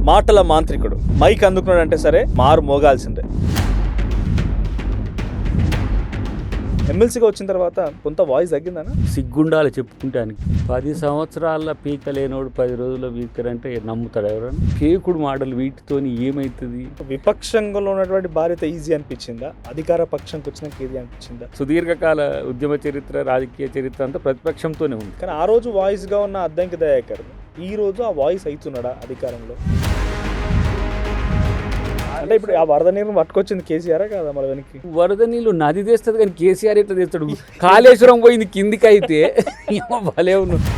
మాటల మాంత్రికుడు. మైక్ అందుకున్నాడు అంటే సరే మారు మోగాల్సిందే. ఎమ్మెల్సీగా వచ్చిన తర్వాత కొంత వాయిస్ తగ్గిందనా? సిగ్గుండాలి చెప్పుకుంటానికి. 10 సంవత్సరాల పీక లేనోడు 10 రోజుల్లో వీకరంటే నమ్ముతాడు ఎవరన్నా? కేకుడు మాటలు వీటితోని ఏమవుతుంది? విపక్షంలో ఉన్నటువంటి బాధ్యత ఈజీ అనిపించిందా? అధికార పక్షంకి వచ్చినాక ఈజీ అనిపించిందా? సుదీర్ఘకాల ఉద్యమ చరిత్ర, రాజకీయ చరిత్ర అంతా ప్రతిపక్షంతోనే ఉంది. కానీ ఆ రోజు వాయిస్గా ఉన్న అద్దంకి దయాకర్ ఈ రోజు ఆ వాయిస్ అవుతున్నాడా అధికారంలో? అంటే ఇప్పుడు ఆ వరద నీరు పట్టుకొచ్చింది కేసీఆర్ కదా మన వెనక్కి? వరద నీళ్ళు నది తెస్తుంది కానీ కేసీఆర్ ఎట్లా తెస్తాడు? కాళేశ్వరం పోయింది కిందికి అయితే భలే ఉన్నాడు.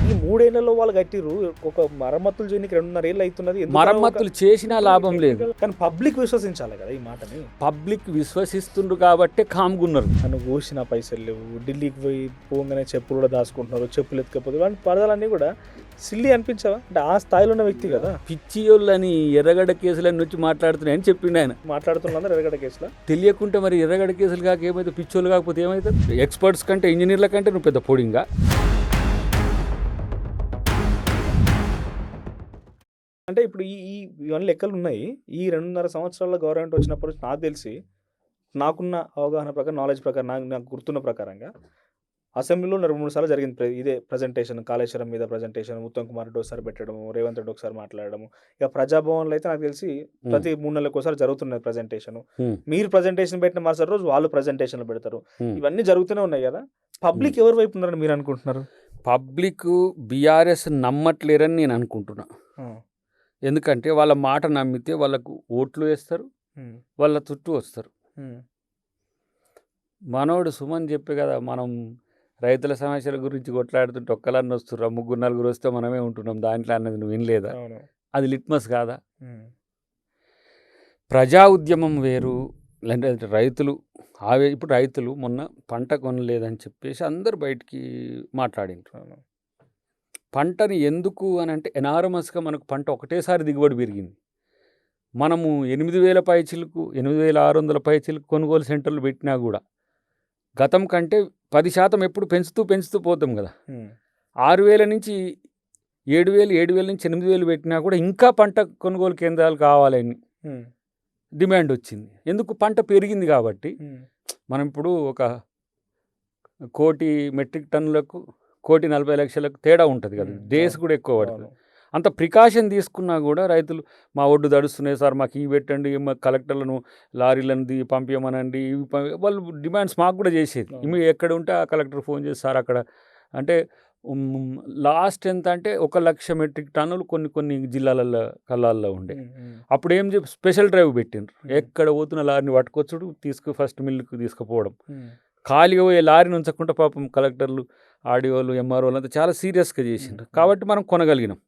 ఈ 3 ఏళ్లలో వాళ్ళు కట్టిరు, ఒక మరమ్మతులు చేయడానికి 2.5 ఏళ్ళు అవుతున్నది. మరమ్మతులు చేసినా లాభం లేదు. కానీ పబ్లిక్ విశ్వసించాలి కదా ఈ మాటని. పబ్లిక్ విశ్వసిస్తుండ్రు కాబట్టి కామ్గున్నారు. నన్ను కోసిన పైసలు లేవు, ఢిల్లీకి పోయి పోగానే చెప్పులు కూడా దాచుకుంటున్నారు, చెప్పులు ఎత్తుకపోతే ఇలాంటి పదాలన్నీ కూడా సిల్లీ అనిపించవా? అంటే ఆ స్థాయిలో ఉన్న వ్యక్తి కదా. పిచ్చియోళ్ళని ఎర్రగడ్డ కేసులని వచ్చి మాట్లాడుతున్నాయని చెప్పిండు ఆయన. మాట్లాడుతున్నారు ఎర్రగడ్డ కేసులో. తెలియకుంటే మరి ఎర్రగడ్డ కేసులు కాక ఏమైతే పిచ్చోళ్ళు కాకపోతే ఏమవుతుంది? ఎక్స్పర్ట్స్ కంటే ఇంజనీర్ల కంటే నువ్వు పెద్ద పొడింగా. అంటే ఇప్పుడు ఇవన్నీ లెక్కలు ఉన్నాయి. ఈ 2.5 సంవత్సరాల గవర్నమెంట్ వచ్చినప్పుడు నాకు తెలిసి, నాకున్న అవగాహన ప్రకారం, నాలెడ్జ్ ప్రకారం, నాకు గుర్తున్న ప్రకారంగా అసెంబ్లీలో 2-3 సార్లు జరిగింది ఇదే ప్రజెంటేషన్. కాళేశ్వరం మీద ప్రజెంటేషన్, ఉత్తమ్ కుమార్ రెడ్డి ఒకసారి పెట్టడము, రేవంత్ రెడ్డి ఒకసారి మాట్లాడము. ఇక ప్రజాభవన్లో అయితే నాకు తెలిసి ప్రతి 3 నెలలకు ఒకసారి జరుగుతున్నది ప్రజెంటేషన్. మీరు ప్రజెంటేషన్ పెట్టిన మరుసటి రోజు వాళ్ళు ప్రజెంటేషన్లు పెడతారు. ఇవన్నీ జరుగుతూనే ఉన్నాయి కదా. పబ్లిక్ ఎవరి వైపు ఉన్నారని మీరు అనుకుంటున్నారు? పబ్లిక్ బీఆర్ఎస్ నమ్మట్లేరని నేను అనుకుంటున్నా. ఎందుకంటే వాళ్ళ మాట నమ్మితే వాళ్ళకు ఓట్లు వేస్తారు, వాళ్ళ చుట్టూ వస్తారు. మనోడు సుమన్ చెప్పే కదా, మనం రైతుల సమస్యల గురించి కొట్లాడుతుంటే ఒక్కలన్నీ వస్తుర్రా, 3-4 వస్తే మనమే ఉంటున్నాం దాంట్లో అన్నది నువ్వు వినలేదా? అది లిట్మస్ కాదా? ప్రజా ఉద్యమం వేరు. లేదంటే రైతులు ఇప్పుడు రైతులు మొన్న పంట కొనలేదని చెప్పేసి అందరు బయటికి మాట్లాడింటారు. పంటని ఎందుకు అని అంటే ఎనారమస్గా మనకు పంట ఒకటేసారి దిగుబడి పెరిగింది. మనము 8,000 పైచిలకు 8,600 పైచిలకు కొనుగోలు సెంటర్లు పెట్టినా కూడా గతం కంటే 10% ఎప్పుడు పెంచుతూ పోతాం కదా. 6,000 నుంచి 7,000, 7,000 నుంచి 8,000 పెట్టినా కూడా ఇంకా పంట కొనుగోలు కేంద్రాలు కావాలని డిమాండ్ వచ్చింది. ఎందుకు? పంట పెరిగింది కాబట్టి. మనం ఇప్పుడు 1 కోటి మెట్రిక్ టన్నులకు 1,40,00,000 తేడా ఉంటుంది కదా. డేస్ కూడా ఎక్కువ పడుతుంది. అంత ప్రికాషన్ తీసుకున్నా కూడా రైతులు మా ఒడ్డు దడుస్తున్నాయి సార్, మాకు ఇవి పెట్టండి, మా కలెక్టర్లను లారీలను పంపించమనండి, వాళ్ళు డిమాండ్స్ మాకు కూడా చేసేది. ఎక్కడ ఉంటే ఆ కలెక్టర్ ఫోన్ చేసి సార్ అక్కడ అంటే లాస్ట్ ఎంత అంటే 1,00,000 మెట్రిక్ టన్నులు కొన్ని జిల్లాలలో కళ్ళాల్లో ఉండే. అప్పుడు ఏం స్పెషల్ డ్రైవ్ పెట్టిండ్రు. ఎక్కడ పోతున్న లారీని పట్టుకొచ్చుడు, ఫస్ట్ మిల్లుకు తీసుకుపోవడం. ఖాళీగా పోయే లారీని ఉంచకుండా పాపం కలెక్టర్లు, ఆర్డీఓలు, ఎంఆర్ఓలు అంతా చాలా సీరియస్గా చేసిండ్రు. కాబట్టి మనం కొనగలిగినాం.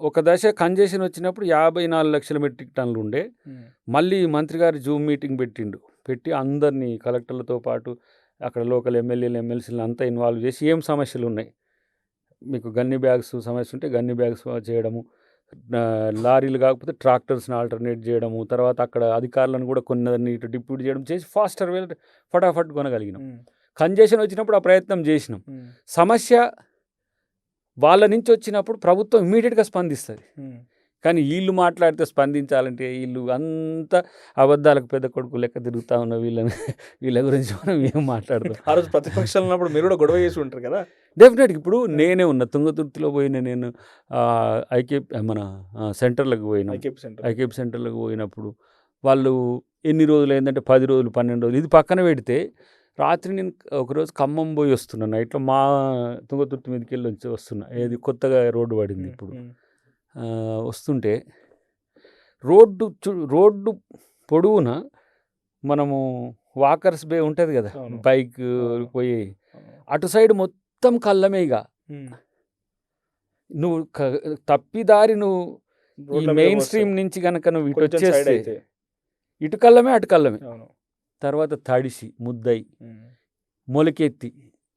ఒక దశ కంజెషన్ వచ్చినప్పుడు 54,00,000 మెట్రిక్ టన్నులు ఉండే. మళ్ళీ మంత్రి గారు జూమ్ మీటింగ్ పెట్టి అందరినీ కలెక్టర్లతో పాటు అక్కడ లోకల్ ఎమ్మెల్యేలు, ఎమ్మెల్సీలను అంతా ఇన్వాల్వ్ చేసి ఏం సమస్యలు ఉన్నాయి, మీకు గన్ని బ్యాగ్స్ సమస్య ఉంటే గన్ని బ్యాగ్స్ చేయడము, లారీలు కాకపోతే ట్రాక్టర్స్ని ఆల్టర్నేట్ చేయడము, తర్వాత అక్కడ అధికారులను కూడా కొన్ని ఇటు డిప్యూట్ చేయడం చేసి ఫాస్టర్ వే ఫటాఫట్ కొనగలిగినాం. కంజెషన్ వచ్చినప్పుడు ఆ ప్రయత్నం చేసినాం. సమస్య వాళ్ళ నుంచి వచ్చినప్పుడు ప్రభుత్వం ఇమ్మీడియట్గా స్పందిస్తుంది. కానీ వీళ్ళు మాట్లాడితే స్పందించాలంటే వీళ్ళు అంతా అబద్ధాలకు పెద్ద కొడుకు లెక్క తిరుగుతూ ఉన్న వీళ్ళ గురించి మనం ఏం మాట్లాడతాం? ఆ రోజు ప్రతిపక్షాలు ఉన్నప్పుడు మీరు కూడా గొడవ చేసి ఉంటారు కదా. డెఫినెట్గా. ఇప్పుడు నేనే ఉన్నా తుంగతుర్తిలో పోయిన, నేను మన సెంటర్లకు పోయినా, ఐకేపీ సెంటర్లకు పోయినప్పుడు వాళ్ళు ఎన్ని రోజులు అయిందంటే 10 రోజులు 12 రోజులు. ఇది పక్కన పెడితే రాత్రి నేను ఒకరోజు ఖమ్మం పోయి వస్తున్నాను నైట్లో, మా తుంగతుర్తి మీదకి వెళ్ళి వస్తున్నా. ఏది కొత్తగా రోడ్డు పడింది ఇప్పుడు. వస్తుంటే రోడ్డు పొడవున మనము వాకర్స్ బే ఉంటుంది కదా, బైక్ పోయి అటు సైడ్ మొత్తం కళ్ళమే. ఇక నువ్వు తప్పిదారి నువ్వు ఈ మెయిన్ స్ట్రీమ్ నుంచి కనుక నువ్వు ఇటు వచ్చేస్తే ఇటు కళ్ళమే అటు కళ్ళమే. తర్వాత తడిసి ముద్దయి మొలకెత్తి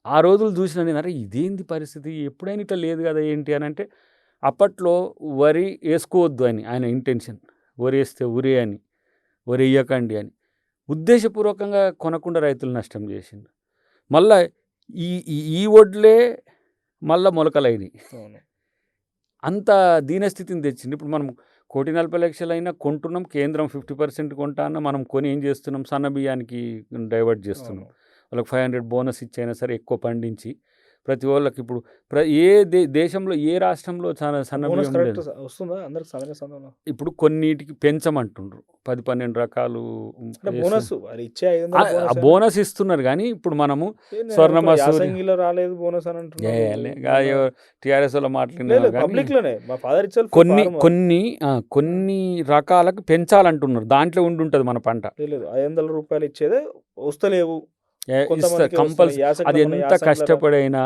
ఆ రోజులు చూసిన నేను, అరే ఇదేంది పరిస్థితి, ఎప్పుడైనా ఇట్లా లేదు కదా ఏంటి అని అంటే, అప్పట్లో వరి వేసుకోవద్దు అని ఆయన ఇంటెన్షన్. వరి వేస్తే ఉరే అని, వరి వేయకండి అని ఉద్దేశపూర్వకంగా కొనకుండా రైతులు నష్టం చేసిండు. మళ్ళీ ఈ వడ్లే మళ్ళీ మొలకలైనవి. అంత దీనస్థితిని తెచ్చింది. ఇప్పుడు మనం 1,40,00,000 అయినా కొంటున్నాం, కేంద్రం 50% కొంటా అన్న మనం కొని ఏం చేస్తున్నాం, సన్న బియ్యానికి డైవర్ట్ చేస్తున్నాం. వాళ్ళకి 500 బోనస్ ఇచ్చైనా సరే ఎక్కువ పండించి ప్రతి వాళ్ళకి ఇప్పుడు ఏ దేశంలో ఏ రాష్ట్రంలో సన్న బియ్యం లేదు. వస్తుందా అందరికి సరైన సమయంలో? ఇప్పుడు కొన్నిటికి పెంచమంటుండ్రు 10-12 రకాలు బోనస్ ఇచ్చే ఆ బోనస్ ఇస్తున్నారు. కానీ ఇప్పుడు మనము స్వర్ణ యాసంగిలో రాలేదు బోనస్ అని అంటున్నారు. టీఆర్ఎస్ లో మాట్లాడిన పబ్లిక్ లోనే మా ఫాదర్ ఇచ్చారు కొన్ని రకాలకు పెంచాలంటున్నారు. దాంట్లో ఉండుంటది మన పంట. లేదు 500 రూపాయలు ఇచ్చేదే వస్తలేవు కంపల్సరీ. అది ఎంత కష్టపడైనా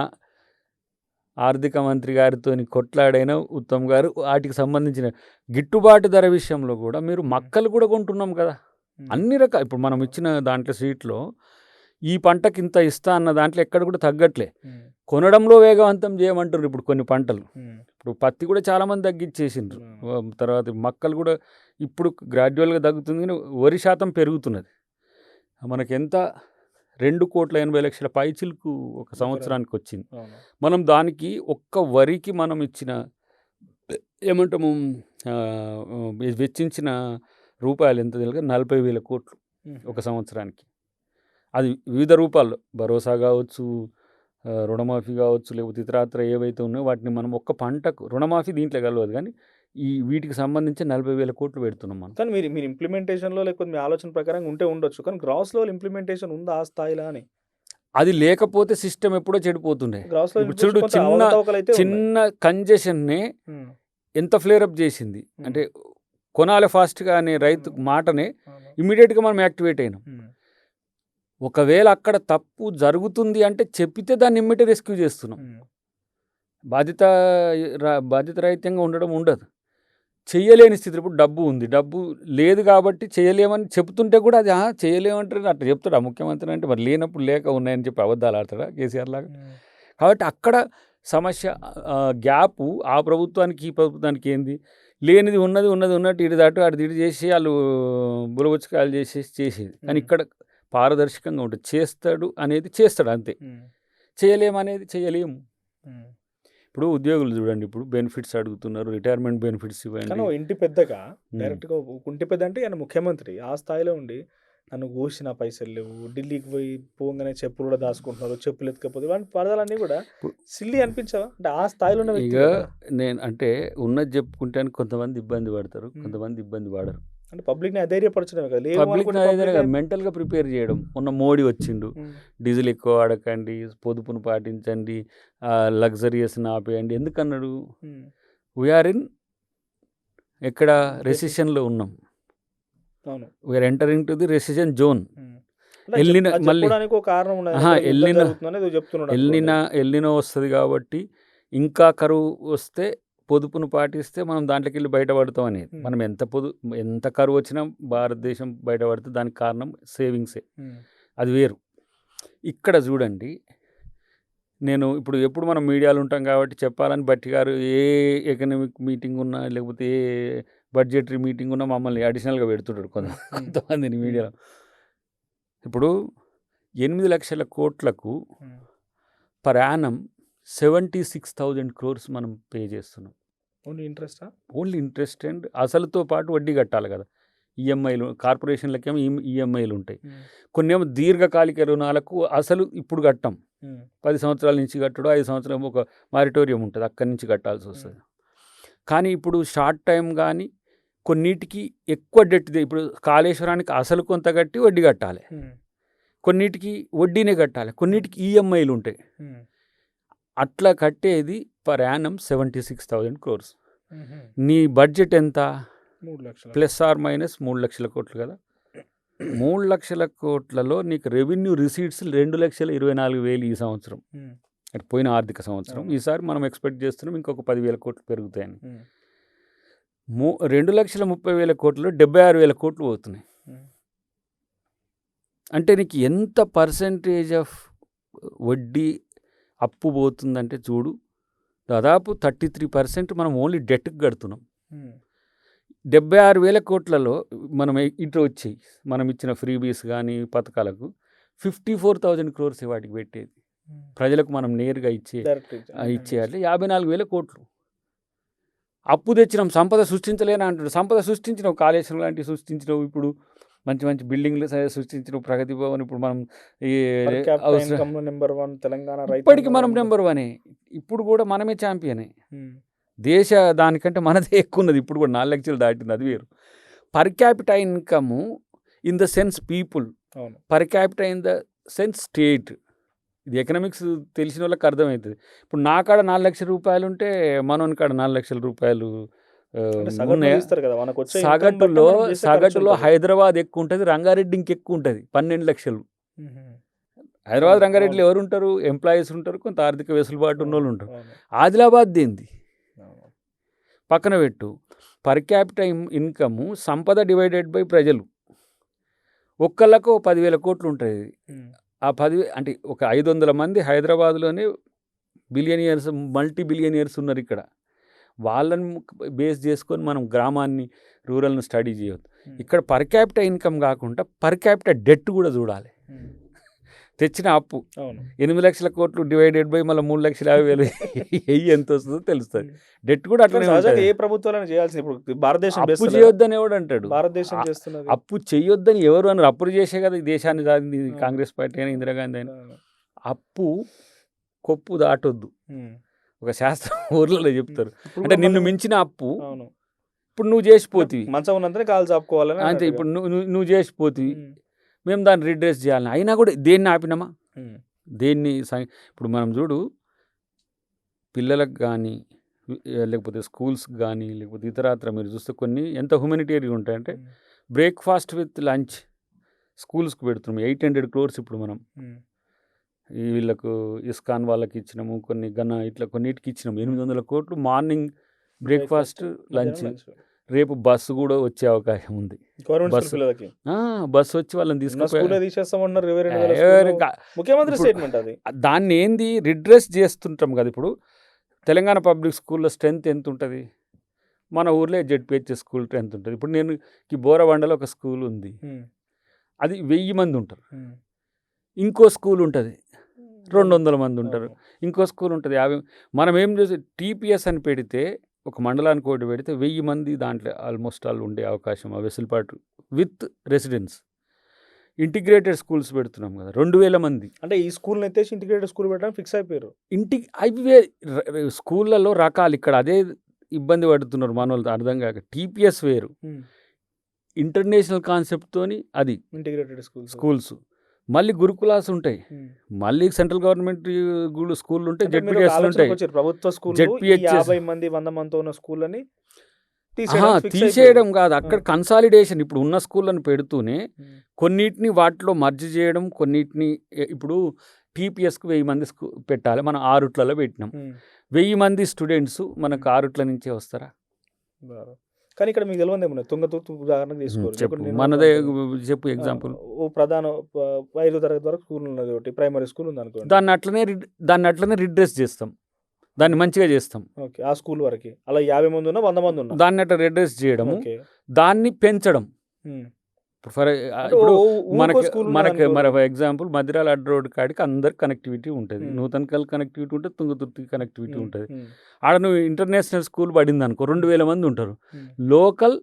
ఆర్థిక మంత్రి గారితో కొట్లాడైనా ఉత్తమ్ గారు వాటికి సంబంధించిన గిట్టుబాటు ధర విషయంలో కూడా మీరు మక్కలు కూడా కొంటున్నాం కదా, అన్ని రకాల. ఇప్పుడు మనం ఇచ్చిన దాంట్లో సీట్లో ఈ పంటకి ఇంత ఇస్తా అన్న దాంట్లో ఎక్కడ కూడా తగ్గట్లే. కొనడంలో వేగవంతం చేయమంటారు ఇప్పుడు కొన్ని పంటలు. ఇప్పుడు పత్తి కూడా చాలామంది తగ్గించేసిండ్రు. తర్వాత మక్కలు కూడా ఇప్పుడు గ్రాడ్యువల్గా తగ్గుతుంది, కానీ వరి శాతం పెరుగుతున్నది. మనకి ఎంత 2,80,00,000 పైచిలకు ఒక సంవత్సరానికి వచ్చింది. మనం దానికి ఒక్క వరికి మనం ఇచ్చిన ఏమంటాము వెచ్చించిన రూపాయలు ఎంత తెలుగు 40,000 కోట్లు ఒక సంవత్సరానికి. అది వివిధ రూపాల్లో భరోసా కావచ్చు, రుణమాఫీ కావచ్చు, లేకపోతే ఇతరాత్ర ఏవైతే ఉన్నాయో వాటిని మనం ఒక్క పంటకు రుణమాఫీ దీంట్లో కలవదు, కానీ ఈ వీటికి సంబంధించి 40,000 కోట్లు పెడుతున్నాం మనం. కానీ మీరు ఇంప్లిమెంటేషన్లో లేకపోతే మీ ఆలోచన ప్రకారం ఉంటే ఉండొచ్చు, కానీ గ్రాస్ లెవెల్ ఇంప్లిమెంటేషన్ ఉందా ఆ స్థాయిలో అని? అది లేకపోతే సిస్టమ్ ఎప్పుడో చెడిపోతుండే. చూడు, చిన్న కంజెషన్నే ఎంత ఫ్లేరప్ చేసింది అంటే కొనాలి ఫాస్ట్గా అనే రైతు మాటనే ఇమీడియట్గా మనం యాక్టివేట్ అయినాం. ఒకవేళ అక్కడ తప్పు జరుగుతుంది అంటే చెప్పితే దాన్ని ఇమ్మీడియట్ రెస్క్యూ చేస్తున్నాం. బాధ్యత రహితంగా ఉండడం ఉండదు. చెయ్యలేని స్థితి. ఇప్పుడు డబ్బు ఉంది, డబ్బు లేదు కాబట్టి చేయలేమని చెప్తుంటే కూడా అది చేయలేమంటారు అట్లా చెప్తాడు ఆ ముఖ్యమంత్రి. అంటే మరి లేనప్పుడు లేక ఉన్నాయని చెప్పి అబద్ధాలు ఆడతాడా కేసీఆర్ లాగా? కాబట్టి అక్కడ సమస్య గ్యాపు ఆ ప్రభుత్వానికి ఈ ప్రభుత్వానికి ఏంది, లేనిది ఉన్నట్టు ఇటు దాటు అటు ఇటు చేసి వాళ్ళు బులబుచ్చకాయలు చేసేది. కానీ ఇక్కడ పారదర్శకంగా ఉంటుంది. చేస్తాడు అంతే. చేయలేమనేది చేయలేము. ఇప్పుడు ఉద్యోగులు చూడండి, ఇప్పుడు బెనిఫిట్స్ అడుగుతున్నారు, రిటైర్మెంట్ బెనిఫిట్స్ ఇవ్వండి. ఇంటి పెద్దగా డైరెక్ట్గా ఇంటి పెద్ద అంటే ఆయన ముఖ్యమంత్రి ఆ స్థాయిలో ఉండి నన్ను కోసిన పైసలు లేవు, ఢిల్లీకి పోయి పోగానే చెప్పులు కూడా దాచుకుంటున్నారు, చెప్పులు ఎత్తుకపోతే వాటి పదాలన్నీ కూడా సిల్లీ అనిపించవా? అంటే ఆ స్థాయిలో ఇక నేను అంటే ఉన్నది చెప్పుకుంటే కొంతమంది ఇబ్బంది పడతారు, కొంతమంది ఇబ్బంది పడరు. అంటే పబ్లిక్ని అధైర్యపరచడమే కదా, పబ్లిక్ మెంటల్గా ప్రిపేర్ చేయడం. మొన్న మోడీ వచ్చిండు, డీజిల్ ఎక్కువ వాడకండి, పొదుపును పాటించండి, లగ్జరియస్ని ఆపేయండి. ఎందుకన్నాడు? వీఆర్ ఇన్ ఎక్కడ రెసిషన్లో ఉన్నాం, we're entering to the recession zone. El Nino వస్తుంది కాబట్టి ఇంకా కరువు వస్తే పొదుపును పాటిస్తే మనం దాంట్లోకి వెళ్ళి బయటపడతాం అనేది. మనం ఎంత కరువు వచ్చినా భారతదేశం బయటపడితే దానికి కారణం సేవింగ్సే, అది వేరు. ఇక్కడ చూడండి, నేను ఎప్పుడు మనం మీడియాలో ఉంటాం కాబట్టి చెప్పాలని భట్టి గారు ఏ ఎకనామిక్ మీటింగ్ ఉన్నా లేకపోతే ఏ బడ్జెటరీ మీటింగ్ ఉన్నా మమ్మల్ని అడిషనల్గా పెడుతుంటాడు కొంతమందిని మీడియాలో. ఇప్పుడు 8 లక్షల కోట్లకు పర్ యానం 76,000 crores మనం పే చేస్తున్నాం. ఓన్లీ ఇంట్రెస్ట్ అండ్ అసలుతో పాటు వడ్డీ కట్టాలి కదా. ఈఎంఐలు కార్పొరేషన్లకేమో ఈఎంఐలు ఉంటాయి, కొన్ని ఏమో దీర్ఘకాలిక రుణాలకు అసలు ఇప్పుడు కట్టాం, 10 సంవత్సరాల నుంచి కట్టడం, 5 సంవత్సరాలు ఒక మారిటోరియం ఉంటుంది, అక్కడి నుంచి కట్టాల్సి వస్తుంది. కానీ ఇప్పుడు షార్ట్ టైం కానీ కొన్నిటికి ఎక్కువ డెట్. ఇప్పుడు కాళేశ్వరానికి అసలు కొంత కట్టి వడ్డీ కట్టాలి, కొన్నిటికి వడ్డీనే కట్టాలి, కొన్నిటికి ఈఎంఐలు ఉంటాయి. అట్లా కట్టేది పర్ యానం 76,000 crores. నీ బడ్జెట్ ఎంత? 3 లక్షలు ప్లస్ ఆర్ మైనస్ 3 లక్షల కోట్లు కదా. 3 లక్షల కోట్లలో నీకు రెవెన్యూ రిసీట్స్ 2,24,000 ఈ సంవత్సరం, అంటే పోయిన ఆర్థిక సంవత్సరం. ఈసారి మనం ఎక్స్పెక్ట్ చేస్తున్నాం ఇంకొక 10,000 కోట్లు పెరుగుతాయని. 2,30,000 కోట్లలో 76,000 కోట్లు పోతున్నాయి. అంటే నీకు ఎంత పర్సెంటేజ్ ఆఫ్ వడ్డీ అప్పు పోతుందంటే చూడు, దాదాపు 33% మనం ఓన్లీ డెట్కి కడుతున్నాం. 76,000 కోట్లలో మనం ఇటు వచ్చాయి, మనం ఇచ్చిన ఫ్రీబీస్ కానీ పథకాలకు 54,000 crores వాటికి పెట్టేది. ప్రజలకు మనం నేరుగా ఇచ్చేయాలి 54,000 కోట్లు. అప్పు తెచ్చినాం సంపద సృష్టించలేనా అంటాడు. సంపద సృష్టించినావు, కాళేశ్వరం లాంటివి సృష్టించినావు, ఇప్పుడు మంచి మంచి బిల్డింగ్లు సృష్టించినావు, ప్రగతి భవన్, ఇప్పుడు మనం ఈ పర్ క్యాపిటా అవసరం ఇన్కమ్ లో నెంబర్ 1 తెలంగాణ ఇప్పటికి రైతాంగం మనం నెంబర్. నెంబర్ వనే, ఇప్పుడు కూడా మనమే ఛాంపియనే. ఉమ్, దేశ దానికంటే మనదే ఎక్కువ ఉన్నది, ఇప్పుడు కూడా 4 లక్షలు దాటింది, అది వేరు. Per capita income in the sense people, అవును. Per capita in the sense state. ఇది ఎకనామిక్స్ తెలిసిన వాళ్ళకి అర్థమవుతుంది. ఇప్పుడు నా కాడ 4 లక్షల రూపాయలు ఉంటే మనోని కాడ 4 లక్షల రూపాయలు అంటే సగటున ఉన్నాయా? తీస్తారు కదా మనకు వచ్చే income బట్టే సగటులో మనం చేసే ఖర్చు సగటులో ఉంటది. హైదరాబాద్ ఎక్కువ ఉంటుంది, రంగారెడ్డి ఇంకెక్కువ ఉంటుంది, 12 లక్షలు. ఉహు, హైదరాబాద్ అవును, రంగారెడ్డిలో అవును. ఎవరు ఉంటారు? ఎంప్లాయీస్ ఉంటారు, కొంత ఆర్థిక వెసులుబాటు ఉన్న వాళ్ళు ఉంటారు. అవును, ఆదిలాబాద్ దేంది అవును. పక్కన పెట్టు. పర్ క్యాపిటా ఇన్కమ్ సంపద డివైడెడ్ బై ప్రజలు, ఒక్కళ్ళకు 10,000 కోట్లు ఉంటుంది. ఉమ్, ఆ 10 అంటే ఒక 500 మంది హైదరాబాద్లోనే బిలియనియర్స్, మల్టీ బిలియనియర్స్ ఉన్నారు ఇక్కడ. వాళ్ళని బేస్ చేసుకొని మనం గ్రామాన్ని, రూరల్ని స్టడీ చేయొద్దు. ఉమ్, ఇక్కడ పర్ క్యాపిటా ఇన్కమ్ కాకుండా పర్ క్యాపిటా డెట్ కూడా చూడాలి. ఉమ్, తెచ్చిన అప్పు అవును. 8 లక్షల కోట్లు డివైడెడ్ బై మళ్ళీ 3,50,000 వెయ్యి ఎంత వస్తుందో తెలుస్తుంది. డెట్ కూడా అట్లా అట్లనే సహజంగా ఉంటుంది. ఏ ప్రభుత్వాలను చేయాల్సింది, ఇప్పుడు భారతదేశం అప్పు చేస్తలేదా? చేయొద్దని ఎవడు అంటాడు? భారతదేశం చేస్తున్నది. అప్పు చేయొద్దని ఎవరు అన్నారు? అప్పులు చేసే కదా ఈ దేశాన్ని సాధింది ఆ. కాంగ్రెస్ పార్టీ అయినా, ఇందిరాగాంధీ అయినా. అవును. అప్పు కొప్పు దాటొద్దు, ఉమ్, ఒక శాస్త్రం ఊర్లలో చెప్తారు. ఇప్పుడు అంటే కూడా నిన్ను మనం- మించిన అప్పు అవును, ఇప్పుడు నువ్వు చేసిపోతివి, మంచం ఉన్నంతనే కాలు చాపుకోవాలని అంతే. అన్నట్టుగా. ఇప్పుడు నువ్వు చేసిపోతివి, ఉమ్, మేము దాన్ని రిడ్రెస్ చేయాలని. అయినా కూడా దేన్ని ఆపినామా? ఉమ్, దేన్ని ఇప్పుడు మనం చూడు, పిల్లలకు కానీ లేకపోతే స్కూల్స్కి కానీ లేకపోతే ఇతరత్ర మీరు చూస్తే కొన్ని ఎంత హ్యూమనిటేరియన్ ఉంటాయంటే, ఉమ్, బ్రేక్ఫాస్ట్ విత్ లంచ్ స్కూల్స్కి పెడుతున్నాం. 800 crores ఇప్పుడు మనం ఉమ్, ఈ వీళ్ళకు ఇస్కాన్ వాళ్ళకి ఇచ్చినాము, కొన్ని ఇట్లా కొన్నిటికి ఇచ్చినాము. 800 కోట్లు మార్నింగ్ బ్రేక్ఫాస్ట్, లంచ్. మధ్యాహ్నం లంచ్. రేపు బస్సు కూడా వచ్చే అవకాశం ఉంది. Government bus. స్కూల్ పిల్లలకి బస్సు వచ్చి వాళ్ళని ఉన్న తీసుకుపోయి స్కూలే తీసేస్తామన్నారు 22,000 స్కూళ్ళు. ముఖ్యమంత్రి ఇప్పుడు స్టేట్మెంట్ అది. దాన్ని ఏంది రిడ్రెస్ చేస్తుంటాం కదా. ఇప్పుడు తెలంగాణ పబ్లిక్ స్కూల్లో స్ట్రెంత్ ఎంత ఉంటుంది? మన ఊర్లో జెడ్పిహెచ్ స్కూల్ స్ట్రెంత్ ఉంటుంది. ఇప్పుడు నేను బోరబండలో ఒక స్కూల్ ఉంది, ఉమ్, అది 1000 మంది ఉంటారు. ఉమ్, ఇంకో స్కూల్ ఉంటుంది 200 మంది ఉంటారు. అవును. ఇంకో స్కూల్ ఉంటుంది 50. మనం ఏం చేసి టీపీఎస్ అని పెడితే, ఒక మండలానికి ఒకటి పెడితే 1000 మంది దాంట్లో ఆల్మోస్ట్ ఆల్ ఉండే అవకాశం, ఆ వెసులుబాటు విత్ రెసిడెన్స్. ఇంటిగ్రేటెడ్ స్కూల్స్ పెడుతున్నాం కదా, 2000 మంది. అంటే ఈ స్కూల్ ఎత్తేసి ఇంటిగ్రేటెడ్ స్కూల్ పెట్టడానికి ఫిక్స్ అయిపోయారు. అవే స్కూళ్ళలో రకాలు. ఇక్కడ అదే ఇబ్బంది పడుతున్నారు మనోళ్ళు అర్థం కాక. టీపీఎస్ వేరు, ఇంటర్నేషనల్ కాన్సెప్ట్తోని అది ఇంటిగ్రేటెడ్ స్కూల్స్. మళ్ళీ గురుకులాస్ ఉంటాయి, మళ్ళీ సెంట్రల్ గవర్నమెంట్ స్కూళ్ళు ఉంటాయి, జెడ్పీఎస్లు ఉంటాయి. ప్రభుత్వ స్కూల్ ZPHS 50 మంది 100 మందితో ఉన్న స్కూల్ అని తీసేయడం కాదు, అక్కడ కన్సాలిడేషన్. ఇప్పుడు ఉన్న స్కూళ్ళని పెడుతూనే కొన్నిటిని వాటిలో మర్జ్ చేయడం, కొన్నిటిని ఇప్పుడు టీపీఎస్కి 1000 మంది పెట్టాలి, మనం 6 రూట్లలో పెట్టినాం. 1000 మంది స్టూడెంట్స్ మనకు 6 రూట్ల నుంచే వస్తారా? కానీ ఇక్కడ మీకు తెలియదు ఏమన్నా, తుంగతుర్తి ఉదాహరణకు తీసుకోరు. చెప్పు, మనదే చెప్పు ఎగ్జాంపుల్. ఓ ప్రధాన 5వ తరగతి వరకు స్కూల్ ఉన్నది, ఒకటి ప్రైమరీ స్కూల్ ఉంది అనుకోండి. దాన్ని అట్లనే రిడ్రెస్ చేస్తాం, దాన్ని మంచిగా చేస్తాం. ఓకే, ఆ స్కూల్ వరకు అలా 50 మంది ఉన్నా 100 మంది ఉన్నా దాన్ని అట్లా రిడ్రెస్ చేయడము, ఓకే. దాన్ని పెంచడం. ఇప్పుడు మనకి ఎగ్జాంపుల్ మధిరాల అడ్ రోడ్ కాడికి అందరికి కనెక్టివిటీ ఉంటుంది, నూతనకల్ కనెక్టివిటీ ఉంటుంది, తుంగతుర్తి కనెక్టివిటీ ఉంటుంది. ఆడ నువ్వు ఇంటర్నేషనల్ స్కూల్ పడింది అనుకో, 2000 మంది ఉంటారు. లోకల్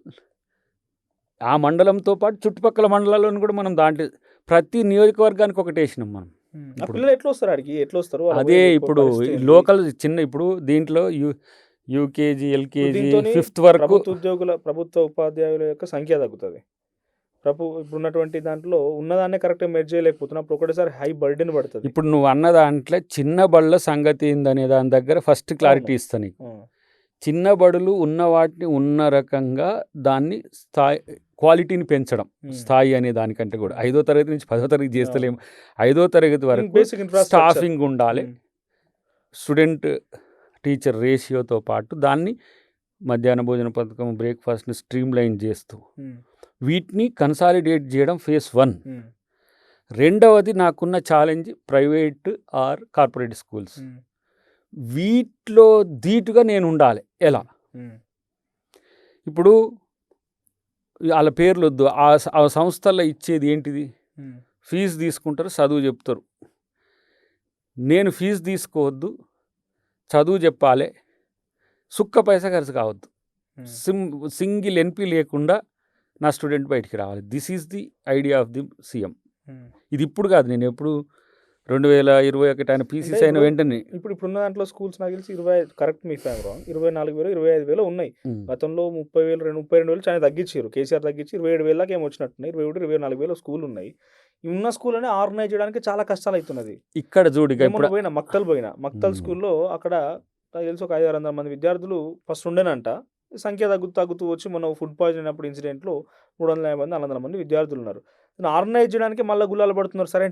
ఆ మండలంతో పాటు చుట్టుపక్కల మండలాలను కూడా మనం దాంట్లో ప్రతి నియోజకవర్గానికి ఒకటి వేసినాం మనం. పిల్లలు ఎట్లా వస్తారు అడిగి, ఎట్లా వస్తారు? అదే ఇప్పుడు లోకల్ చిన్న, ఇప్పుడు దీంట్లో యూకేజీ, ఎల్కేజీ, 5th వరకు ప్రభుత్వ ఉపాధ్యాయుల యొక్క సంఖ్య తగ్గుతుంది. ఇప్పుడు ఉన్నటువంటి దాంట్లో ఉన్నదాన్నే కరెక్ట్గా మెర్జ్ చేయలేకపోతున్నప్పుడు ఒకటేసారి హై బర్డెన్ పడుతుంది. ఇప్పుడు నువ్వు అన్న దాంట్లో చిన్న బడుల సంగతి ఏందనే దాని దగ్గర ఫస్ట్ క్లారిటీ ఇస్తాను నీకు. చిన్న బడులు ఉన్న వాటిని ఉన్న రకంగా దాన్ని క్వాలిటీని పెంచడం, స్థాయి అనే దానికంటే కూడా 5వ తరగతి నుంచి 10వ తరగతి చేస్తలేము. 5వ తరగతి వరకు స్టాఫింగ్ ఉండాలి, స్టూడెంట్ టీచర్ రేషియోతో పాటు దాన్ని మధ్యాహ్న భోజన పథకం, బ్రేక్ఫాస్ట్ని స్ట్రీమ్ లైన్ చేస్తూ వీటిని కన్సాలిడేట్ చేయడం ఫేజ్ 1. రెండవది నాకున్న challenge private or corporate schools. వీటిలో ధీటుగా నేను ఉండాలి. ఎలా? ఇప్పుడు వాళ్ళ పేర్లు వద్దు, ఆ సంస్థల్లో ఇచ్చేది ఏంటిది? ఫీజు తీసుకుంటారు, చదువు చెప్తారు. నేను ఫీజు తీసుకోవద్దు, చదువు చెప్పాలి, సుక్క పైసా ఖర్చు కావద్దు. సింగిల్ ఎన్పి లేకుండా నా స్టూడెంట్ బయటికి రావాలి. This is the idea of the CM. ఇది ఇప్పుడు కాదు, నేను ఎప్పుడు 2021 ఆయన పీసీసీ అయిన వెంటనే. ఇప్పుడున్న దాంట్లో స్కూల్స్ నాకు తెలిసి 20 కరెక్ట్ మీ ఫేవర్ 24,000 25,000 ఉన్నాయి. గతంలో 30,000 32,000 చాలా తగ్గించారు. కేసీఆర్ తగ్గించి 27,000 దాకా ఏమి వచ్చినట్టున్నాయి. 23,000 24,000 స్కూల్ ఉన్నాయి. ఈ ఉన్న స్కూల్ అని ఆర్గనైజ్ చేయడానికి చాలా కష్టాలు అవుతున్నది. ఇక్కడ చూడు, మక్తల్ స్కూల్లో అక్కడ నాకు తెలిసి ఒక 500-600 మంది విద్యార్థులు ఫస్ట్ ఉండేనంట. సంఖ్య తగ్గుతూ వచ్చి మొన్న ఫుడ్ పాయిజన్ అయినప్పుడు ఇన్సిడెంట్లో 350 మంది 400 మంది విద్యార్థులు ఉన్నారు. ఆర్గనైజ్ చేయడానికి మళ్ళీ గులాలు పడుతున్నారు. సరే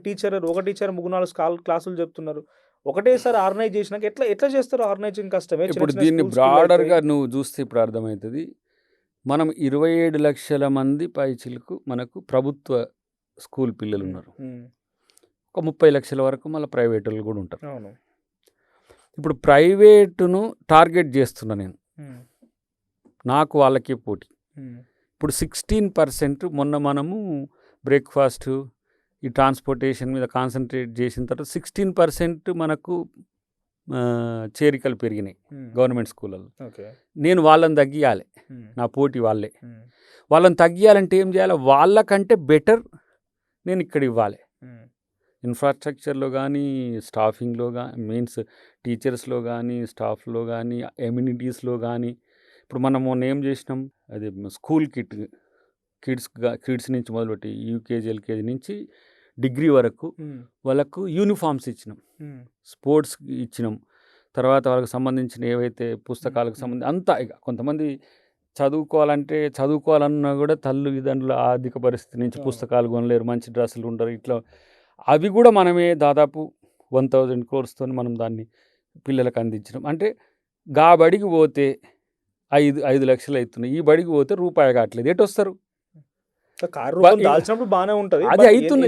ఒక టీచర్ 3-4 క్లాసులు చెప్తున్నారు. ఒకటేసారి ఆర్గనైజ్ చేసినాక ఎట్లా చేస్తారు? ఆర్గనైజింగ్ కష్టమే. ఇప్పుడు దీన్ని బ్రాడర్గా నువ్వు చూస్తే ఇప్పుడు అర్థమవుతుంది. మనం 27 లక్షల మంది పైచిలకు మనకు ప్రభుత్వ స్కూల్ పిల్లలు ఉన్నారు. ఒక 30 లక్షల వరకు మళ్ళీ ప్రైవేట్ వాళ్ళు కూడా ఉంటారు. అవును. ఇప్పుడు ప్రైవేటును టార్గెట్ చేస్తున్నా నేను, నాకు వాళ్ళకి పోటీ. ఇప్పుడు 16% మొన్న మనము బ్రేక్ఫాస్ట్ ఈ ట్రాన్స్పోర్టేషన్ మీద కాన్సన్ట్రేట్ చేసిన తర్వాత 16% మనకు చేరికలు పెరిగినాయి గవర్నమెంట్ స్కూళ్ళలో. నేను వాళ్ళని తగ్గియాలి, నా పోటీ వాళ్ళే. వాళ్ళని తగ్గియాలంటే ఏం చేయాలి? వాళ్ళకంటే బెటర్ నేను ఇక్కడ ఇవ్వాలి. ఇన్ఫ్రాస్ట్రక్చర్లో కానీ, స్టాఫింగ్లో కానీ, మీన్స్ టీచర్స్లో కానీ, స్టాఫ్లో కానీ, ఎమ్యూనిటీస్లో కానీ. ఇప్పుడు మనం మొన్న ఏం చేసినాం, అది స్కూల్ కిడ్స్ నుంచి మొదలుపెట్టి యూకేజీ ఎల్కేజీ నుంచి డిగ్రీ వరకు వాళ్ళకు యూనిఫామ్స్ ఇచ్చినాం, స్పోర్ట్స్ ఇచ్చినాం. తర్వాత వాళ్ళకి సంబంధించిన ఏవైతే పుస్తకాలకు సంబంధించి అంతా. ఇక కొంతమంది చదువుకోవాలన్నా కూడా తల్లిదండ్రుల ఆర్థిక పరిస్థితి నుంచి పుస్తకాలు కొనలేరు, మంచి డ్రెస్సులు ఉండరు. ఇట్లా అవి కూడా మనమే దాదాపు 1000 crores మనం దాన్ని పిల్లలకు అందించినాం. అంటే గా బడికి పోతే 5 లక్షలు అవుతున్నాయి, ఈ బడికి పోతే రూపాయి కావట్లేదు. ఎటు వస్తారు? బాగానే ఉంటుంది. అది అవుతుంది.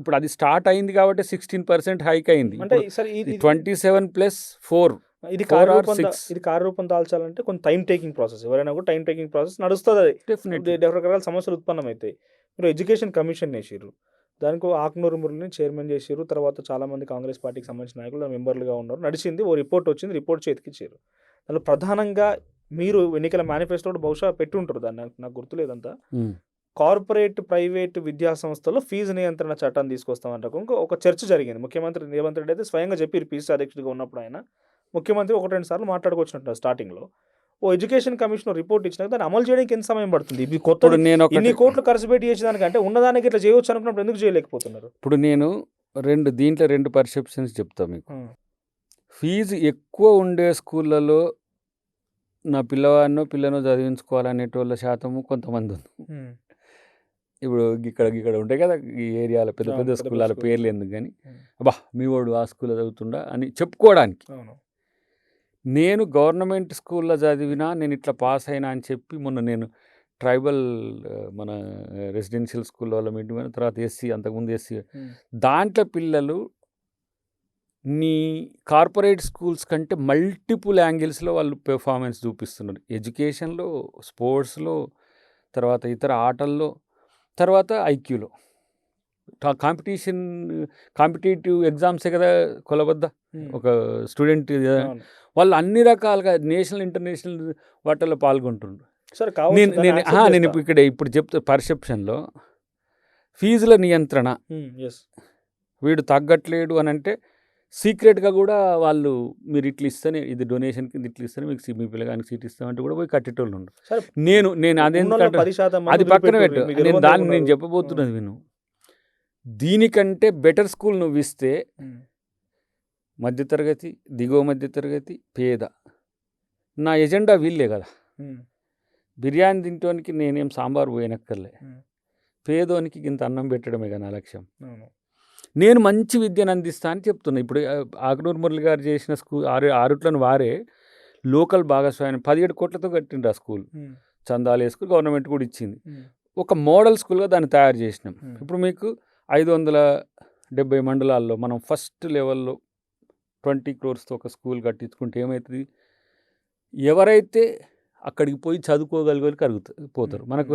ఇప్పుడు అది స్టార్ట్ అయింది కాబట్టి 16% హైక్ అయింది. 27+4 ఇది కార్యరూపం దాల్చాలంటే కొంచెం టైం టేకింగ్ ప్రాసెస్. ఎవరైనా కూడా టైం టేకింగ్ ప్రాసెస్ నడుస్తుంది. అది రకరకాల సమస్యలు ఉత్పన్నమవుతాయి. మీరు ఎడ్యుకేషన్ కమిషన్ వేసారు, దానికి ఆకునూరు మురళిని చైర్మన్ చేసారు. తర్వాత చాలామంది కాంగ్రెస్ పార్టీకి సంబంధించిన నాయకులు మెంబర్లుగా ఉన్నారు. నడిచింది. ఓ రిపోర్ట్ వచ్చింది, రిపోర్ట్ చేతికిచ్చారు. దానిలో ప్రధానంగా మీరు ఎన్నికల మేనిఫెస్టోలో బహుశా పెట్టుంటారు, దాన్ని నాకు గుర్తులేదంతా. కార్పొరేట్ ప్రైవేట్ విద్యా సంస్థల్లో ఫీజు నియంత్రణ చట్టాన్ని తీసుకొస్తామంటారు. ఒక చర్చ జరిగింది. ముఖ్యమంత్రి రేవంత్ రెడ్డి అయితే స్వయంగా చెప్పి పీసీసీ అధ్యక్షుడిగా ఉన్నప్పుడు ఆయన ముఖ్యమంత్రి 1-2 సార్లు మాట్లాడుకొచ్చినట్టు స్టార్టింగ్లో. ఓ ఎడ్యుకేషన్ కమిషన్ రిపోర్ట్ ఇచ్చినాక దాన్ని అమలు చేయడానికి ఎంత సమయం పడుతుంది? ఇది కొత్త, ఇన్ని కోట్లు ఖర్చు పెట్టి చేసేదానికంటే ఉన్నదానికి ఇట్లా చేయవచ్చు అనుకున్నప్పుడు ఎందుకు చేయలేకపోతున్నారు? ఇప్పుడు నేను దీంట్లో 2 పర్సెప్షన్స్ చెప్తాను మీకు. ఫీజు ఎక్కువ ఉండే స్కూళ్ళలో నా పిల్లనో చదివించుకోవాలనేటోళ్ళ శాతము కొంతమంది ఉంది. ఇప్పుడు ఇక్కడ ఉంటాయి కదా ఈ ఏరియాలో పెద్ద స్కూళ్ళ పేర్లు ఎందుకు కానీ, అబ్బా మీ వాడు ఆ స్కూల్లో చదువుతుండా అని చెప్పుకోవడానికి. నేను గవర్నమెంట్ స్కూల్లో చదివినా, నేను ఇట్లా పాస్ అయినా అని చెప్పి మొన్న నేను ట్రైబల్ మన రెసిడెన్షియల్ స్కూల్ వాళ్ళ మీటింగ్, తర్వాత ఎస్సీ, అంతకుముందు ఎస్సీ, దాంట్లో పిల్లలు నీ కార్పొరేట్ స్కూల్స్ కంటే మల్టిపుల్ యాంగిల్స్లో వాళ్ళు పెర్ఫార్మెన్స్ చూపిస్తున్నారు. ఎడ్యుకేషన్లో, స్పోర్ట్స్లో, తర్వాత ఇతర ఆటల్లో, తర్వాత ఐక్యూలో. కాంపిటేటివ్ ఎగ్జామ్సే కదా కొలబద్ద ఒక స్టూడెంట్. వాళ్ళు అన్ని రకాలుగా నేషనల్ ఇంటర్నేషనల్ వాటిల్లో పాల్గొంటున్నారు. నేను ఇప్పుడు చెప్తా పర్సెప్షన్లో ఫీజుల నియంత్రణ, వీడు తగ్గట్లేడు అని అంటే సీక్రెట్గా కూడా వాళ్ళు మీరు ఇట్లా ఇస్తేనే, ఇది డొనేషన్ కింద ఇట్లా ఇస్తేనే మీకు మీ పిల్లగానికి సీట్ ఇస్తామంటే కూడా పోయి కట్టేటోళ్ళు ఉండరు. నేను అది పక్కన పెట్టు, నేను చెప్పబోతున్నది విను. దీనికంటే బెటర్ స్కూల్ నువ్వు ఇస్తే మధ్యతరగతి, దిగువ మధ్యతరగతి, పేద, నా ఎజెండా వీళ్ళే కదా. బిర్యానీ తింటానికి నేనేం సాంబార్ పోయినక్కర్లే, పేదోనికి ఇంత అన్నం పెట్టడమే కదా నా లక్ష్యం. నేను మంచి విద్యను అందిస్తా అని చెప్తున్నా. ఇప్పుడు ఆకునూరు మురళి గారు చేసిన స్కూల్ ఆరుట్లను వారే లోకల్ భాగస్వామ్యం 17 కోట్లతో కట్టిండ్రు ఆ స్కూల్. చందాలు వేసుకుని గవర్నమెంట్ కూడా ఇచ్చింది. ఒక మోడల్ స్కూల్గా దాన్ని తయారు చేసినాం. ఇప్పుడు మీకు 570 మండలాల్లో మనం ఫస్ట్ లెవెల్లో 20 crores ఒక స్కూల్ కట్టించుకుంటే ఏమవుతుంది? ఎవరైతే అక్కడికి పోయి చదువుకోగలిగే పోతారు. మనకు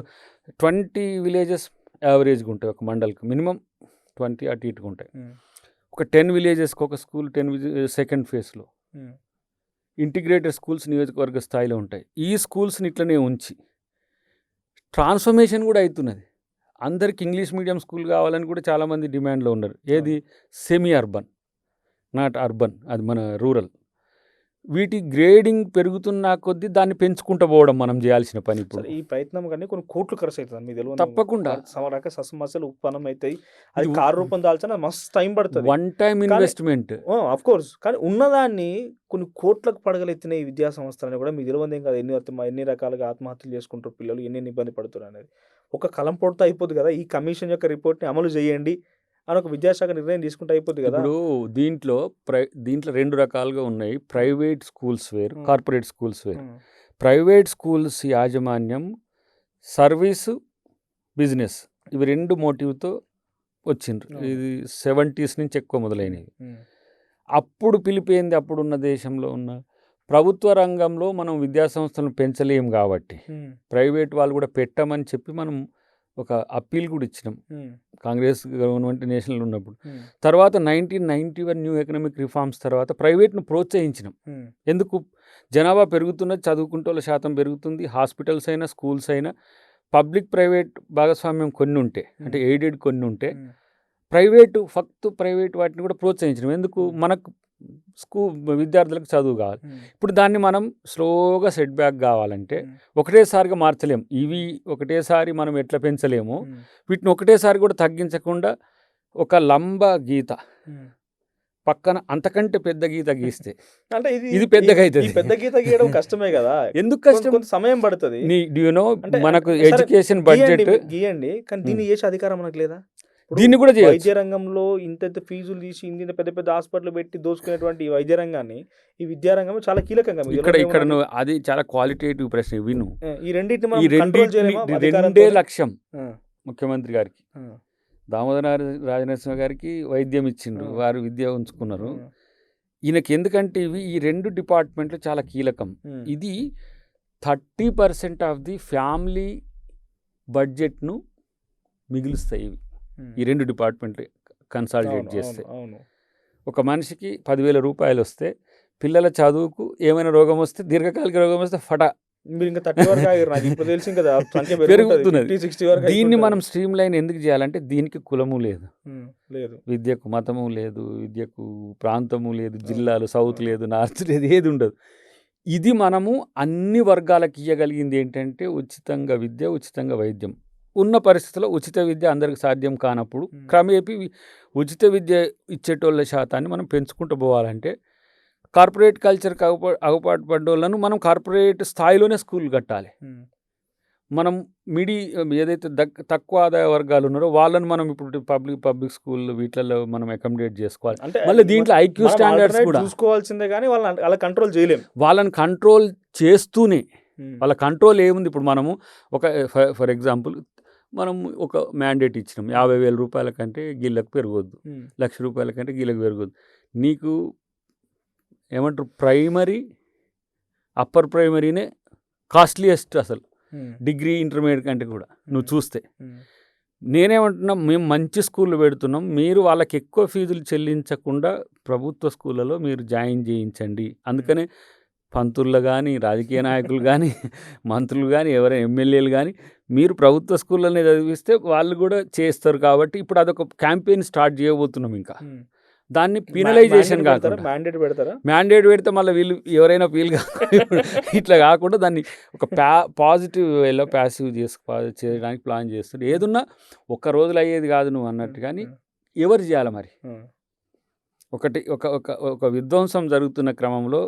20 villages యావరేజ్గా ఉంటాయి ఒక మండల్కి, మినిమం 20 అటు ఇటుగా ఉంటాయి. ఒక 10 villagesకి ఒక స్కూల్, 10 సెకండ్ ఫేజ్లో ఇంటిగ్రేటెడ్ స్కూల్స్ నియోజకవర్గ స్థాయిలో ఉంటాయి. ఈ స్కూల్స్ని ఇట్లనే ఉంచి ట్రాన్స్ఫర్మేషన్ కూడా అవుతున్నది. అందరికి ఇంగ్లీష్ మీడియం స్కూల్ కావాలని కూడా చాలామంది డిమాండ్లో ఉన్నారు. ఏది సెమీ అర్బన్, నాట్ అర్బన్, అది మన రూరల్. వీటి గ్రేడింగ్ పెరుగుతున్న కొద్దీ దాన్ని పెంచుకుంటూ పోవడం మనం చేయాల్సిన పని. ఇప్పుడు ఈ ప్రయత్నం కానీ కొన్ని కోట్లు ఖర్చు అవుతుంది మీకు తెలియదు. తప్పకుండా రక సమస్యలు ఉత్పన్నం అవుతాయి. అది కారు రూపం దాల్చిన మస్తు టైం పడుతుంది. One time investment of course. కానీ ఉన్నదాన్ని కొన్ని కోట్లకు పడగలెత్తిన ఈ విద్యా సంస్థలని కూడా మీకు తెలియదు ఏం కాదు. ఎన్ని రకాలుగా ఆత్మహత్యలు చేసుకుంటారు పిల్లలు, ఎన్ని ఇబ్బంది పడుతున్నారు అనేది ఒక కలం పొడితో అయిపోద్ది కదా. ఈ కమిషన్ యొక్క రిపోర్ట్ని అమలు చేయండి అని ఒక విద్యాశాఖ నిర్ణయం తీసుకుంటే అయిపోద్ది కదా. ఇప్పుడు దీంట్లో 2 రకాలుగా ఉన్నాయి. ప్రైవేట్ స్కూల్స్ వేరు, కార్పొరేట్ స్కూల్స్ వేరు. ప్రైవేట్ స్కూల్స్ యాజమాన్యం, సర్వీసు, బిజినెస్, ఇవి 2 మోటివ్తో వచ్చిండ్రు. ఇది 70s నుంచి ఎక్కువ మొదలైనవి. అప్పుడు పిలిపోయింది అప్పుడున్న దేశంలో ఉన్న ప్రభుత్వ రంగంలో మనం విద్యాసంస్థలను పెంచలేం కాబట్టి ప్రైవేట్ వాళ్ళు కూడా పెట్టమని చెప్పి మనం ఒక అప్పీల్ కూడా ఇచ్చినాం కాంగ్రెస్ గవర్నమెంట్ నేషనల్ ఉన్నప్పుడు. తర్వాత 1991 న్యూ ఎకనామిక్ రిఫార్మ్స్ తర్వాత ప్రైవేట్ను ప్రోత్సహించినాం. ఎందుకు? జనాభా పెరుగుతున్నది, చదువుకుంటే వాళ్ళ శాతం పెరుగుతుంది. హాస్పిటల్స్ అయినా స్కూల్స్ అయినా పబ్లిక్ ప్రైవేట్ భాగస్వామ్యం కొన్ని ఉంటే, అంటే ఎయిడెడ్ కొన్ని ఉంటే, ప్రైవేట్ వాటిని కూడా ప్రోత్సహించడం. ఎందుకు? మనకు విద్యార్థులకు చదువు కావాలి. ఇప్పుడు దాన్ని మనం స్లోగా సెట్ బ్యాక్ కావాలంటే ఒకటేసారిగా మార్చలేము. ఇవి ఒకటేసారి మనం ఎట్లా పెంచలేము, వీటిని ఒకటేసారి కూడా తగ్గించకుండా ఒక లంబ గీత పక్కన అంతకంటే పెద్ద గీత గీస్తే అంటే ఇది పెద్దగా అవుతుంది. పెద్ద గీత గీయడం కష్టమే కదా. ఎందుకు కష్టం? కొంత సమయం పడుతుంది. మనకు ఎడ్యుకేషన్ బడ్జెట్ గీయండి, కానీ దీన్ని చేసే అధికారం మనకు లేదా? దీన్ని కూడా చేయొచ్చు. వైద్య రంగంలో ఇంత ఫీజులు తీసి ఇంత పెద్ద పెద్ద హాస్పిటల్ పెట్టి దోచుకునేటువంటి ఈ వైద్య రంగాన్ని, ఈ విద్యారంగం చాలా కీలకంగా ఇక్కడ అది చాలా క్వాలిటేటివ్ ప్రశ్న. విను, ఈ రెండే లక్ష్యం ముఖ్యమంత్రి గారికి. దామోదర రాజనరసింహ గారికి వైద్యం ఇచ్చిండ్రు, వారు విద్య ఉంచుకున్నారు. ఈయనకి ఎందుకంటే ఈ 2 డిపార్ట్మెంట్లు చాలా కీలకం. ఇది 30% ఆఫ్ ది ఫ్యామిలీ బడ్జెట్ను మిగులుస్తాయి ఈ 2 డిపార్ట్మెంట్లు కన్సాలిడేట్ చేస్తే. ఒక మనిషికి 10,000 రూపాయలు వస్తే పిల్లల చదువుకు ఏమైనా రోగం వస్తే, దీర్ఘకాలిక రోగం వస్తే పెరుగుతున్నది. దీన్ని మనం స్ట్రీమ్ లైన్ ఎందుకు చేయాలంటే దీనికి కులము లేదు, విద్యకు మతము లేదు, విద్యకు ప్రాంతము లేదు, జిల్లాలు సౌత్ లేదు, నార్త్ లేదు, ఏది ఉండదు. ఇది మనము అన్ని వర్గాలకు ఇవ్వగలిగింది ఏంటంటే ఉచితంగా విద్య, ఉచితంగా వైద్యం. ఉన్న పరిస్థితుల్లో ఉచిత విద్య అందరికి సాధ్యం కానప్పుడు క్రమేపీ ఉచిత విద్య ఇచ్చేటోళ్ళ శాతాన్ని మనం పెంచుకుంటూ పోవాలంటే కార్పొరేట్ కల్చర్కి అగపాటు పడ్డోళ్ళను మనం కార్పొరేట్ స్థాయిలోనే స్కూల్ కట్టాలి. మనం ఏదైతే తక్కువ ఆదాయ వర్గాలు ఉన్నారో వాళ్ళని మనం ఇప్పుడు పబ్లిక్ స్కూల్ వీటిల్లో మనం అకామిడేట్ చేసుకోవాలి. మళ్ళీ దీంట్లో ఐక్యూ స్టాండర్డ్స్ కూడా చూసుకోవాల్సిందే, కానీ వాళ్ళని కంట్రోల్ చేయలేము. వాళ్ళని కంట్రోల్ చేస్తూనే వాళ్ళ కంట్రోల్ ఏముంది? ఇప్పుడు మనము ఫర్ ఎగ్జాంపుల్ మనం ఒక మ్యాండేట్ ఇచ్చినాం, 50,000 రూపాయల కంటే గీళ్ళకు పెరగొద్దు, 1,00,000 రూపాయల కంటే గీళ్ళకు పెరగొద్దు. నీకు ఏమంటారు, ప్రైమరీ అప్పర్ ప్రైమరీనే కాస్ట్లీయెస్ట్ అసలు, డిగ్రీ ఇంటర్మీడియట్ కంటే కూడా నువ్వు చూస్తే. నేనేమంటున్నా, మేము మంచి స్కూళ్ళు పెడుతున్నాం, మీరు వాళ్ళకి ఎక్కువ ఫీజులు చెల్లించకుండా ప్రభుత్వ స్కూళ్ళలో మీరు జాయిన్ చేయించండి. అందుకనే పంతులు కానీ, రాజకీయ నాయకులు కానీ, మంత్రులు కానీ, ఎవరైనా ఎమ్మెల్యేలు కానీ మీరు ప్రభుత్వ స్కూళ్ళనే చదివిస్తే వాళ్ళు కూడా చేస్తారు. కాబట్టి ఇప్పుడు అదొక క్యాంపెయిన్ స్టార్ట్ చేయబోతున్నాం. ఇంకా దాన్ని పీనలైజేషన్ కాకుండా మ్యాండేట్ పెడితే మళ్ళీ వీళ్ళు ఎవరైనా ఫీల్ ఇట్లా కాకుండా దాన్ని ఒక పాజిటివ్ వేలో ప్యాసివ్ చేయడానికి ప్లాన్ చేస్తుంది. ఏదున్నా ఒక్క రోజులు అయ్యేది కాదు నువ్వు అన్నట్టు. కానీ ఎవరు చేయాలి మరి? ఒక విధ్వంసం జరుగుతున్న క్రమంలో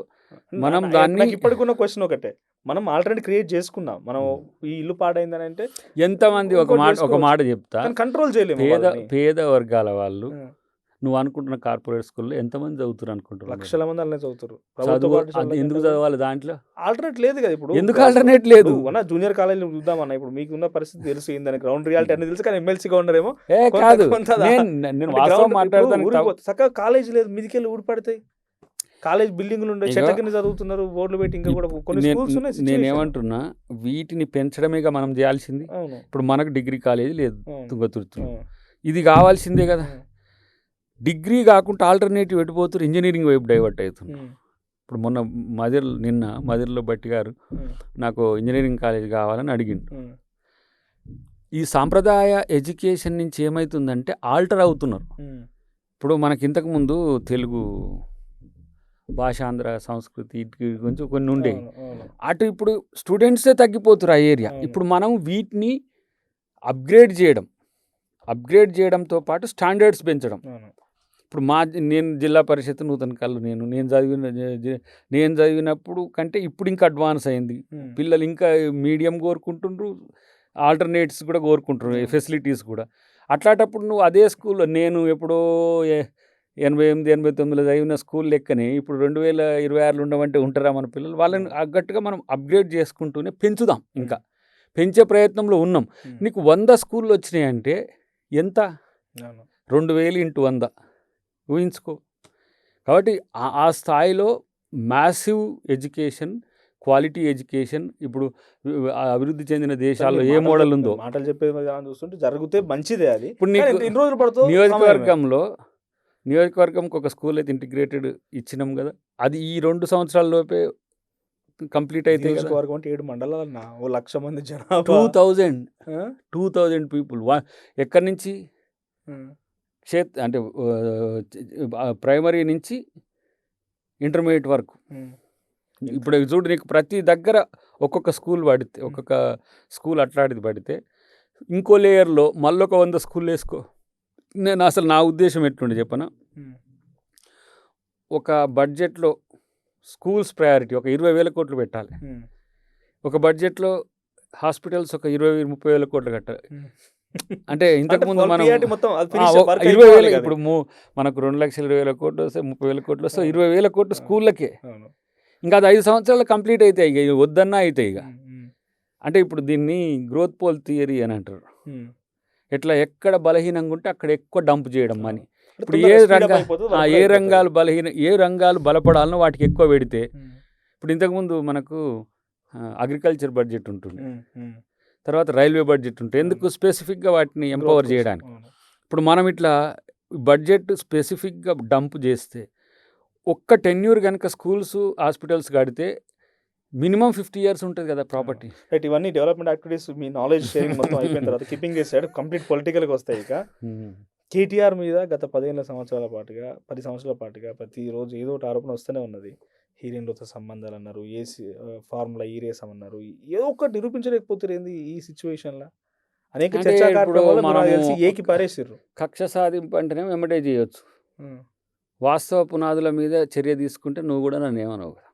మనం దాన్ని ఇప్పటికున్న క్వశ్చన్ ఒకటే, మనం ఆల్రెడీ క్రియేట్ చేసుకున్నాం. మనం ఈ ఇల్లు పాడైందని అంటే ఎంతమంది ఒక మాట చెప్తా, కంట్రోల్ చేయలేము. పేద వర్గాల వాళ్ళు నువ్వు అనుకుంటున్న కార్పొరేట్ స్కూల్లో ఎంతమంది చదువుతారు అనుకుంటున్నారు? లక్షల మంది అలానే చదువుతారు. ఎందుకు చదవాలి? దాంట్లో ఆల్టర్నేట్ లేదు కదా. ఇప్పుడు ఎందుకు ఆల్టర్నేట్ లేదు? జూనియర్ కాలేజీలో చూద్దామన్నా, ఇప్పుడు మీకు ఉన్న పరిస్థితి తెలుసు, ఏందని గ్రౌండ్ రియాలిటీ అనేది తెలుసు. కానీ ఎమ్మెల్సీగా ఉండరేమో కాదు, నేను వాస్తవం మాట్లాడతాను. చక్కగా కాలేజీ లేదు, మీదికెళ్ళి ఊడిపడతాయి. కాలేజ్ బిల్డింగ్లు ఉండే చెట్ల కింద చదువుతున్నారు, బోర్డులు పెట్టి. ఇంకా కూడా కొన్ని స్కూల్స్ ఉన్నాయి. నేనేమంటున్నా, వీటిని పెంచడమేగా మనం చేయాల్సింది. ఇప్పుడు మనకు డిగ్రీ కాలేజీ లేదు తుంగతుర్తి, ఇది కావాల్సిందే కదా. డిగ్రీ కాకుండా ఆల్టర్నేటివ్ ఎటుపోతున్నారు, ఇంజనీరింగ్ వైపు డైవర్ట్ అవుతున్నారు. ఇప్పుడు మొన్న నిన్న మదిర్లో బట్టి గారు నాకు ఇంజనీరింగ్ కాలేజ్ కావాలని అడిగిండు. ఈ సాంప్రదాయ ఎడ్యుకేషన్ నుంచి ఏమవుతుందంటే ఆల్టర్ అవుతున్నారు. ఇప్పుడు మనకి ఇంతకుముందు తెలుగు భాషాంధ్ర సంస్కృతి ఇటు గురించి కొన్ని ఉండేవి. అటు ఇప్పుడు స్టూడెంట్సే తగ్గిపోతున్నారు ఆ ఏరియా. ఇప్పుడు మనం వీటిని అప్గ్రేడ్ చేయడంతో పాటు స్టాండర్డ్స్ పెంచడం. ఇప్పుడు నేను జిల్లా పరిషత్ నూతన కళ్ళు నేను చదివినప్పుడు కంటే ఇప్పుడు ఇంకా అడ్వాన్స్ అయింది. పిల్లలు ఇంకా మీడియం కోరుకుంటుండ్రు, ఆల్టర్నేట్స్ కూడా కోరుకుంటున్నారు, ఫెసిలిటీస్ కూడా. అట్లాంటప్పుడు నువ్వు అదే స్కూల్లో నేను ఎప్పుడో 88, 89లో చదివిన స్కూల్ లెక్కనే ఇప్పుడు 2026లో ఉండమంటే ఉంటారా మన పిల్లలు? వాళ్ళని అగ్గట్టుగా మనం అప్గ్రేడ్ చేసుకుంటూనే పెంచుదాం. ఇంకా పెంచే ప్రయత్నంలో ఉన్నాం. నీకు 100 స్కూళ్ళు వచ్చినాయంటే ఎంత? 2000 × 100 ఊహించుకో. కాబట్టి ఆ స్థాయిలో మ్యాసివ్ ఎడ్యుకేషన్, క్వాలిటీ ఎడ్యుకేషన్ ఇప్పుడు అభివృద్ధి చెందిన దేశాల్లో ఏ మోడల్ ఉందో మాటలు చెప్పే చూస్తుంటే జరిగితే మంచిదే. అది ఇప్పుడు ఎన్ని రోజులు పడుతుంది? నియోజకవర్గంకి ఒక స్కూల్ అయితే ఇంటిగ్రేటెడ్ ఇచ్చినాం కదా, అది ఈ 2 సంవత్సరాల లోపే కంప్లీట్ అయితే. నియోజకవర్గం అంటే 7 మండలాలన్నా, 1,00,000 మంది జనాభా, 2000 పీపుల్. ఎక్కడి నుంచి? అంటే ప్రైమరీ నుంచి ఇంటర్మీడియట్ వరకు. ఇప్పుడు చూడు, నీకు ప్రతి దగ్గర ఒక్కొక్క స్కూల్ పడితే, ఒక్కొక్క స్కూల్ అట్లాంటిది పడితే, ఇంకో లేయర్లో మళ్ళొక 100 స్కూల్ వేసుకో. నేను అసలు నా ఉద్దేశం ఎట్లుండే చెప్పనా, ఒక బడ్జెట్లో స్కూల్స్ ప్రయారిటీ ఒక 20,000 కోట్లు పెట్టాలి. ఒక బడ్జెట్లో హాస్పిటల్స్ ఒక 20,000-30,000 కోట్లు కట్టాలి. అంటే ఇంతకుముందు మనం 20,000, ఇప్పుడు మనకు 2,20,000 కోట్లు వస్తే 30,000 కోట్లు వస్తే 20,000 కోట్లు స్కూళ్ళకే. ఇంకా అది 5 సంవత్సరాలు కంప్లీట్ అవుతాయి. ఇక వద్దన్నా అవుతాయి ఇక. అంటే ఇప్పుడు దీన్ని గ్రోత్ పోల్ థియరీ అని అంటారు. ఎట్లా ఎక్కడ బలహీనంగా ఉంటే అక్కడ ఎక్కువ డంప్ చేయడం మనీ. ఇప్పుడు ఏ రంగాలు బలపడాలనో వాటికి ఎక్కువ పెడితే, ఇప్పుడు ఇంతకుముందు మనకు అగ్రికల్చర్ బడ్జెట్ ఉంటుంది, తర్వాత రైల్వే బడ్జెట్ ఉంటుంది. ఎందుకు? స్పెసిఫిక్గా వాటిని ఎంపవర్ చేయడానికి. ఇప్పుడు మనం ఇట్లా బడ్జెట్ స్పెసిఫిక్గా డంప్ చేస్తే, ఒక్క టెన్యూర్ కనుక స్కూల్స్ హాస్పిటల్స్ కడితే మినిమం 50 years ఉంటుంది కదా ప్రాపర్టీ. రైట్. ఇవన్నీ డెవలప్మెంట్ యాక్టివిటీస్, మీ నాలెడ్జ్ షేరింగ్ మొత్తం అయిపోయిన తర్వాత కీపింగ్ చేసాడు కంప్లీట్ పొలిటికల్కి వస్తాయి. ఇక కేటీఆర్ మీద గత 10 సంవత్సరాల పాటుగా ప్రతిరోజు ఏదో ఒకటి ఆరోపణ వస్తూనే ఉన్నది. హీరోయిన్లతో సంబంధాలు అన్నారు, ఫార్ములా ఈ రేస్ అన్నారు, ఏదో ఒకటి నిరూపించలేకపోతారు. ఏంది ఈ సిచ్యువేషన్లో? అనేక చర్చా కార్యక్రమాలు ఏకి పారేసారు. కక్ష సాధింపు అంటేనే వెంబడే చేయొచ్చు. వాస్తవ పునాదుల మీద చర్య తీసుకుంటే నువ్వు కూడా నన్ను ఏమన్నావు కదా.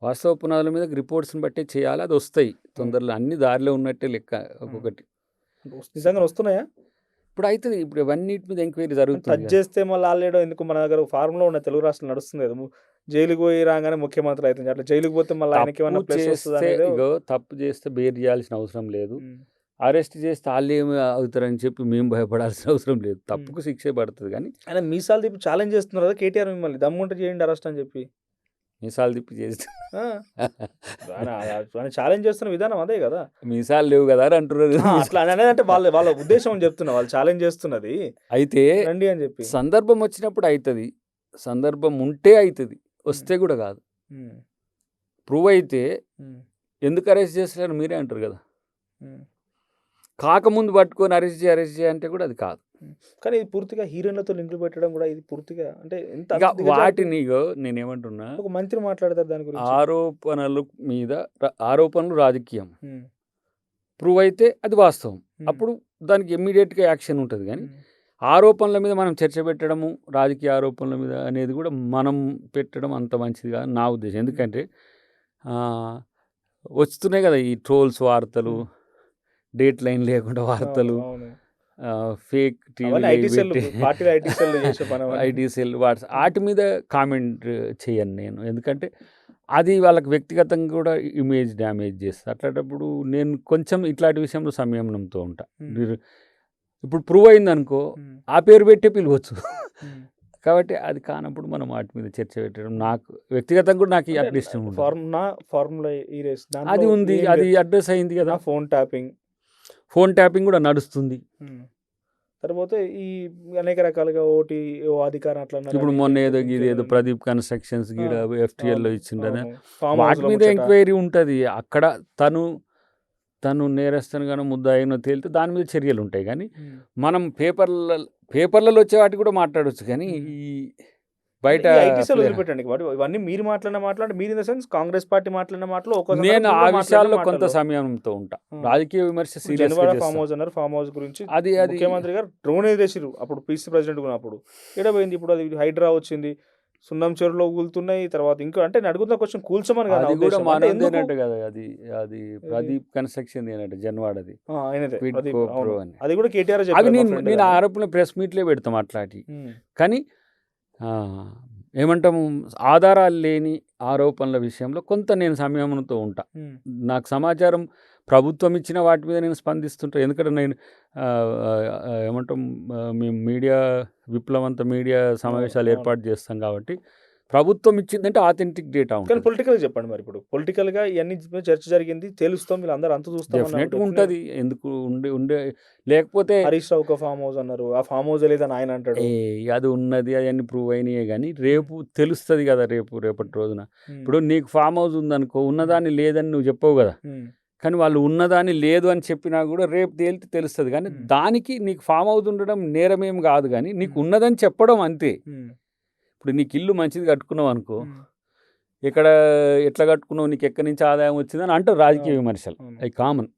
వాస్తవ పునాదుల మీద రిపోర్ట్స్ని బట్టి చేయాలి, అది వస్తాయి తొందరలో. అన్ని దారిలో ఉన్నట్టే లెక్క. ఒక్కొక్కటి నిజంగా వస్తున్నాయా? ఇప్పుడు అవుతుంది. ఇప్పుడు ఇవన్నిటి మీద ఎంక్వైరీ జరుగుతుంది. టచ్ చేస్తే మళ్ళీ ఆల్రెడీ ఎందుకు మన దగ్గర ఫార్ములా ఉన్న తెలుగు రాష్ట్రాలు నడుస్తుంది కదా, జైలుకి పోయి రాగానే ముఖ్యమంత్రి అవుతుంది. అట్లా జైలుకి పోతే మళ్ళీ ఆయనకి ఏమన్నా ప్లేస్ వస్తుంది? తప్పు చేస్తే బెయిల్ చేయాల్సిన అవసరం లేదు. అరెస్ట్ చేస్తే వాళ్ళు ఏమి అవుతారని చెప్పి మేము భయపడాల్సిన అవసరం లేదు. తప్పుకు శిక్షే పడుతుంది. కానీ ఆయన మీసాలు తిప్పి ఛాలెంజ్ చేస్తున్నారు కదా కేటీఆర్, మిమ్మల్ని దమ్ముంటే చేయండి అరెస్ట్ అని చెప్పి. మీసాలు తిప్పి చేస్తే ఛాలెంజ్ చేస్తున్న విధానం అదే కదా. మీసాలు లేవు కదా అని అంటున్నారు. అట్లా అంటే వాళ్ళ ఉద్దేశం అని చెప్తున్నా, వాళ్ళు ఛాలెంజ్ చేస్తున్నది. అయితే రండి అని చెప్పి సందర్భం వచ్చినప్పుడు అవుతుంది. సందర్భం ఉంటే అవుతుంది, వస్తే కూడా కాదు. ప్రూవ్ అయితే ఎందుకు అరెస్ట్ చేస్తారు మీరే అంటారు కదా. కాకముందు పట్టుకొని అరెస్ట్ చేయ అంటే కూడా అది కాదు. కానీ ఇది పూర్తిగా హీరోయిన్లతో లింకులు పెట్టడం కూడా ఇది పూర్తిగా అంటే ఎంత వాటిని నేనేమంటున్నా, ఒక మంత్రి మాట్లాడతారు దాని గురించి. ఆరోపణలు రాజకీయం, ప్రూవ్ అయితే అది వాస్తవం, అప్పుడు దానికి ఇమ్మీడియట్గా యాక్షన్ ఉంటుంది. కానీ ఆరోపణల మీద మనం చర్చ పెట్టడము, రాజకీయ ఆరోపణల మీద అనేది కూడా మనం పెట్టడం అంత మంచిది కాదు నా ఉద్దేశం. ఎందుకంటే వస్తున్నాయి కదా ఈ ట్రోల్స్ వార్తలు, డేట్ లైన్ లేకుండా వార్తలు, ఫేక్ ఐటీ సెల్ వాట్స్ వాటి మీద కామెంట్ చేయను నేను. ఎందుకంటే అది వాళ్ళకి వ్యక్తిగతంగా కూడా ఇమేజ్ డ్యామేజ్ చేస్తుంది. అట్లాంటప్పుడు నేను కొంచెం ఇట్లాంటి విషయంలో సంయమనంతో ఉంటా. ఇప్పుడు ప్రూవ్ అయిందనుకో ఆ పేరు పెట్టే పిలవచ్చు. కాబట్టి అది కానప్పుడు మనం వాటి మీద చర్చ పెట్టడం నాకు వ్యక్తిగతంగా కూడా నాకు అట్లా ఇష్టం ఉంది. అది ఉంది, అది అడ్రస్ అయింది కదా. ఫోన్ ట్యాపింగ్ కూడా నడుస్తుంది. తర్వాత ఈ అనేక రకాలుగా ఓటి ఓ అధికారం అట్లా అన్నారు ఇప్పుడు అని మొన్న ఏదో ఇంకేదో ఇది ఏదో ఇంకేదో ప్రదీప్ కన్స్ట్రక్షన్స్ గీడ ఎఫ్టీఎల్లో అవును ఇచ్చిండనే అవును ఫామ్ వాటి హౌస్లో మీద ముచ్చట ఎంక్వైరీ ఉంటుంది. అక్కడ తను నేరస్తునిగానో ముద్దాయినో తేలితే దాని మీద చర్యలు ఉంటాయి. కానీ మనం పేపర్లలో వచ్చే వాటి కూడా మాట్లాడవచ్చు. కానీ ఈ బయట ఈ ఐటీ సెల్ వదిలిపెట్టండి వాటి ఇవన్నీ మీరు మాట్లాడిన మీరు in the sense Congress party మాట్లాడిన మాటలు ఒక నేను ఆ సందర్భంలో మాట్లాడిన విషయాల్లో కొంత మాటలు సమయంతో ఉంటా. ఉమ్. రాజకీయ విమర్శ ఇప్పుడు సీరియస్గా జనవాడ ఫామ్ చేస్తా. హౌస్ అన్నారు ఫామ్ హౌస్ గురించి అది ముఖ్యమంత్రి గారు డ్రోన్ ఎదిరేసిరు అప్పుడు పీసీ ప్రెసిడెంట్ ఉన్నప్పుడు పోయింది ఇప్పుడు అది హైడ్రా వచ్చింది సున్నం చెరువులో కూలుతున్నాయి తర్వాత ఇంకా అంటే నేను అడుగుతున్న క్వశ్చన్ కూల్చమని కదా నా అది కూడా ఉద్దేశం అంటే ఎందుకు మనదేనట్టు కదా. అది అది ప్రదీప్ కన్స్ట్రక్షన్ ఏనట్టు జన్వాడది ఆయనదే క్విడ్ ప్రదీప్ కో అవును ప్రో అని. అది కూడా కేటీఆర్ అవి చెప్పారు మా నేను ఫ్రెండ్ నేను గారు ఆరోపణ ప్రెస్ మీట్లే పెడతాం అట్లాంటి. కానీ ఏమంటాము ఆధారాలు లేని ఆరోపణల విషయంలో కొంత నేను సంయమనంతో ఉంటా. నాకు సమాచారం ప్రభుత్వం ఇచ్చిన వాటి మీద నేను స్పందిస్తుంటా. ఎందుకంటే నేను ఏమంటాం మేము మీడియా విప్లవంత మీడియా సమావేశాలు అవును ఏర్పాటు చేస్తాం కాబట్టి ప్రభుత్వం ఇచ్చిందంటే ఆథెంటిక్ డేటా కానీ ఉంటుంది. పొలిటికల్ చెప్పండి మరి ఇప్పుడు పొలిటికల్ గా ఇవన్నీ చర్చ జరిగింది తెలుస్తాం వీళ్ళందరూ అంత చూస్తాం డెఫినెట్గా ఉంటుంది. ఎందుకు ఉండే లేకపోతే హరీష్ రావు ఒక ఫామ్ హౌస్ అన్నారు ఆ ఫామ్ హౌస్ లేదని ఆయన అంటాడు అది ఉన్నది అవన్నీ ప్రూవ్ అయినాయే. కానీ రేపు తెలుస్తుంది కదా. రేపటి రోజున ఇప్పుడు నీకు ఫామ్ హౌస్ ఉందనుకో ఉన్నదాన్ని లేదని నువ్వు చెప్పవు కదా. కానీ వాళ్ళు ఉన్నదాన్ని లేదు అని చెప్పినా కూడా రేపు తేలితే తెలుస్తుంది. కానీ దానికి నీకు ఫామ్ హౌస్ ఉండడం నేరమేం కాదు. కానీ నీకు ఉన్నదని చెప్పడం అంతే. ఇప్పుడు నీకు ఇల్లు మంచిది కట్టుకున్నావు అనుకో, ఇక్కడ ఎట్లా కట్టుకున్నావు, నీకు ఎక్కడి నుంచి ఆదాయం వచ్చిందని అంటారు రాజకీయ విమర్శలు. అవి కామన్.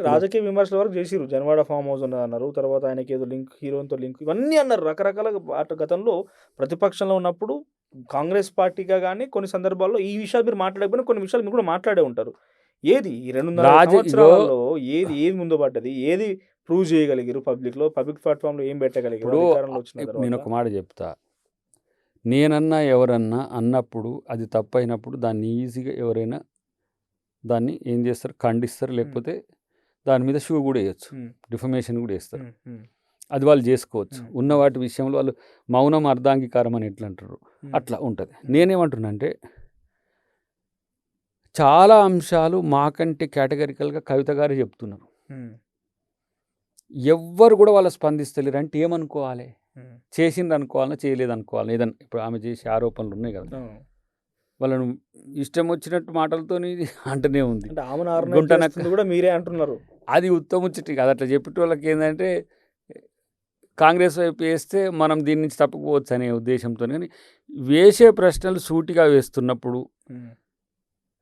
రాజకీయ విమర్శల వరకు చేసిరు జనవాడ ఫామ్ హౌస్ ఉన్నది అన్నారు. తర్వాత ఆయనకి ఏదో లింక్ హీరోయిన్తో లింక్ ఇవన్నీ అన్నారు రకరకాలుగా. గతంలో ప్రతిపక్షంలో ఉన్నప్పుడు కాంగ్రెస్ పార్టీగా కానీ కొన్ని సందర్భాల్లో ఈ విషయాలు మీరు మాట్లాడకపోయినా కొన్ని విషయాలు మీరు కూడా మాట్లాడే ఉంటారు. ఏది ఈ 2.5 సంవత్సరాలలో ఏది ముందు పడ్డది, ఏది ప్రూవ్ చేయగలిగారు పబ్లిక్ ప్లాట్ఫామ్లో ఏం పెట్టగలిగారు అధికారంలో వచ్చిన నేను తర్వాత? ఒక మాట చెప్తా. నేనన్నా ఎవరన్నా అన్నప్పుడు అది తప్పైనప్పుడు దాన్ని ఈజీగా ఎవరైనా దాన్ని ఏం చేస్తారు, ఖండిస్తారు. లేకపోతే దాని మీద షూ కూడా వేయచ్చు, డిఫమేషన్ కూడా వేస్తారు. అది వాళ్ళు చేసుకోవచ్చు. ఉన్న వాటి విషయంలో వాళ్ళు మౌనం అర్ధాంగీకారం అని ఎట్లా అంటారు అట్లా ఉంటుంది. నేనేమంటున్నా అంటే చాలా అంశాలు మాకంటే కేటగిరికల్గా కవిత గారు చెప్తున్నారు. ఎవ్వరు కూడా వాళ్ళు స్పందిస్తలేరు. అంటే ఏమనుకోవాలి, చేసింది అనుకోవాలన్నా చేయలేదు అనుకోవాలి. ఏదన్నా ఇప్పుడు ఆమె చేసే ఆరోపణలు ఉన్నాయి కదా, వాళ్ళను ఇష్టం వచ్చినట్టు మాటలతో అంటనే ఉంది. కూడా మీరే అంటున్నారు అది ఉత్తముచ్చటి కాదు. అట్లా చెప్పేట వాళ్ళకి ఏంటంటే కాంగ్రెస్ వైపు వేస్తే మనం దీని నుంచి తప్పుకోవచ్చు అనే ఉద్దేశంతో. కానీ వేసే ప్రశ్నలు సూటిగా వేస్తున్నప్పుడు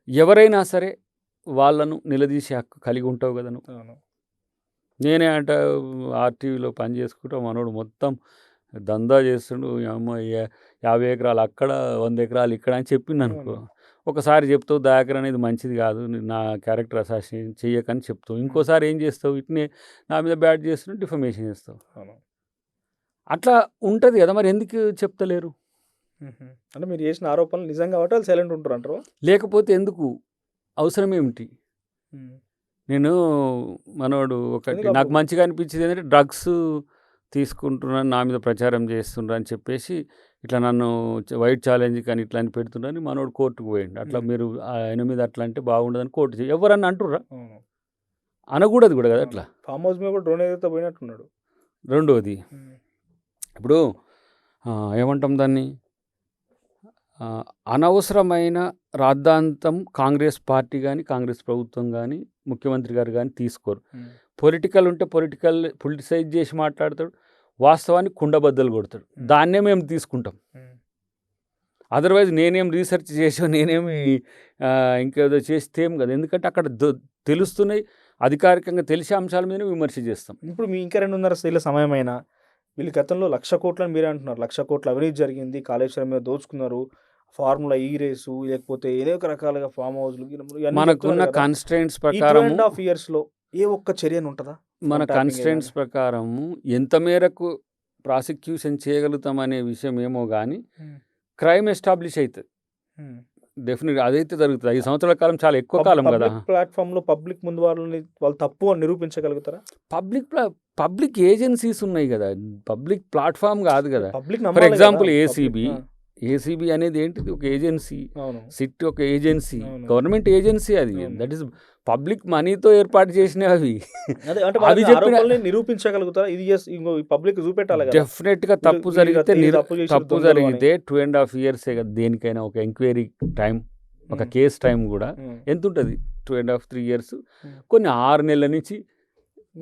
ఎవరైనా సరే వాళ్ళను నిలదీసే హక్కు కలిగి ఉంటావు కదా నువ్వు. నేనే అంట ఆర్టీవీలో పని చేసుకుంటా మనోడు మొత్తం దందా చేస్తుండు, 50 ఎకరాలు అక్కడ 100 ఎకరాలు ఇక్కడ అని చెప్పింది అనుకో. ఒకసారి చెప్తావు దయాకర్ అనేది మంచిది కాదు, నా క్యారెక్టర్ అసాసినేషన్ చెయ్యకని చెప్తావు. ఇంకోసారి ఏం చేస్తావు, ఇట్నే నా మీద బ్యాడ్ చేస్తున్నావు, డిఫమేషన్ చేస్తావు. అట్లా ఉంటుంది కదా. మరి ఎందుకు చెప్తలేరు? అంటే మీరు చేసిన ఆరోపణలు నిజంగా కాబట్టి వాళ్ళు సైలెంట్ ఉంటారు అంటారు. లేకపోతే ఎందుకు, అవసరం ఏమిటి? నేను మనోడు ఒకటి నాకు మంచిగా అనిపించింది ఏంటంటే డ్రగ్స్ తీసుకుంటున్నాను, నా మీద ప్రచారం చేస్తుండ్రు అని చెప్పేసి ఇట్లా నన్ను వైట్ ఛాలెంజ్ కానీ ఇట్లా అని పెడుతున్నారని మనోడు కోర్టుకు పోయిండు. అట్లా మీరు ఆయన మీద అట్లా అంటే బాగుండదని కోర్టు ఎవరన్నా అంటుర్రా? అనకూడదు కూడా కదా. అట్లా ఫామ్ హౌస్ మీద కూడా డ్రోన్ ఏదైతే పోయినట్టున్నాడు. రెండోది ఇప్పుడు ఏమంటాం దాన్ని, అనవసరమైన రాద్ధాంతం కాంగ్రెస్ పార్టీ కానీ కాంగ్రెస్ ప్రభుత్వం కానీ ముఖ్యమంత్రి గారు కానీ తీసుకోరు. పొలిటికల్ ఉంటే పొలిటిసైజ్ చేసి మాట్లాడతాడు, వాస్తవాన్ని కుండబద్దలు కొడతాడు. దాన్నే మేము తీసుకుంటాం. అదర్వైజ్ నేనేం రీసెర్చ్ చేసో నేనేమి ఇంకేదో చేస్తే ఏం కదా. ఎందుకంటే అక్కడ తెలుస్తున్నాయి, అధికారికంగా తెలిసే అంశాల మీద విమర్శ చేస్తాం. ఇప్పుడు మీ ఇంకా 2.5 ఏళ్ళ సమయమైనా వీళ్ళు గతంలో 1,00,000 కోట్లని మీరే అంటున్నారు, 1,00,000 కోట్ల అవినీతి జరిగింది, కాళేశ్వరం మీద దోచుకున్నారు, ఫార్ములా ఈ రేసు లేకపోతే ఏదో ఒక రకాలుగా ఫామ్ హౌస్లు. మనకున్న కన్స్ట్రెంట్స్ ప్రకారం 2.5 yearsలో ఏ ఒక్క చర్యను ఉంటుందా? మన కన్స్ట్రెంట్స్ ప్రకారము ఎంత మేరకు ప్రాసిక్యూషన్ చేయగలుగుతాం అనే విషయం ఏమో కానీ క్రైమ్ ఎస్టాబ్లిష్ అవుతుంది డెఫినెట్గా. అదైతే జరుగుతుంది. 5 సంవత్సరాల కాలం చాలా ఎక్కువ కాలం కదా. ప్లాట్ఫామ్లో పబ్లిక్ ముందు వాళ్ళు తప్పు అని నిరూపించగలుగుతారా? పబ్లిక్ ఏజెన్సీస్ ఉన్నాయి కదా, పబ్లిక్ ప్లాట్ఫామ్ కాదు కదా. ఫర్ ఎగ్జాంపుల్ ఏసీబీ ఏసీబీ అనేది ఏంటిది ఒక ఏజెన్సీ, అవును సిట్ ఒక ఏజెన్సీ, అవును. గవర్నమెంట్ ఏజెన్సీ అది. అవును. దట్ ఈస్ పబ్లిక్ మనీతో ఏర్పాటు చేసినవి అవి. అదే అంటే అవి వాళ్ళ చెప్పిన ఆరోపణల్ని నిరూపించగలుగుతారా? ఇది ఇంకో పబ్లిక్ చూపెట్టాలి కదా. డెఫినెట్గా వీళ్ళు తప్పు వీళ్ళు జరిగితే ఈ తప్పు చేసి తప్పు దొంగలు అని. జరిగితే 2.5 years కదా దేనికైనా ఒక ఎంక్వైరీ టైం, ఒక ఉమ్, కేసు టైం కూడా ఉమ్, ఎంత ఉంటుంది? 2.5 3 years, ఉమ్. కొన్ని 6 నెలల నుంచి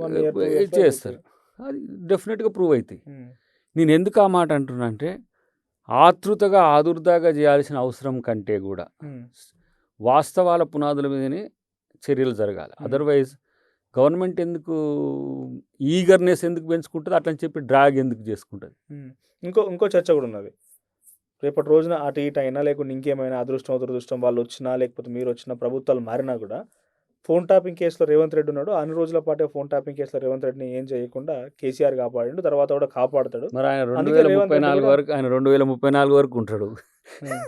1 year 2 years లో చేస్తారు. అది డెఫినెట్గా ప్రూవ్ అవుతాయి. ఉమ్, నేను ఎందుకు ఆ మాట అంటున్నా అంటే ఆతృతగా ఆదుర్దాగా చేయాల్సిన అవసరం కంటే కూడా ఉమ్, వాస్తవాల పునాదుల మీదనే చర్యలు జరగాలి. అదర్వైజ్ గవర్నమెంట్ ఎందుకు ఈగర్నెస్ ఎందుకు పెంచుకుంటుంది, అట్లని చెప్పి డ్రాగ్ ఎందుకు చేసుకుంటుంది? ఉమ్. ఇంకో చర్చ కూడా ఉన్నది. రేపటి రోజున అటు ఇటు అయినా లేకుంటే ఇంకేమైనా అదృష్టం దురదృష్టం వాళ్ళు వచ్చినా లేకపోతే మీరు వచ్చినా ప్రభుత్వాలు మారినా కూడా ఫోన్ ట్యాపింగ్ కేసులో రేవంత్ రెడ్డి ఉన్నాడు. అన్ని రోజుల పాటే ఫోన్ ట్యాపింగ్ కేసులో రేవంత్ రెడ్డిని ఏం చేయకుండా కేసీఆర్ కాపాడిండు, తర్వాత కూడా కాపాడుతాడు. మరి ఆయన అందుకే రేవంత్ రెడ్డి 2034 కూడా వరకు, ఆయన 2034 వరకు ఉంటాడు. ఉమ్,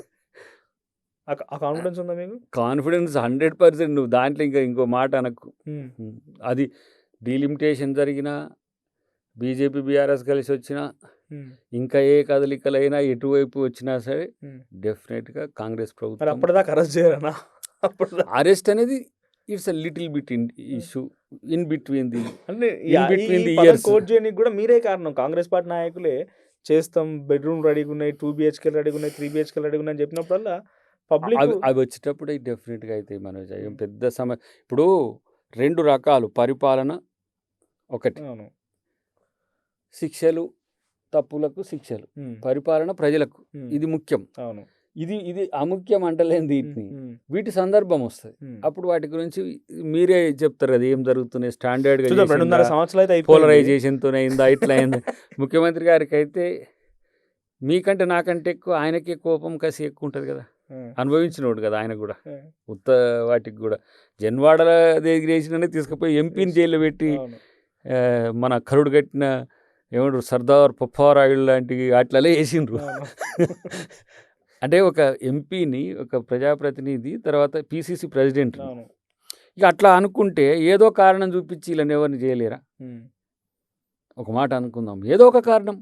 ఆ కాన్ఫిడెన్స్ ఉందా మీకు? కాన్ఫిడెన్స్ 100%. నువ్వు దాంట్లో ఇంకో మాట అనకు. ఉమ్, అది డీలిమిటేషన్ జరిగినా, బీజేపీ బీఆర్ఎస్ కలిసి వచ్చినా, ఉమ్, ఇంకా ఏ కదలికలైనా ఎటువైపు వచ్చినా సరే ఉమ్. డెఫినెట్గా కాంగ్రెస్ మరి ప్రభుత్వం అప్పటిదాకా అరెస్ట్ చేయరనా? అప్పటిదాకా అరెస్ట్ అనేది it's a little bit issue in between the అంటే ది పదం ఇయర్స్. కోట్ చేయడానికి కూడా మీరే కారణం. కాంగ్రెస్ పార్టీ నాయకులే చేస్తాం, బెడ్రూమ్ రెడీగా ఉన్నాయి, 2 BHK రెడీగా ఉన్నాయి, 3 BHK రెడీగా ఉన్నాయి అని చెప్పినప్పుడల్లా పబ్లిక్ అవి వచ్చేటప్పుడు డెఫినెట్గా అయితే మనం ఏం పెద్ద ఇప్పుడు 2 రకాలు పరిపాలన. ఒకటి అవును. శిక్షలు, తప్పులకు శిక్షలు, ఉమ్, పరిపాలన ప్రజలకు. ఉమ్, ఇది ముఖ్యం. అవును. ఇది అముఖ్యం అంటలేని వీటిని. ఉమ్, వీటి సందర్భం వస్తుంది. ఉమ్. అప్పుడు వాటి గురించి మీరే చెప్తారు కదా ఏం జరుగుతున్నాయి, స్టాండర్డ్గా చూద్దాం, 2.5 సంవత్సరాలు అయితే అయిపోయింది. పోలరైజేషన్తోనే అయిందా, ఇట్లా అయింది. ముఖ్యమంత్రి గారికి అయితే మీకంటే నాకంటే ఎక్కువ ఆయనకే కోపం కసి ఎక్కువ ఉంటుంది కదా. ఉమ్, అనుభవించినోడు కదా ఆయన కూడా. ఉమ్, ఉత్త వాటికి కూడా జన్వాడల దగ్గరేసిననే తీసుకుపోయి ఎంపీని జైల్లో పెట్టి అవును. మన కరుడు కట్టిన ఏమంటారు సర్దార్ పప్పారాయుడు లాంటి వాటిలలో వేసిండ్రు. అవును. అంటే ఒక ఎంపీని, ఒక ప్రజాప్రతినిధి, తర్వాత పిసిసి ప్రెసిడెంట్, అవును. ఇక అట్లా అనుకుంటే ఏదో కారణం చూపించి వీళ్ళని ఎవరిని చేయలేరా? ఉమ్, ఒక మాట అనుకుందాం, ఏదో ఒక కారణం,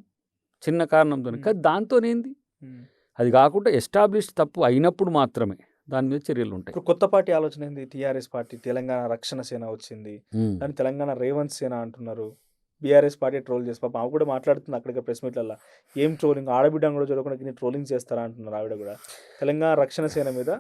చిన్న కారణంతో. కానీ దాంతోనేంది? ఉమ్. అది కాకుండా ఎస్టాబ్లిష్ తప్పు అయినప్పుడు మాత్రమే దాని మీద చర్యలు ఉంటాయి. ఇప్పుడు కొత్త పార్టీ ఆలోచన ఏంది? టీఆర్ఎస్ పార్టీ తెలంగాణ రక్షణ సేన వచ్చింది, దాన్ని తెలంగాణ రేవంత్ సేన అంటున్నారు. బీఆర్ఎస్ పార్టీ ట్రోల్ చేసి పాపం ఆమె కూడా మాట్లాడుతుంది అక్కడికి ప్రెస్ మీట్లలో. ఏం ట్రోలింగ్, ఆడబిడ్డను కూడా చూడకుండా ట్రోలింగ్ చేస్తారా అంటున్నారు ఆవిడ కూడా తెలంగాణ రక్షణ సేన మీద.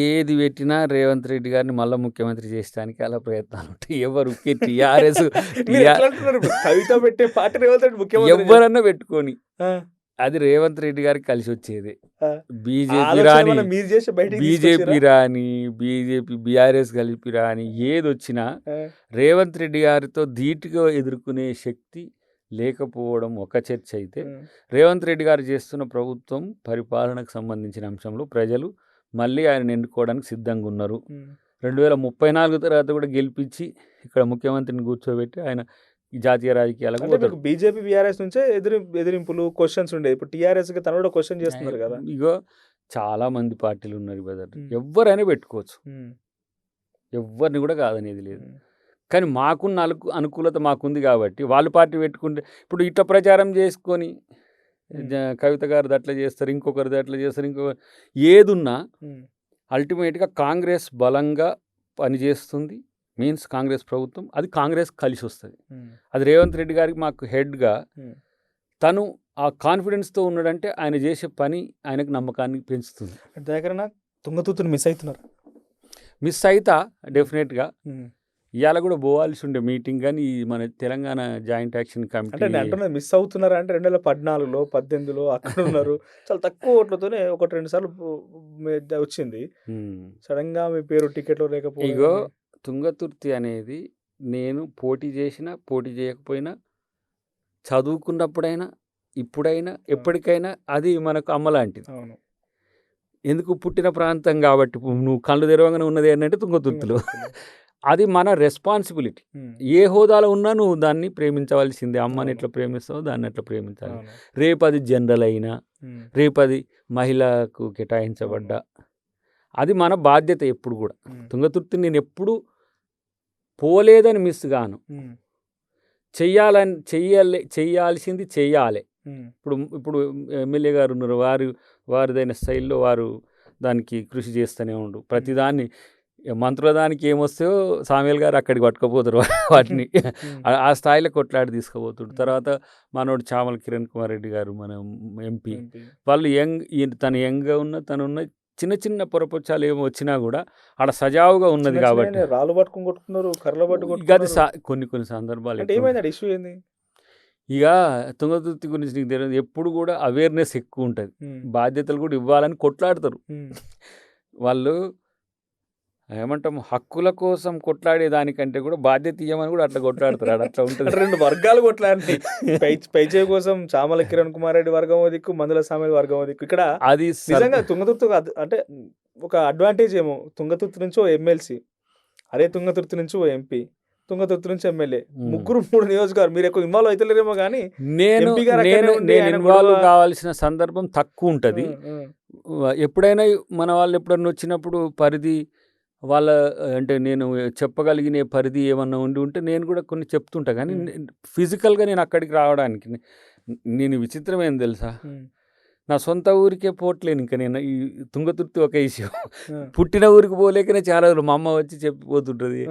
ఏది పెట్టినా రేవంత్ రెడ్డి గారిని మళ్ళీ ముఖ్యమంత్రి చేయడానికి అలా ప్రయత్నాలు ఉంటాయి. ఎవరు టీఆర్ఎస్ మీరు ఎట్లా అంటున్నారు? ఇప్పుడు కవిత పెట్టే పార్టీ రేవంత్ రెడ్డి ముఖ్యమంత్రి ఎవరన్నా పెట్టుకొని ఆ, అది రేవంత్ రెడ్డి గారికి కలిసి వచ్చేది. ఆ. బీజేపీ ఆలోచన రాని, ఏమన్నా మీరు చేసి బయటికి బీజేపీ తీసుకొచ్చిరా? రాని, బీజేపీ బీఆర్ఎస్ కలిపి రాని, ఏది వచ్చినా ఆ, రేవంత్ రెడ్డి గారితో ధీటుగా ఎదుర్కొనే శక్తి లేకపోవడం ఒక చర్చ అయితే, ఉమ్, రేవంత్ రెడ్డి గారు చేస్తున్న ప్రభుత్వం పరిపాలనకు సంబంధించిన అంశంలో ప్రజలు మళ్ళీ ఆయన ఎన్నుకోవడానికి సిద్ధంగా ఉన్నారు. ఉమ్. 2034 తర్వాత కూడా గెలిపించి ఇక్కడ ముఖ్యమంత్రిని కూర్చోబెట్టి ఆయన ఈ జాతీయ రాజకీయాలకు అంటే పోతారు. మీకు బీజేపీ బీఆర్ఎస్ నుంచే ఎదిరింపులు క్వశ్చన్స్ ఉండేది. ఇప్పుడు టీఆర్ఎస్ కి తను కూడా క్వశ్చన్ చేస్తున్నారు కదా. ఇగో చాలా మంది పార్టీలు ఉన్నారు బ్రదర్, ఉమ్. ఎవరైనా పెట్టుకోవచ్చు, ఉమ్, ఎవరిని కూడా కాదనేది లేదు. ఉమ్, కానీ మాకున్న అనుకూలత మాకుంది కాబట్టి వాళ్ళు పార్టీ పెట్టుకుంటే, ఇప్పుడు ఇట్లా ప్రచారం చేసుకొని కవిత గారు అట్లా చేస్తారు, ఇంకొకరిది అట్లా చేస్తారు, ఇంకొకరు ఏదున్నా ఉమ్, అల్టిమేట్గా కాంగ్రెస్ బలంగా పనిచేస్తుంది. మీన్స్ కాంగ్రెస్ ప్రభుత్వం, అది కాంగ్రెస్ కలిసి వస్తుంది. ఉమ్, అది రేవంత్ రెడ్డి గారికి మాకు హెడ్గా ఉమ్. తను ఆ కాన్ఫిడెన్స్తో ఉన్నాడంటే ఆయన చేసే పని ఆయనకు నమ్మకాన్ని పెంచుతుంది. దగ్గర తుంగతుర్తిని మిస్ అవుతున్నారు. మిస్ అయితా డెఫినెట్గా ఉమ్. ఇవాళ కూడా పోవాల్సి ఉండే మీటింగ్, కానీ ఈ మన తెలంగాణ జాయింట్ యాక్షన్ అంటే కమిటీ నేను అంటున్నది మిస్ అవుతున్నారా అంటే 2014లో 18లో అక్కడ ఉన్నారు. చాలా తక్కువ ఓట్లతోనే 1-2 సార్లు వచ్చింది. సడన్ గా మీ పేరు టికెట్లో ఇగో లేకపోతే తుంగతుర్తి అనేది నేను పోటీ చేసినా పోటీ చేయకపోయినా, చదువుకున్నప్పుడైనా ఇప్పుడైనా ఎప్పటికైనా అది మనకు అమ్మలాంటిది. అవును. ఎందుకు పుట్టిన ప్రాంతం కాబట్టి, నువ్వు కళ్ళు తెరవగానే ఉన్నది ఏంటంటే తుంగతుర్తిలో. అది మన రెస్పాన్సిబిలిటీ. ఏ హోదాలో ఉన్నా నువ్వు దాన్ని ప్రేమించవలసిందే. అమ్మని ఎట్లా ప్రేమిస్తావో దాన్ని ఎట్లా ప్రేమించాలి. రేపు అది జనరల్ అయినా, రేపు అది మహిళకు కేటాయించబడ్డా, అది మన బాధ్యత ఎప్పుడు కూడా. తుంగతుర్తిని నేను ఎప్పుడు పోలేదని మిస్ గాను. చెయ్యాల్సింది చెయ్యాలి. ఇప్పుడు ఇప్పుడు ఎమ్మెల్యే గారు ఉన్నారు, వారిదైన స్టైల్లో వారు దానికి కృషి చేస్తూనే ఉండు. ప్రతిదాన్ని మంత్రుల దానికి ఏమొస్తాయో సామ్యుల్ గారు అక్కడికి పట్టుకుపోతారు వాటిని. ఆ స్థాయిలో కొట్లాడి తీసుకుపోతుడు. తర్వాత మనోడు చామల కిరణ్ కుమార్ రెడ్డి గారు, మన ఎంపీ, వాళ్ళు తను యంగ్గా ఉన్న తనున్న చిన్న చిన్న పొరపొచ్చాలు ఏమో వచ్చినా కూడా ఆడ సజావుగా ఉన్నది కాబట్టి రాళ్ళు పట్టుకుని కొట్టుకున్నారు, కర్రలు అది పట్టుకుంటున్నారు. కొన్ని సందర్భాలు అంటే ఏమైంది ఇష్యూ ఏంది? ఇక తుంగతుర్తి గురించి నీకు తెలియదు, ఎప్పుడు కూడా అవేర్నెస్ ఎక్కువ ఉంటుంది, బాధ్యతలు కూడా ఇవ్వాలని కొట్లాడతారు వాళ్ళు. ఏమంటాము, హక్కుల కోసం కొట్లాడే దానికంటే కూడా బాధ్యత ఇవ్వమని కూడా అట్లా కొట్లాడతారు. అట్లా ఉంటుంది. రెండు వర్గాలు కొట్లాడి పైచే కోసం చామల కిరణ్ కుమార్ రెడ్డి వర్గం దిక్కు, మందుల సామ్యుల్ వర్గం దిక్కు. ఇక్కడ అది నిజంగా తుంగతుర్తి అంటే ఒక అడ్వాంటేజ్ ఏమో, తుంగతుర్తి నుంచి ఓ ఎమ్మెల్సీ, అదే తుంగతుర్తి నుంచి ఓ ఎంపీ, తుంగతుర్తి నుంచి ఎమ్మెల్యే, ముగ్గురు 3 నియోజకవర్గాలు. మీరు ఎక్కువ ఇన్వాల్వ్ అవుతలేరేమో కానీ నేను ఇన్వాల్వ్ కావాల్సిన సందర్భం తక్కువ ఉంటుంది. ఎప్పుడైనా మన వాళ్ళు ఎప్పుడన్నా వచ్చినప్పుడు పరిధి వాళ్ళ అంటే నేను చెప్పగలిగిన పరిధి ఏమన్నా ఉంటే నేను కూడా కొన్ని చెప్తుంటా. కానీ ఫిజికల్గా నేను అక్కడికి రావడానికి నేను విచిత్రం ఏం తెలుసా, నా సొంత ఊరికే పోట్లేను. ఇంకా నేను ఈ తుంగతుర్తి ఒక ఇష్యూ, పుట్టిన ఊరికి పోలేకనే చాలా రోజులు మా అమ్మ వచ్చి చెప్పిపోతుంటుంది,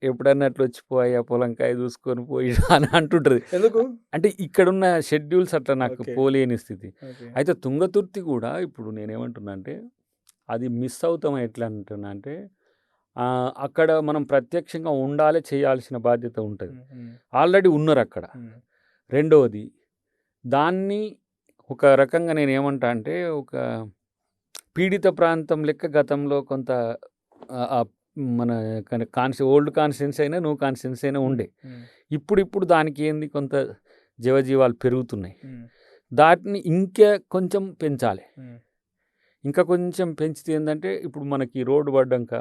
ఎప్పుడన్నా అట్లా వచ్చిపోయా పొలంకాయ చూసుకొని పోయి అని అంటుంటుంది. ఎందుకు అంటే ఇక్కడున్న షెడ్యూల్స్ అట్లా నాకు పోలేని స్థితి. అయితే తుంగతుర్తి కూడా ఇప్పుడు నేనేమంటున్నా అంటే అది మిస్ అవుతాం. ఎట్లా అంటున్నా అంటే అక్కడ మనం ప్రత్యక్షంగా ఉండాలి, చేయాల్సిన బాధ్యత ఉంటుంది. ఆల్రెడీ ఉన్నారు అక్కడ. రెండవది, దాన్ని ఒక రకంగా నేను ఏమంటా అంటే ఒక పీడిత ప్రాంతం లెక్క గతంలో కొంత మన ఓల్డ్ కాన్స్టిట్యున్సీ అయినా న్యూ కాన్స్టిట్యున్సీ అయినా ఉండే. ఇప్పుడు దానికి ఏంది కొంత జీవజీవాలు పెరుగుతున్నాయి. దాటిని ఇంకా కొంచెం పెంచాలి. ఇంకా కొంచెం పెంచితే ఏంటంటే ఇప్పుడు మనకి రోడ్డు పడ్డాక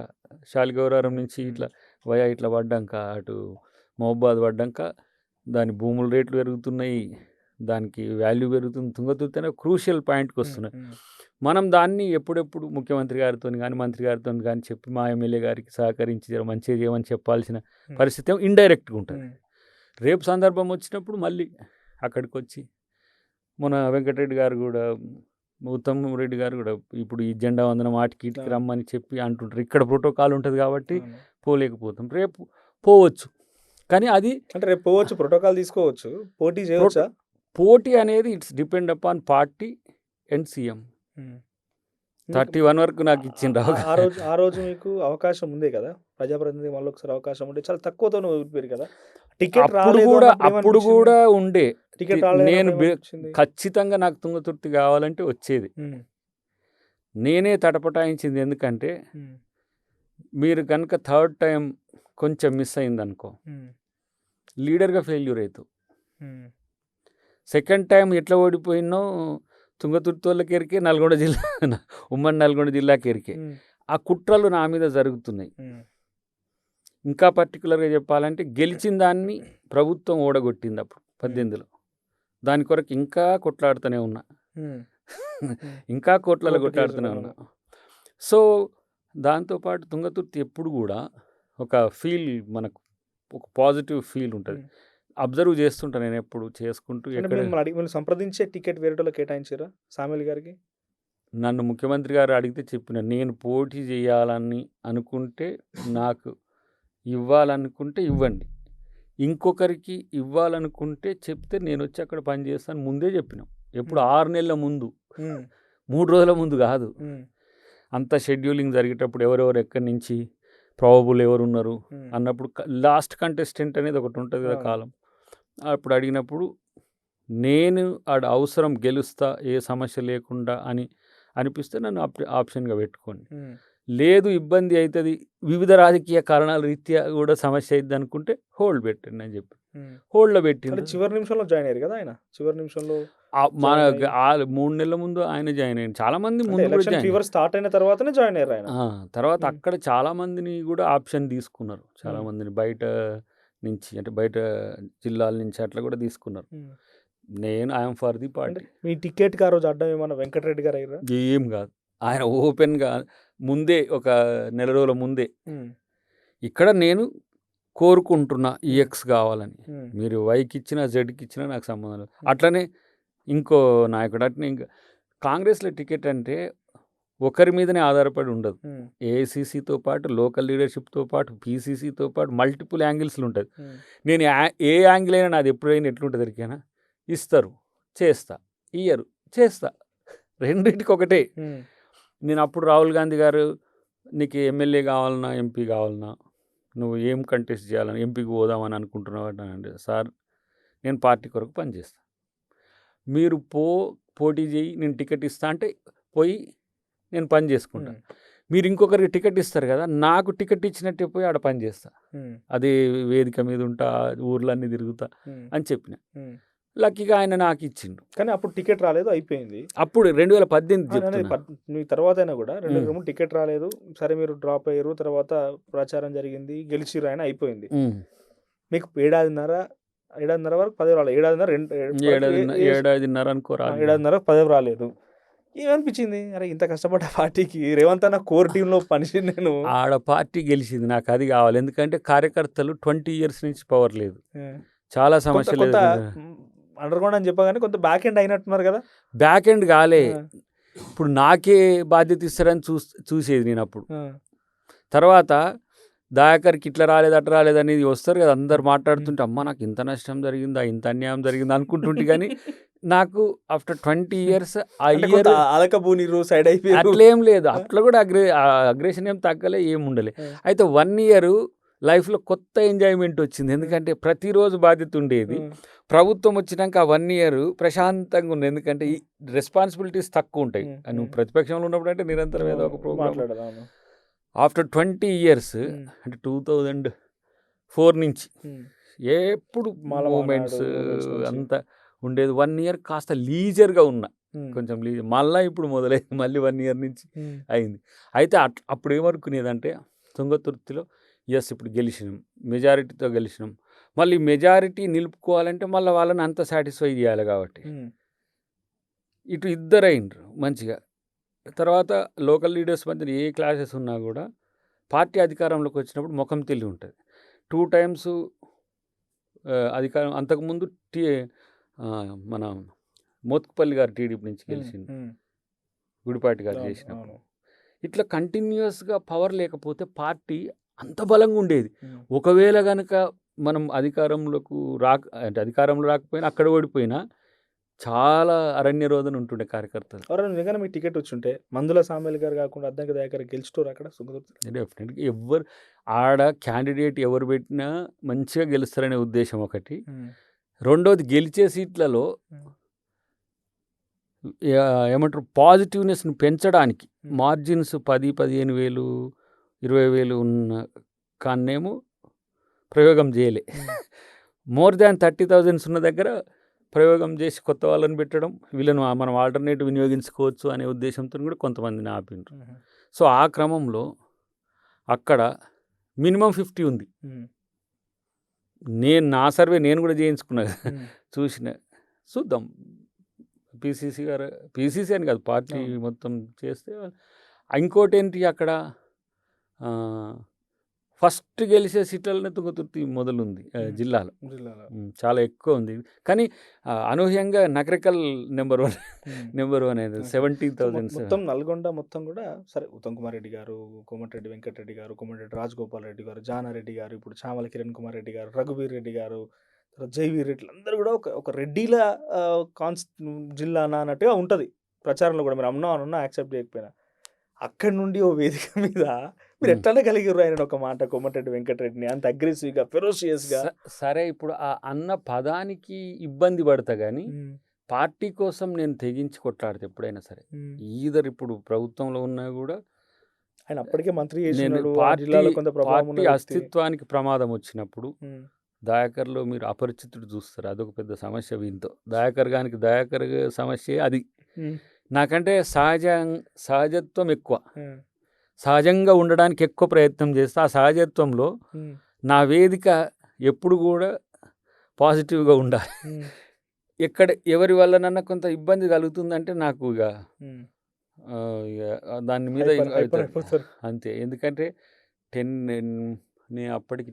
శాలిగౌరారం నుంచి ఇట్లా పడ్డాక అటు మహబాద్ పడ్డాక దాని భూముల రేట్లు పెరుగుతున్నాయి, దానికి వాల్యూ పెరుగుతుంది. తుంగతుర్తి అనే క్రూషియల్ పాయింట్కి వస్తున్నాయి. మనం దాన్ని ఎప్పుడెప్పుడు ముఖ్యమంత్రి గారితో కానీ మంత్రి గారితో కానీ చెప్పి మా ఎమ్మెల్యే గారికి సహకరించి మంచిగా చేయమని చెప్పాల్సిన పరిస్థితి ఇండైరెక్ట్గా ఉంటుంది. రేపు సందర్భం వచ్చినప్పుడు మళ్ళీ అక్కడికి వచ్చి మన వెంకటరెడ్డి గారు కూడా, ఉత్తమ్ రెడ్డి గారు కూడా ఇప్పుడు ఈ జెండా వందనం వాటికి ఇటుకి రమ్మని చెప్పి అంటుంటారు. ఇక్కడ ప్రోటోకాల్ ఉంటుంది కాబట్టి పోలేకపోతాం. రేపు పోవచ్చు, కానీ అది అంటే రేపు పోవచ్చు, ప్రోటోకాల్ తీసుకోవచ్చు, పోటీ చేయవచ్చా? పోటీ అనేది it's depend upon party and CM. 31 వరకు నాకు ఇచ్చిండ్రు. ఆ రోజు మీకు అవకాశం ఉంది కదా, ప్రజాప్రతినిధి మళ్ళీ ఒకసారి అవకాశం ఉండే, చాలా తక్కువతో ఓడిపోయారు కదా. టికెట్ అప్పుడు కూడా ఉండే. టికెట్ నేను ఖచ్చితంగా నాకు తుంగతుర్తి కావాలంటే వచ్చేది. నేనే తటపటాయించింది. ఎందుకంటే మీరు కనుక థర్డ్ టైం కొంచెం మిస్ అయిందనుకో, లీడర్గా ఫెయిల్యూర్ అవుతావు. సెకండ్ టైం ఎట్లా ఓడిపోయినో తుంగతుర్తి వాళ్ళకి ఎరికే, నల్గొండ జిల్లా ఉమ్మడి నల్గొండ జిల్లాకి ఎరికే. ఆ కుట్రలు నా మీద జరుగుతున్నాయి. ఇంకా పర్టికులర్గా చెప్పాలంటే గెలిచిన దాన్ని ప్రభుత్వం ఓడగొట్టింది అప్పుడు 18లో. దాని కొరకు ఇంకా కొట్లాడుతూనే ఉన్నా, ఇంకా కోట్లలో కొట్లాడుతూనే ఉన్నా. సో దాంతోపాటు తుంగతుర్తి ఎప్పుడు కూడా ఒక ఫీల్, మనకు ఒక పాజిటివ్ ఫీల్ ఉంటుంది. అబ్జర్వ్ చేస్తుంటా నేను ఎప్పుడు చేసుకుంటూ. ఎక్కడ సంప్రదించే టికెట్ వేరేటోళ్ళు కేటాయించారా సామ్యుల్ గారికి? నన్ను ముఖ్యమంత్రి గారు అడిగితే చెప్పిన, నేను పోటీ చేయాలని అనుకుంటే, నాకు ఇవ్వాలనుకుంటే ఇవ్వండి, ఇంకొకరికి ఇవ్వాలనుకుంటే చెప్తే నేను వచ్చి అక్కడ పనిచేస్తాను ముందే చెప్పినాం. ఎప్పుడు 6 నెలల ముందు, 3 రోజుల ముందు కాదు. అంత షెడ్యూలింగ్ జరిగేటప్పుడు ఎవరెవరు ఎక్కడి నుంచి ప్రాబబుల్ ఎవరున్నారు అన్నప్పుడు లాస్ట్ కంటెస్టెంట్ అనేది ఒకటి ఉంటుంది కదా కాలం. అప్పుడు అడిగినప్పుడు నేను ఆడ అవసరం గెలుస్తా, ఏ సమస్య లేకుండా అని అనిపిస్తే నన్ను ఆప్షన్గా పెట్టుకోండి. లేదు ఇబ్బంది అవుతుంది, వివిధ రాజకీయ కారణాల రీత్యా కూడా సమస్య అవుతుంది అనుకుంటే హోల్డ్ పెట్టండి అని చెప్పి హోల్డ్లో పెట్టింది. చివరి నిమిషంలో జాయిన్ అయ్యారు కదా ఆయన. చివరి నిమిషంలో మన 3 నెలల ముందు ఆయన జాయిన్ అయ్యారు. చాలా మంది ఫీవర్ స్టార్ట్ అయిన తర్వాతనే జాయిన్ అయ్యారు ఆయన. తర్వాత అక్కడ చాలా మందిని కూడా ఆప్షన్ తీసుకున్నారు. చాలా మందిని బయట నుంచి, అంటే బయట జిల్లాల నుంచి అట్లా కూడా తీసుకున్నారు. నేను ఐఎమ్ ఫర్ ది పార్టీ. మీ టికెట్కి ఆ రోజు అడ్డం ఏమన్నా వెంకటరెడ్డి గారు అయ్యారా? ఏం కాదు, ఆయన ఓపెన్గా ముందే ఒక నెల రోజుల ముందే ఇక్కడ నేను కోరుకుంటున్నా ఈఎక్స్ కావాలని, మీరు వైకి ఇచ్చినా జెడ్కి ఇచ్చినా నాకు సంబంధం లేదు. అట్లనే ఇంకో నాయకుడు అట్నే ఇంకా కాంగ్రెస్లో టికెట్ అంటే ఒకరి మీదనే ఆధారపడి ఉండదు. ఏఐసీసీతో పాటు లోకల్ లీడర్షిప్తో పాటు పీసీసీతో పాటు మల్టిపుల్ యాంగిల్స్లు ఉంటుంది. నేను ఏ యాంగిల్ అయినా నాది ఎప్పుడైనా ఎట్లుంటుంది ఎరికేనా, ఇస్తారు చేస్తా, ఇయ్యరు చేస్తా, రెండింటికి ఒకటే. నేను అప్పుడు రాహుల్ గాంధీ గారు నీకు ఎమ్మెల్యే కావాలన్నా ఎంపీ కావాలన్నా నువ్వు ఏం కంటెస్ట్ చేయాలని ఎంపీకి పోదామని అనుకుంటున్నావు అంటే, సార్ నేను పార్టీ కొరకు పనిచేస్తా, మీరు పోటీ చేయి, నేను టికెట్ ఇస్తా అంటే పోయి నేను పని చేసుకుంటా. మీరు ఇంకొకరికి టికెట్ ఇస్తారు కదా, నాకు టికెట్ ఇచ్చినట్టే పోయి ఆడ పని చేస్తా, అదే వేదిక మీద ఉంటా, ఊర్లన్నీ తిరుగుతా అని చెప్పిన. లక్కీగా ఆయన నాకు ఇచ్చిండు. కానీ అప్పుడు టికెట్ రాలేదు, అయిపోయింది. అప్పుడు 2018 మీ తర్వాత అయినా కూడా 2023 టికెట్ రాలేదు, సరే మీరు డ్రాప్ అయ్యారు, తర్వాత ప్రచారం జరిగింది, గెలిచిరు, ఆయన అయిపోయింది. మీకు ఏడాదిన్నర వరకు పదవి రాలేదు, ఏడాదిన్నర అనుకో, 7.5 పదవి రాలేదు. ఏమనిపించింది, అరే ఇంత కష్టపడ్డ పార్టీకి రేవంత్ అన్న కోర్ టీంలో పనిచి నేను ఆడ పార్టీ గెలిచింది, నాకు అది కావాలి. ఎందుకంటే కార్యకర్తలు 20 years నుంచి పవర్ లేదు, చాలా సమస్యలు. అండర్ గ్రౌండ్ అని చెప్పగానే కొంత బ్యాక్ ఎండ్ అయినట్టున్నారు కదా. బ్యాక్ ఎండ్ కాలే, ఇప్పుడు నాకే బాధ్యత ఇస్తారని చూసేది నేను అప్పుడు. తర్వాత దయాకర్కి ఇట్లా రాలేదు అట్లా రాలేదు అనేది వస్తారు కదా, అందరు మాట్లాడుతుంటే అమ్మ నాకు ఇంత నష్టం జరిగిందా, ఇంత అన్యాయం జరిగిందా అనుకుంటుంటే, కానీ నాకు ఆఫ్టర్ 20 years ఆ ఇయర్ సైడ్ అయిపోయి అట్లేం లేదు, అట్లా కూడా అగ్రెషన్ ఏం తగ్గలే, ఏం ఉండలే. అయితే 1 year లైఫ్లో కొత్త ఎంజాయ్మెంట్ వచ్చింది, ఎందుకంటే ప్రతిరోజు బాధ్యత ఉండేది. ప్రభుత్వం వచ్చినాక ఆ 1 year ప్రశాంతంగా ఉంది, ఎందుకంటే ఈ రెస్పాన్సిబిలిటీస్ తక్కువ ఉంటాయి. నువ్వు ప్రతిపక్షంలో ఉన్నప్పుడు అంటే నిరంతరం ఏదో ఒక ప్రోగ్రామ్. ఆఫ్టర్ 20 years అంటే 2004 నుంచి ఎప్పుడు మూమెంట్స్ అంతా ఉండేది. 1 year కాస్త లీజర్గా ఉన్నా, కొంచెం లీజర్. మళ్ళీ ఇప్పుడు మొదలైంది, మళ్ళీ 1 year నుంచి అయింది. అయితే అప్పుడు ఏమనుకునేదంటే తుంగతుర్తిలో ఇప్పుడు గెలిచినాం, మెజారిటీతో గెలిచినాం, మళ్ళీ మెజారిటీ నిలుపుకోవాలంటే మళ్ళీ వాళ్ళని అంత సాటిస్ఫై చేయాలి కాబట్టి ఇటు ఇద్దరు అయినరు మంచిగా. తర్వాత లోకల్ లీడర్స్ మధ్య ఏ క్లాసెస్ ఉన్నా కూడా పార్టీ అధికారంలోకి వచ్చినప్పుడు ముఖం తెలివి ఉంటుంది. 2 times అధికారం, అంతకుముందు మన మోత్కుపల్లి గారు టీడీపీ నుంచి గెలిచింది, గుడిపాటి గారు చేసినప్పుడు. ఇట్లా కంటిన్యూస్గా పవర్ లేకపోతే పార్టీ అంత బలంగా ఉండేది. ఒకవేళ కనుక మనం అధికారంలోకి అంటే అధికారంలో రాకపోయినా అక్కడ ఓడిపోయినా చాలా అరణ్య రోదన ఉంటుండే కార్యకర్తలు. నిజంగా మీకు టికెట్ వచ్చుంటే మందుల సామ్యాల్ గారు కాకుండా అద్దంకి దయాకర్ గెలుచుకోరు అక్కడ. డెఫినెట్గా ఎవరు ఆడ క్యాండిడేట్ ఎవరు పెట్టినా మంచిగా గెలుస్తారనే ఉద్దేశం ఒకటి. రెండోది గెలిచే సీట్లలో ఏమంటారు పాజిటివ్నెస్ని పెంచడానికి మార్జిన్స్ 10,000-15,000 20,000 ఉన్న కాన్నేమో ప్రయోగం చేయలే. మోర్ దాన్ 30,000 ఉన్న దగ్గర ప్రయోగం చేసి కొత్త వాళ్ళని పెట్టడం, వీళ్ళను మనం ఆల్టర్నేటివ్ వినియోగించుకోవచ్చు అనే ఉద్దేశంతో కూడా కొంతమందిని ఆపిండ్రు. సో ఆ క్రమంలో అక్కడ మినిమం 50 ఉంది. నా సర్వే నేను కూడా చేయించుకున్నా, చూసిన, చూద్దాం. పీసీసీ అని కాదు, పార్టీ మొత్తం చేస్తే. ఇంకోటి ఏంటి, అక్కడ ఫస్ట్ గెలిచే సీట్లలోనే తుంగతుర్తి మొదలుంది జిల్లాలో, చాలా ఎక్కువ ఉంది. కానీ అనూహ్యంగా నకరికల్ నెంబర్ వన్ అనేది 70,000. మొత్తం నల్గొండ మొత్తం కూడా సరే, ఉత్తమ్ కుమార్ రెడ్డి గారు, కోమటిరెడ్డి వెంకటరెడ్డి గారు, కోమటిరెడ్డి రాజగోపాల్ రెడ్డి గారు, జానారెడ్డి గారు, ఇప్పుడు చామల కిరణ్ కుమార్ రెడ్డి గారు, రఘువీర్ రెడ్డి గారు, జైవీర్ రెడ్డి, అందరూ కూడా ఒక రెడ్డిల జిల్లానా అన్నట్టుగా ఉంటుంది ప్రచారంలో కూడా. మీరు అన్నా యాక్సెప్ట్ చేయకపోయినా అక్కడి నుండి ఓ వేదిక మీద మీరు ఎట్లా కలిగిరు ఆయన ఒక మాట, కోమటిరెడ్డి వెంకటరెడ్డిని అంత అగ్రెసివ్గా, ఫెరోషియస్గా. సరే, ఇప్పుడు ఆ అన్న పదానికి ఇబ్బంది పడతా కానీ పార్టీ కోసం నేను తెగించి కొట్లాడితే ఎప్పుడైనా సరే, ఈధర్ ఇప్పుడు ప్రభుత్వంలో ఉన్నా కూడా ఆయన అప్పటికే మంత్రి, పార్టీ అస్తిత్వానికి ప్రమాదం వచ్చినప్పుడు దయాకర్లో మీరు అపరిచితుడు చూస్తారు, అదొక పెద్ద సమస్య. వీంతో దయాకర్ సమస్య అది. నాకంటే సహజత్వం ఎక్కువ, సహజంగా ఉండడానికి ఎక్కువ ప్రయత్నం చేస్తా. ఆ సహజత్వంలో నా వేదిక ఎప్పుడు కూడా పాజిటివ్గా ఉండాలి. ఎవరి వల్లనన్నా కొంత ఇబ్బంది కలుగుతుందంటే నాకు ఇక దాని మీద అంతే. ఎందుకంటే నేను అప్పటికి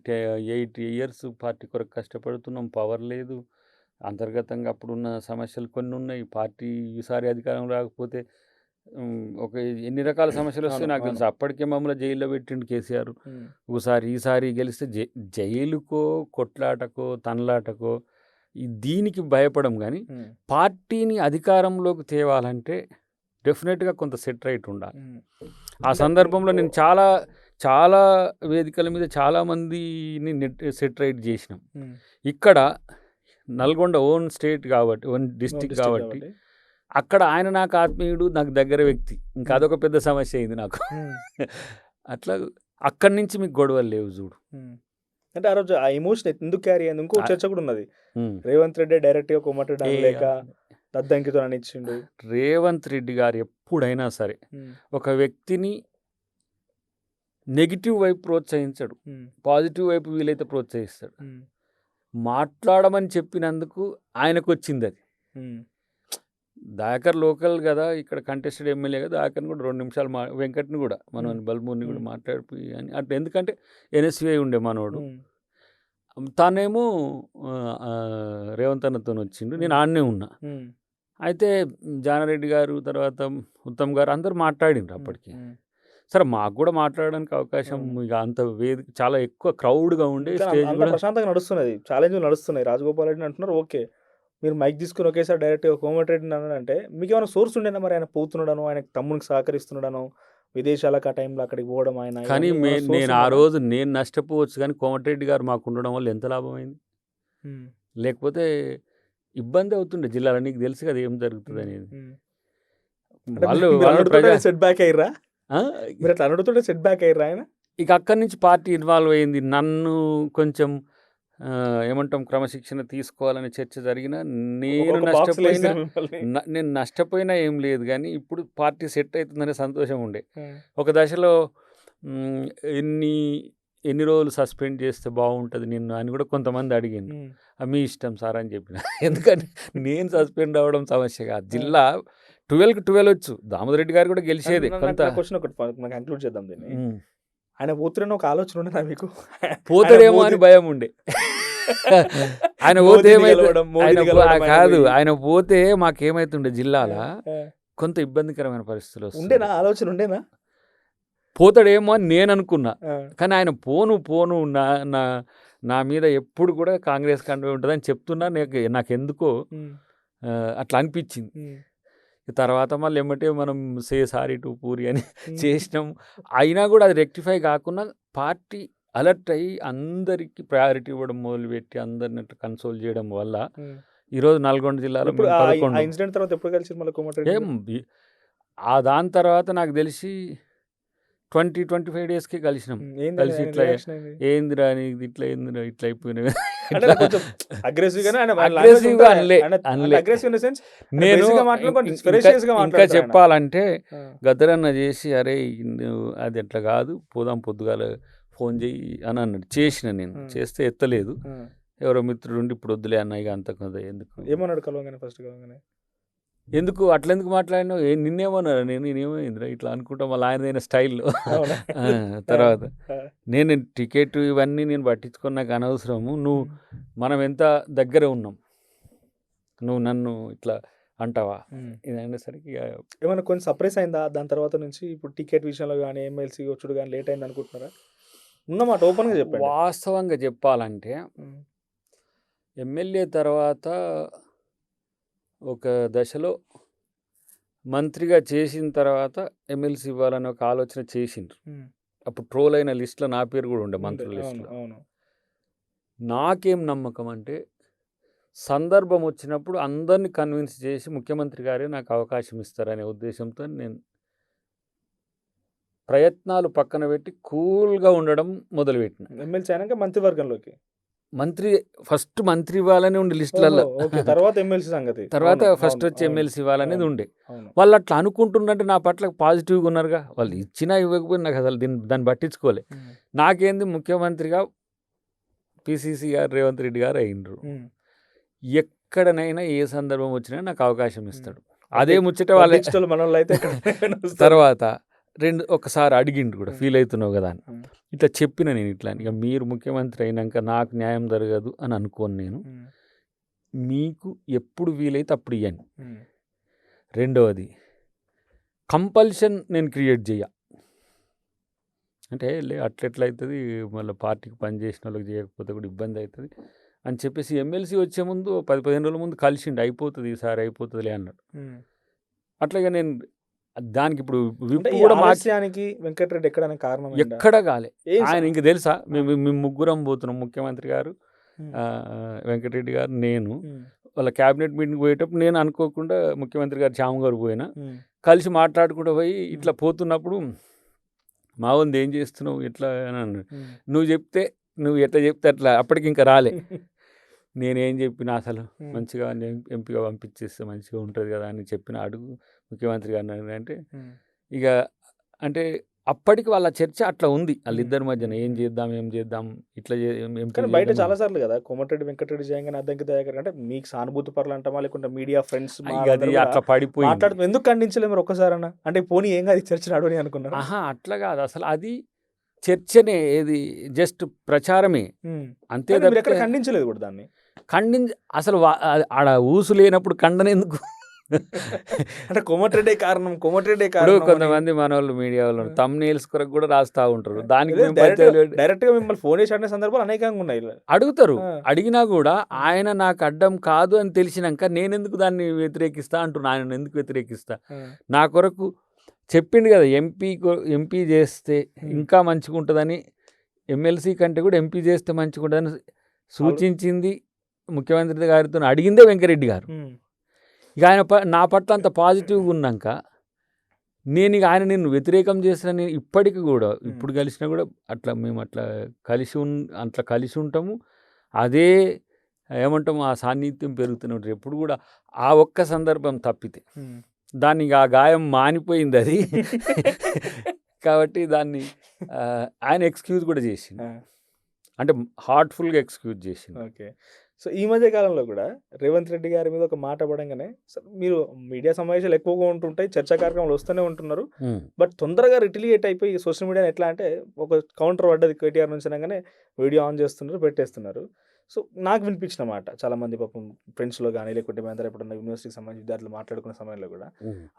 8 years పార్టీ కొరకు కష్టపడుతున్నాం, పవర్ లేదు, అంతర్గతంగా అప్పుడున్న సమస్యలు కొన్ని ఉన్నాయి. పార్టీ ఈసారి అధికారం రాకపోతే ఒక ఎన్ని రకాల సమస్యలు వస్తాయో అవును, నాకు తెలుసు. అవును. అప్పటికే మమ్మల్ని జైల్లో పెట్టిండు కేసీఆర్. ఉమ్, ఈసారి గెలిస్తే జైలుకో, కొట్లాటకో, తనలాటకో దీనికి భయపడం కానీ ఉమ్, పార్టీని అధికారంలోకి తేవాలంటే డెఫినెట్గా కొంత సెట్ రైట్ ఉండాలి. ఆ అంటే సందర్భంలో నేను చాలా వేదికల మీద చాలామందిని సెట్ రైట్ చేసినాం. ఉమ్, ఇక్కడ నల్గొండ ఓన్ స్టేట్ కాబట్టి, ఓన్ డిస్టిక్ district కాబట్టి అక్కడ ఆయన నాకు ఆత్మీయుడు, నాకు దగ్గర వ్యక్తి. ఇంకా అదొక పెద్ద సమస్య అయింది నాకు. ఉమ్, అట్లా అక్కడి నుంచి మీకు గొడవలు లేవు చూడు. ఉమ్. అంటే ఆ రోజు ఆ ఎమోషన్ ఎందుకు క్యారీ అయింది? ఇంకో చర్చ కూడా ఉన్నది. ఉమ్. రేవంత్ రెడ్డి డైరెక్ట్ గా కోమటిరెడ్డి ఏ అనలేక దద్దంకితో అనిచ్చిండు. రేవంత్ రెడ్డి గారు ఎప్పుడైనా సరే ఉమ్, ఒక వ్యక్తిని నెగిటివ్ వైపు ప్రోత్సహించడు, ఉమ్, పాజిటివ్ వైపు వీలైతే ప్రోత్సహిస్తాడు. ఉమ్, మాట్లాడమని చెప్పినందుకు ఆయనకు వచ్చింది అది. ఉమ్, దయాకర్ లోకల్ కదా, ఇక్కడ కంటెస్టెడ్ ఎమ్మెల్యే కదా, దయాకర్ని కూడా 2 నిమిషాలు వెంకట్ని కూడా మనం బల్మూరిని కూడా మాట్లాడిపోయి అని అట్లా. ఎందుకంటే ఎన్ఎస్వై ఉండే మనోడు, ఉమ్, తానేమో రేవంత్ అన్నతో వచ్చిండు, నేను ఆడనే ఉన్నా. ఉమ్, అయితే జానారెడ్డి గారు, తర్వాత ఉత్తమ్ గారు అందరూ మాట్లాడిండ్రు అప్పటికి. ఉమ్. సరే మాకు కూడా మాట్లాడడానికి అవకాశం, ఇక అంత వేదిక చాలా ఎక్కువ క్రౌడ్గా ఉండే కానీ స్టేజ్ అంత కూడా. ప్రశాంతంగా నడుస్తున్నది, ఛాలెంజ్లు నడుస్తున్నాయి. రాజగోపాల్ రెడ్డిని అంటున్నారు, ఓకే మీరు మైక్ తీసుకుని ఒకేసారి డైరెక్ట్గా కోమటిరెడ్డిని అన్నాడంటే మీకు ఏమైనా సోర్స్ ఉండేనా? మరి ఆయన పోతున్నాడనో, ఆయన తమ్మునికి సహకరిస్తున్నాడనో, విదేశాలకు ఆ టైంలో అక్కడికి పోవడం ఆయన, కానీ ఇవన్నీ ఏమైనా source నేను ఆ ఉన్నదా? రోజు నేను నష్టపోవచ్చు, కానీ కోమటిరెడ్డి గారు మాకు ఉండడం వల్ల ఎంత లాభం అయింది? ఉమ్, లేకపోతే ఇబ్బంది అవుతుండే జిల్లాలో. నీకు తెలుసు కదా ఏం జరుగుతుంది అనేది. ఉమ్. అంటే వాళ్ళు మీరు వాళ్ళు అడుగుతుంటే సెట్ బ్యాక్ అయ్యిరా? ఆ? మీరు అట్లా అడుగుతుంటే సెట్ బ్యాక్ అయ్యిరా ఆయన? ఇక అక్కడి నుంచి పార్టీ ఇన్వాల్వ్ అయింది. నన్ను కొంచెం ఏమంటాం, క్రమశిక్షణ తీసుకోవాలనే చర్చ జరిగిన నేను ఒక బాక్స్ నష్టపోయినా, వేసారు మిమ్మల్ని. నేను నష్టపోయినా ఏం లేదు, కానీ ఇప్పుడు పార్టీ సెట్ అవుతుందనే సంతోషం ఉండే. ఉమ్, ఒక దశలో మ్, ఎన్ని రోజులు సస్పెండ్ చేస్తే బాగుంటుంది నిన్ను అని కూడా కొంతమంది అడిగింది. ఉమ్, మీ ఇష్టం సార్ అని చెప్పిన. ఎందుకంటే నేను సస్పెండ్ అవ్వడం సమస్య కాదు. జిల్లా 12కి 12 వచ్చు. దామోదరెడ్డి గారు కూడా గెలిచేది కొంత. క్వశ్చన్ ఒకటి మనం కంక్లూడ్ చేద్దాం దీన్ని. మ్. ఆయన పోతున్న ఒక ఆలోచన ఉండేనా మీకు? పోతాడేమో అని భయం ఉండే. ఆయన పోతే ఏమైతే కాదు, ఆయన పోతే మాకేమైతుండే జిల్లాలో కొంత ఇబ్బందికరమైన పరిస్థితులు ఉండేనా? వస్తుంది. ఆలోచన ఉండేనా? పోతాడేమో అని నేను అనుకున్నా, ఆ, కానీ ఆయన పోను నా నా నా మీద ఎప్పుడు కూడా కాంగ్రెస్ కంటే ఉంటుందని చెప్తున్నా. నాకెందుకో ఉమ్, అట్లా అనిపించింది. ఉమ్, తర్వాత మళ్ళీ ఏమంటే మనం సే సారీ టు పూరి అని ఉమ్, చేసినాం. అయినా కూడా అది రెక్టిఫై కాకుండా పార్టీ అలర్ట్ అయ్యి అందరికీ ప్రయారిటీ ఇవ్వడం మొదలుపెట్టి అందరిని కన్సోల్ చేయడం వల్ల ఉమ్. ఈరోజు నల్గొండ జిల్లాలో ఇప్పుడు మేము ఆ 11. ఇన్సిడెంట్ తర్వాత ఎప్పుడు కలిసి మళ్ళీ కోమటిరెడ్డి ఏం దాని తర్వాత నాకు తెలిసి 20-25 డేస్కి కలిసినాం. కలిసి ఇట్లా ఏందిరా నీకు ఇట్లా ఏందిరా ఇట్లా అయిపోయినా అగ్రెసివ్గా అనలే. నేను ఇంకా చెప్పాలంటే గద్దరన్న చేసి అరే అది ఎట్లా కాదు, పోదాం పొద్దుగాల ఫోన్ చేయి అని అన్నాడు. చేసిన నేను చేస్తే ఎత్తలేదు. ఎవరో మిత్రుడు ఉండి ఇప్పుడు వద్దులే అన్న, ఇక అంత కదా ఎందుకు ఏమన్నాడు కలవగానే? ఫస్ట్ కలవగానే ఎందుకు అట్లెందుకు మాట్లాడినావు, నిన్నేమన్నారు, నేనేమైందిరా ఇట్లా అనుకుంటాం మళ్ళీ ఆయనదైన స్టైల్లో. తర్వాత నేను టికెట్ ఇవన్నీ నేను పట్టించుకొని నాకు అనవసరము, మనం ఎంత దగ్గర ఉన్నాం, నువ్వు నన్ను ఇట్లా అంటావా ఇది అనేసరికి ఏమైనా కొంచెం సర్ప్రైజ్ అయిందా దాని తర్వాత నుంచి? ఇప్పుడు టికెట్ విషయంలో కానీ ఎమ్మెల్సీ వచ్చుడు కానీ లేట్ అయింది అనుకుంటున్నారా? ఉన్నమాట ఓపెన్గా చెప్పండి. వాస్తవంగా చెప్పాలంటే ఎమ్మెల్యే తర్వాత ఒక దశలో మంత్రిగా చేసిన తర్వాత ఎమ్మెల్సీ ఇవ్వాలని ఒక ఆలోచన చేసిండ్రు. అప్పుడు ట్రోల్ అయిన లిస్టులో నా పేరు కూడా ఉండే మంత్రుల లిస్టులో. నాకేం నమ్మకం అంటే సందర్భం వచ్చినప్పుడు అందరినీ కన్విన్స్ చేసి ముఖ్యమంత్రి గారే నాకు అవకాశం ఇస్తారనే ఉద్దేశంతో నేను ప్రయత్నాలు పక్కన పెట్టి కూల్గా ఉండడం మొదలుపెట్టిన. ఎమ్మెల్సీ అయినాక మంత్రివర్గంలోకి ఫస్ట్ మంత్రి ఇవ్వాలని ఉండే లిస్టులలో, తర్వాత ఎమ్మెల్సీ సంగతి, తర్వాత ఫస్ట్ వచ్చి ఎమ్మెల్సీ ఇవ్వాలనేది ఉండే. వాళ్ళు అట్లా అనుకుంటుండంటే నా పట్ల పాజిటివ్గా ఉన్నారుగా. వాళ్ళు ఇచ్చినా ఇవ్వకపోయినా నాకు అసలు దాన్ని పట్టించుకోలే. నాకేంది, ముఖ్యమంత్రిగా పిసిసి గారు రేవంత్ రెడ్డి గారు అయ్యిండ్రు. ఎక్కడనైనా ఏ సందర్భం వచ్చినా నాకు అవకాశం ఇస్తాడు. అదే ముచ్చట వాళ్ళ తర్వాత ఒకసారి అడిగిండు కూడా, ఫీల్ అవుతున్నావు కదా అని. ఇట్లా చెప్పిన నేను ఇట్లా, ఇక మీరు ముఖ్యమంత్రి అయినాక నాకు న్యాయం జరగదు అని అనుకోను నేను. మీకు ఎప్పుడు వీలైతే అప్పుడు ఇవ్వండి. రెండవది కంపల్షన్ నేను క్రియేట్ చేయ. అంటే అట్లెట్లా అవుతుంది, మళ్ళీ పార్టీకి పని చేసిన వాళ్ళకి చేయకపోతే కూడా ఇబ్బంది అవుతుంది అని చెప్పేసి ఎమ్మెల్సీ వచ్చే ముందు 10-15 రోజుల ముందు కలిసిండు, అయిపోతుంది ఈసారి అయిపోతుందిలే అన్నాడు. అట్లాగే నేను దానికి ఇప్పుడు విప్ కూడా ఆలస్యానికి వెంకటరెడ్డి ఎక్కడైనా కారణం ఎక్కడ కాలే. ఆయన ఇంక తెలుసా, మేము ముగ్గురం పోతున్నాం, ముఖ్యమంత్రి గారు, వెంకటరెడ్డి గారు, నేను. వాళ్ళ క్యాబినెట్ మీటింగ్ పోయేటప్పుడు నేను అనుకోకుండా ముఖ్యమంత్రి గారు చాము గారు పోయినా, కలిసి మాట్లాడుకుంటూ పోయి ఇట్లా పోతున్నప్పుడు మా ఉంది ఏం చేస్తున్నావు ఇట్లా అని అన్నాడు. నువ్వు ఎట్లా చెప్తే అట్లా, అప్పటికి ఇంకా రాలే. నేనేం చెప్పిన అసలు మంచిగా ఎంపీగా పంపించేస్తే మంచిగా ఉంటుంది కదా అని చెప్పిన. అడుగు ముఖ్యమంత్రి గారు అంటే ఇక అంటే అప్పటికి వాళ్ళ చర్చ అట్లా ఉంది వాళ్ళిద్దరి మధ్యన, ఏం చేద్దాం ఇట్లా బయట చాలా సార్లు కదా కోమటిరెడ్డి వెంకటరెడ్డి జయంగా అద్దంకి దయాకర్ అంటే మీకు సానుభూతి పరులు అంటామా, లేకుంటే మీడియా ఫ్రెండ్స్ అట్లా పడిపోయి మాట్లాడుతూ ఎందుకు ఖండించలేము ఒక్కసారన్నా, అంటే పోనీ ఏం కాదు చర్చ నడవని అనుకున్నారు. అట్లా కాదు, అసలు అది చర్చనే, ఏది జస్ట్ ప్రచారమే అంతే. ఖండించలేదు కూడా దాన్ని, అసలు ఆడ ఊసు లేనప్పుడు ఖండన ఎందుకు? అంటే కోమటిరెడ్డి కారణం. కొంతమంది మన వాళ్ళు మీడియా వాళ్ళు తమ్నెయిల్స్ కొరకు కూడా రాస్తా ఉంటారు. దానికి డైరెక్ట్ గా మిమ్మల్ని ఫోన్ చేసి అనే సందర్భాలు అనేకంగా ఉన్నాయి. అడుగుతారు, అడిగినా కూడా ఆయన నాకు అడ్డం కాదు అని తెలిసినాక నేనెందుకు దాన్ని వ్యతిరేకిస్తా అంటున్నా. ఆయన ఎందుకు వ్యతిరేకిస్తా? నా కొరకు చెప్పిండు కదా, ఎంపీ చేస్తే ఇంకా మంచిగా ఉంటుందని, ఎమ్మెల్సీ కంటే కూడా ఎంపీ చేస్తే మంచిగా ఉంటుందని సూచించింది ముఖ్యమంత్రి గారితో అడిగిందే వెంకరెడ్డి గారు. ఇక ఆయన నా పట్ల అంత పాజిటివ్గా ఉన్నాక నేను ఇక ఆయన నిన్ను వ్యతిరేకం చేసిన ఇప్పటికి కూడా, ఇప్పుడు కలిసినా కూడా అట్లా మేము అట్లా కలిసి ఉంటాము. అదే ఏమంటాము, ఆ సాన్నిధ్యం పెరుగుతూనే ఉంటుంది ఎప్పుడు కూడా. ఆ ఒక్క సందర్భం తప్పితే దానికి ఆ గాయం మానిపోయింది అది. కాబట్టి దాన్ని ఆయన ఎక్స్క్యూజ్ కూడా చేసింది, అంటే హార్ట్ఫుల్గా ఎక్స్క్యూజ్ చేసింది. ఓకే. సో ఈ మధ్య కాలంలో కూడా రేవంత్ రెడ్డి గారి మీద ఒక మాట పడంగానే మీరు మీడియా సమావేశాలు ఎక్కువగా ఉంటుంటాయి, చర్చా కార్యక్రమాలు వస్తూనే ఉంటున్నారు, బట్ తొందరగా రిటిలియేట్ అయిపోయి సోషల్ మీడియా ఎట్లా అంటే ఒక కౌంటర్ పడ్డది కేటీఆర్ నుంచి అనగానే వీడియో ఆన్ చేస్తున్నారు, పెట్టేస్తున్నారు. సో నాకు వినిపించిన మాట చాలామంది పాపం ఫ్రెండ్స్లో కానీ, లేకుంటే మేము ఎప్పుడన్నా యూనివర్సిటీకి సంబంధించి విద్యార్థులు మాట్లాడుకునే సమయంలో కూడా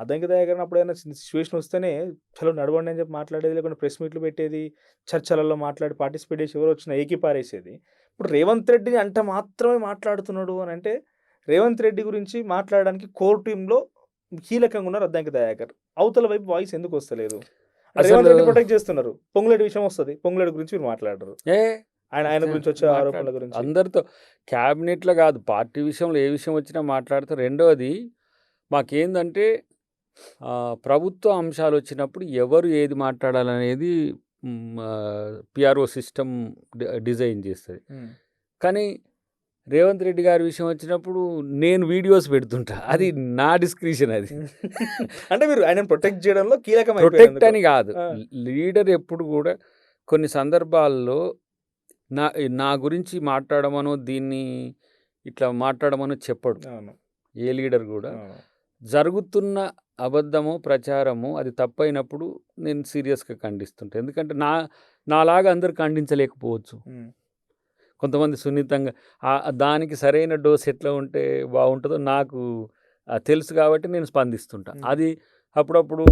అద్దంకి దయాకర్ అప్పుడైనా సిచ్యువేషన్ వస్తేనే చలో నడవండి అని చెప్పి మాట్లాడేది, లేకుంటే ప్రెస్ మీట్లు పెట్టేది, చర్చలలో మాట్లాడి పార్టిసిపేట్ చేసి ఎవరు వచ్చినా ఏకీపారేసేది. ఇప్పుడు రేవంత్ రెడ్డిని అంటే మాత్రమే మాట్లాడుతున్నాడు అని అంటే, రేవంత్ రెడ్డి గురించి మాట్లాడడానికి కోర్ టీంలో కీలకంగా ఉన్నారు అద్దంకి దయాకర్. అవతల వైపు వాయిస్ ఎందుకు వస్తలేదు? రేవంత్ రెడ్డి ప్రొటెక్ట్ చేస్తున్నారు, పొంగులేటి విషయం వస్తుంది, పొంగులేటి గురించి మీరు మాట్లాడరు. ఆయన గురించి వచ్చే ఆరోపణల గురించి అందరితో క్యాబినెట్లో కాదు, పార్టీ విషయంలో ఏ విషయం వచ్చినా మాట్లాడతారు. రెండవది మాకేందంటే ప్రభుత్వ అంశాలు వచ్చినప్పుడు ఎవరు ఏది మాట్లాడాలనేది పిఆర్ఓ సిస్టమ్ డిజైన్ చేస్తుంది. కానీ రేవంత్ రెడ్డి గారి విషయం వచ్చినప్పుడు నేను వీడియోస్ పెడుతుంటా, అది నా డిస్క్రిప్షన్. అది అంటే మీరు ఆయన ప్రొటెక్ట్ చేయడంలో కీలకమైన, ప్రొటెక్ట్ అని కాదు, లీడర్ ఎప్పుడు కూడా కొన్ని సందర్భాల్లో నా గురించి మాట్లాడమనో దీన్ని ఇట్లా మాట్లాడమనో చెప్పడు ఏ లీడర్ కూడా. జరుగుతున్న అబద్ధము ప్రచారము అది తప్పైనప్పుడు నేను సీరియస్గా ఖండిస్తుంటాను. ఎందుకంటే నాలాగా అందరు ఖండించలేకపోవచ్చు, కొంతమంది సున్నితంగా దానికి సరైన డోస్ ఎట్లా ఉంటే బాగుంటుందో నాకు తెలుసు కాబట్టి నేను స్పందిస్తుంటా. అది అప్పుడప్పుడు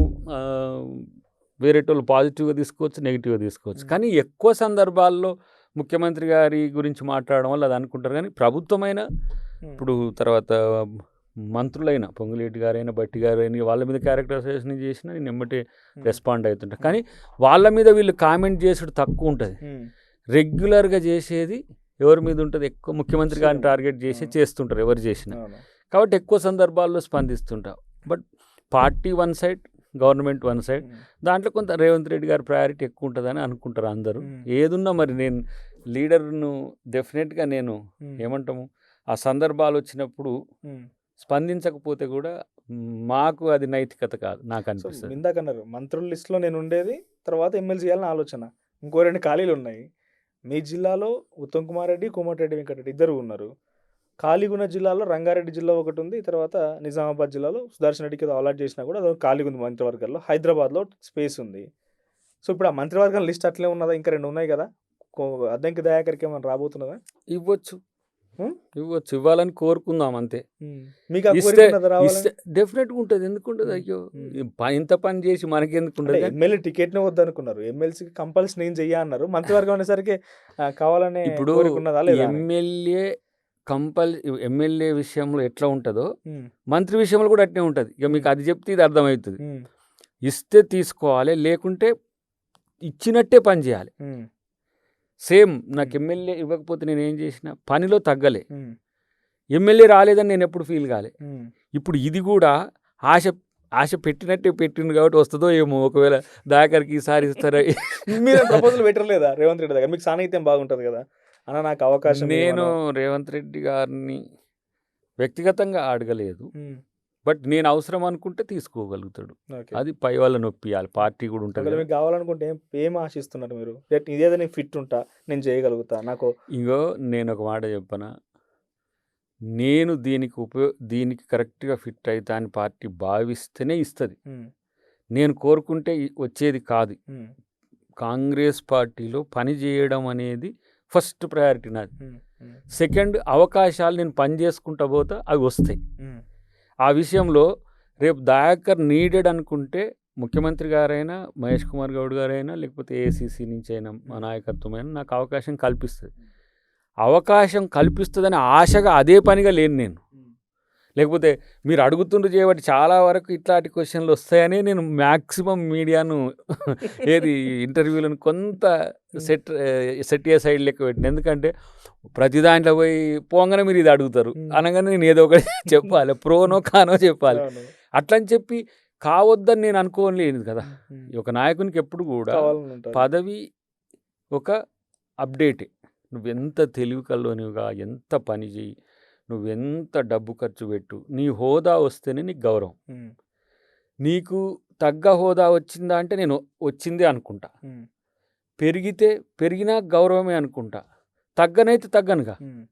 వేరేటోళ్ళు పాజిటివ్గా తీసుకోవచ్చు, నెగిటివ్గా తీసుకోవచ్చు. కానీ ఎక్కువ సందర్భాల్లో ముఖ్యమంత్రి గారి గురించి మాట్లాడడం వల్ల అది అనుకుంటారు. కానీ ప్రభుత్వమైన ఇప్పుడు తర్వాత మంత్రులైన పొంగులేటి గారైనా బట్టి గారైనా వాళ్ళ మీద క్యారెక్టరైజేషన్ చేసినా నేను ఎమ్మటే రెస్పాండ్ అవుతుంటా. కానీ వాళ్ళ మీద వీళ్ళు కామెంట్ చేసుడు తక్కువ ఉంటుంది. రెగ్యులర్గా చేసేది ఎవరి మీద ఉంటుంది, ఎక్కువ ముఖ్యమంత్రి గారిని టార్గెట్ చేస్తుంటారు ఎవరు చేసినా. కాబట్టి ఎక్కువ సందర్భాల్లో స్పందిస్తుంటా. But party one side, government one side, దాంట్లో కొంత రేవంత్ రెడ్డి గారి ప్రయారిటీ ఎక్కువ ఉంటుందని అనుకుంటారు అందరూ. ఏదున్నా మరి నేను లీడర్ను డెఫినెట్గా నేను ఏమంటాము, ఆ సందర్భాలు వచ్చినప్పుడు స్పందించకపోతే కూడా మాకు అది నైతికత కాదు నాకు అనిపిస్తుంది. ఇందాకన్నారు మంత్రుల లిస్టులో నేను ఉండేది, తర్వాత ఎమ్మెల్సీ చేయాలని ఆలోచన. ఇంకో 2 ఖాళీలు ఉన్నాయి. మీ జిల్లాలో ఉత్తమ్ కుమార్ రెడ్డి, కోమటిరెడ్డి వెంకటరెడ్డి ఇద్దరు ఉన్నారు. ఖాళీగున్న జిల్లాలో రంగారెడ్డి జిల్లా ఒకటి ఉంది, తర్వాత నిజామాబాద్ జిల్లాలో సుదర్శన్ రెడ్డికి ఏదో అలాట్ చేసినా కూడా అది ఖాళీగా ఉంది మంత్రివర్గాల్లో. హైదరాబాద్లో స్పేస్ ఉంది. సో ఇప్పుడు ఆ మంత్రివర్గం లిస్ట్ అట్లే ఉన్నదా? ఇంకా 2 ఉన్నాయి కదా, అద్దంకి దయాకర్కి ఏమైనా రాబోతున్నదా? ఇవ్వచ్చు, ఇవ్వచ్చు, ఇవ్వాలని కోరుకుందాం అంతే. మీకు ఆ ఇస్తే కోరిక ఉన్నదా రావాలని? ఇస్తే డెఫినెట్గా ఉంటుంది, ఎందుకు ఉండదు? అయ్యో ఇంత పని చేసి మనకెందుకు అంటే ఉండదు? ఎమ్మెల్యే టికెట్నే వద్దనుకున్నారు, ఎమ్మెల్సీకి కంపల్సరీ నేను చెయ్య అన్నారు, మంత్రివర్గం అనేసరికి కావాలనే ఇప్పుడు కోరిక ఉన్నదా లేదా అని. ఎమ్మెల్యే ఎమ్మెల్యే విషయంలో ఎట్లా ఉంటుందో ఉమ్, మంత్రి విషయంలో కూడా అట్నే ఉంటుంది. ఇక మీకు అది చెప్తే ఇది అర్థమవుతుంది. ఉమ్, ఇస్తే తీసుకోవాలి, లేకుంటే ఇచ్చినట్టే పని చేయాలి. ఉమ్, సేమ్ నాకు ఎమ్మెల్యే ఇవ్వకపోతే నేను ఏం చేసిన పనిలో తగ్గలే, ఉమ్, ఎమ్మెల్యే రాలేదని నేను ఎప్పుడు ఫీల్ కాలే. ఉమ్. ఇప్పుడు ఇది కూడా ఆశ ఆశ పెట్టినట్టే పెట్టింది కాబట్టి వస్తుందో ఏమో, ఒకవేళ దాకరికి ఈసారి ఇస్తారా. మీరు ప్రపోజల్ పెట్టలేదా రేవంత్ రెడ్డి దగ్గర? మీకు సాన్నిహిత్యం బాగుంటుంది కదా అన్న, నాకు అవకాశం నేను ఇవ్వను. రేవంత్ రెడ్డి గారిని వ్యక్తిగతంగా అడగలేదు, ఉమ్, బట్ నేను అవసరం అనుకుంటే తీసుకోగలుగుతాడు. ఓకే. అది పై వాళ్ళని ఒప్పియాలి, పార్టీ కూడా ఉంటుంది ఒకవేళ కదా. మీకు కావాలనుకుంటే ఏం ఆశిస్తున్నారు మీరు? ఇదేదో నేను ఫిట్ ఉంటా, నేను చేయగలుగుతా, నాకు. ఇగో నేను ఒక మాట చెప్పనా, నేను దీనికి కరెక్ట్గా ఫిట్ అవుతా అని పార్టీ భావిస్తేనే ఇస్తుంది. ఉమ్, నేను కోరుకుంటే వచ్చేది కాదు. ఉమ్, కాంగ్రెస్ పార్టీలో పని చేయడం అనేది ఫస్ట్ ప్రయారిటీ నాది. ఉమ్, ఉమ్, సెకండ్, అవకాశాలు నేను పని చేసుకుంటా పోతా, అవి వస్తాయి. ఉమ్, ఆ విషయంలో రేపు దయాకర్ నీడెడ్ అనుకుంటే ముఖ్యమంత్రి గారైనా, మహేష్ కుమార్ గౌడ్ గారైనా, లేకపోతే ఏఐసిసి నుంచి అయినా మా నాయకత్వమైనా నాకు అవకాశం కల్పిస్తుంది. అవకాశం కల్పిస్తుందని ఆశగా అదే పనిగా లేను నేను. లేకపోతే మీరు అడుగుతుండ్రు చేయబట్టి చాలా వరకు ఇట్లాంటి క్వశ్చన్లు వస్తాయని నేను మ్యాక్సిమం మీడియాను ఏది ఇంటర్వ్యూలను కొంత సెట్ సైడ్ లెక్క పెట్టిన. ఎందుకంటే ప్రతి దాంట్లో పోయి పోగానే మీరు ఇది అడుగుతారు అనగానే నేను ఏదో ఒకటి చెప్పాలి, ప్రోనో కానో చెప్పాలి. అవును. అట్లా అని చెప్పి కావద్దని నేను అనుకోలేను కదా. ఒక నాయకునికి ఎప్పుడు కూడా కావాలని ఉంటుంది. పదవి ఒక అప్డేటే. నువ్వెంత తెలివి కల్లోనివిగా, ఎంత పని చేయి, నువ్వెంత డబ్బు ఖర్చు పెట్టు, నీ హోదా వస్తేనే నీకు గౌరవం. ఉమ్, నీకు తగ్గ హోదా వచ్చిందా అంటే నేను వచ్చిందే అనుకుంటా. ఉమ్, పెరిగినా గౌరవమే అనుకుంటా, తగ్గనైతే తగ్గనుగా. ఉమ్,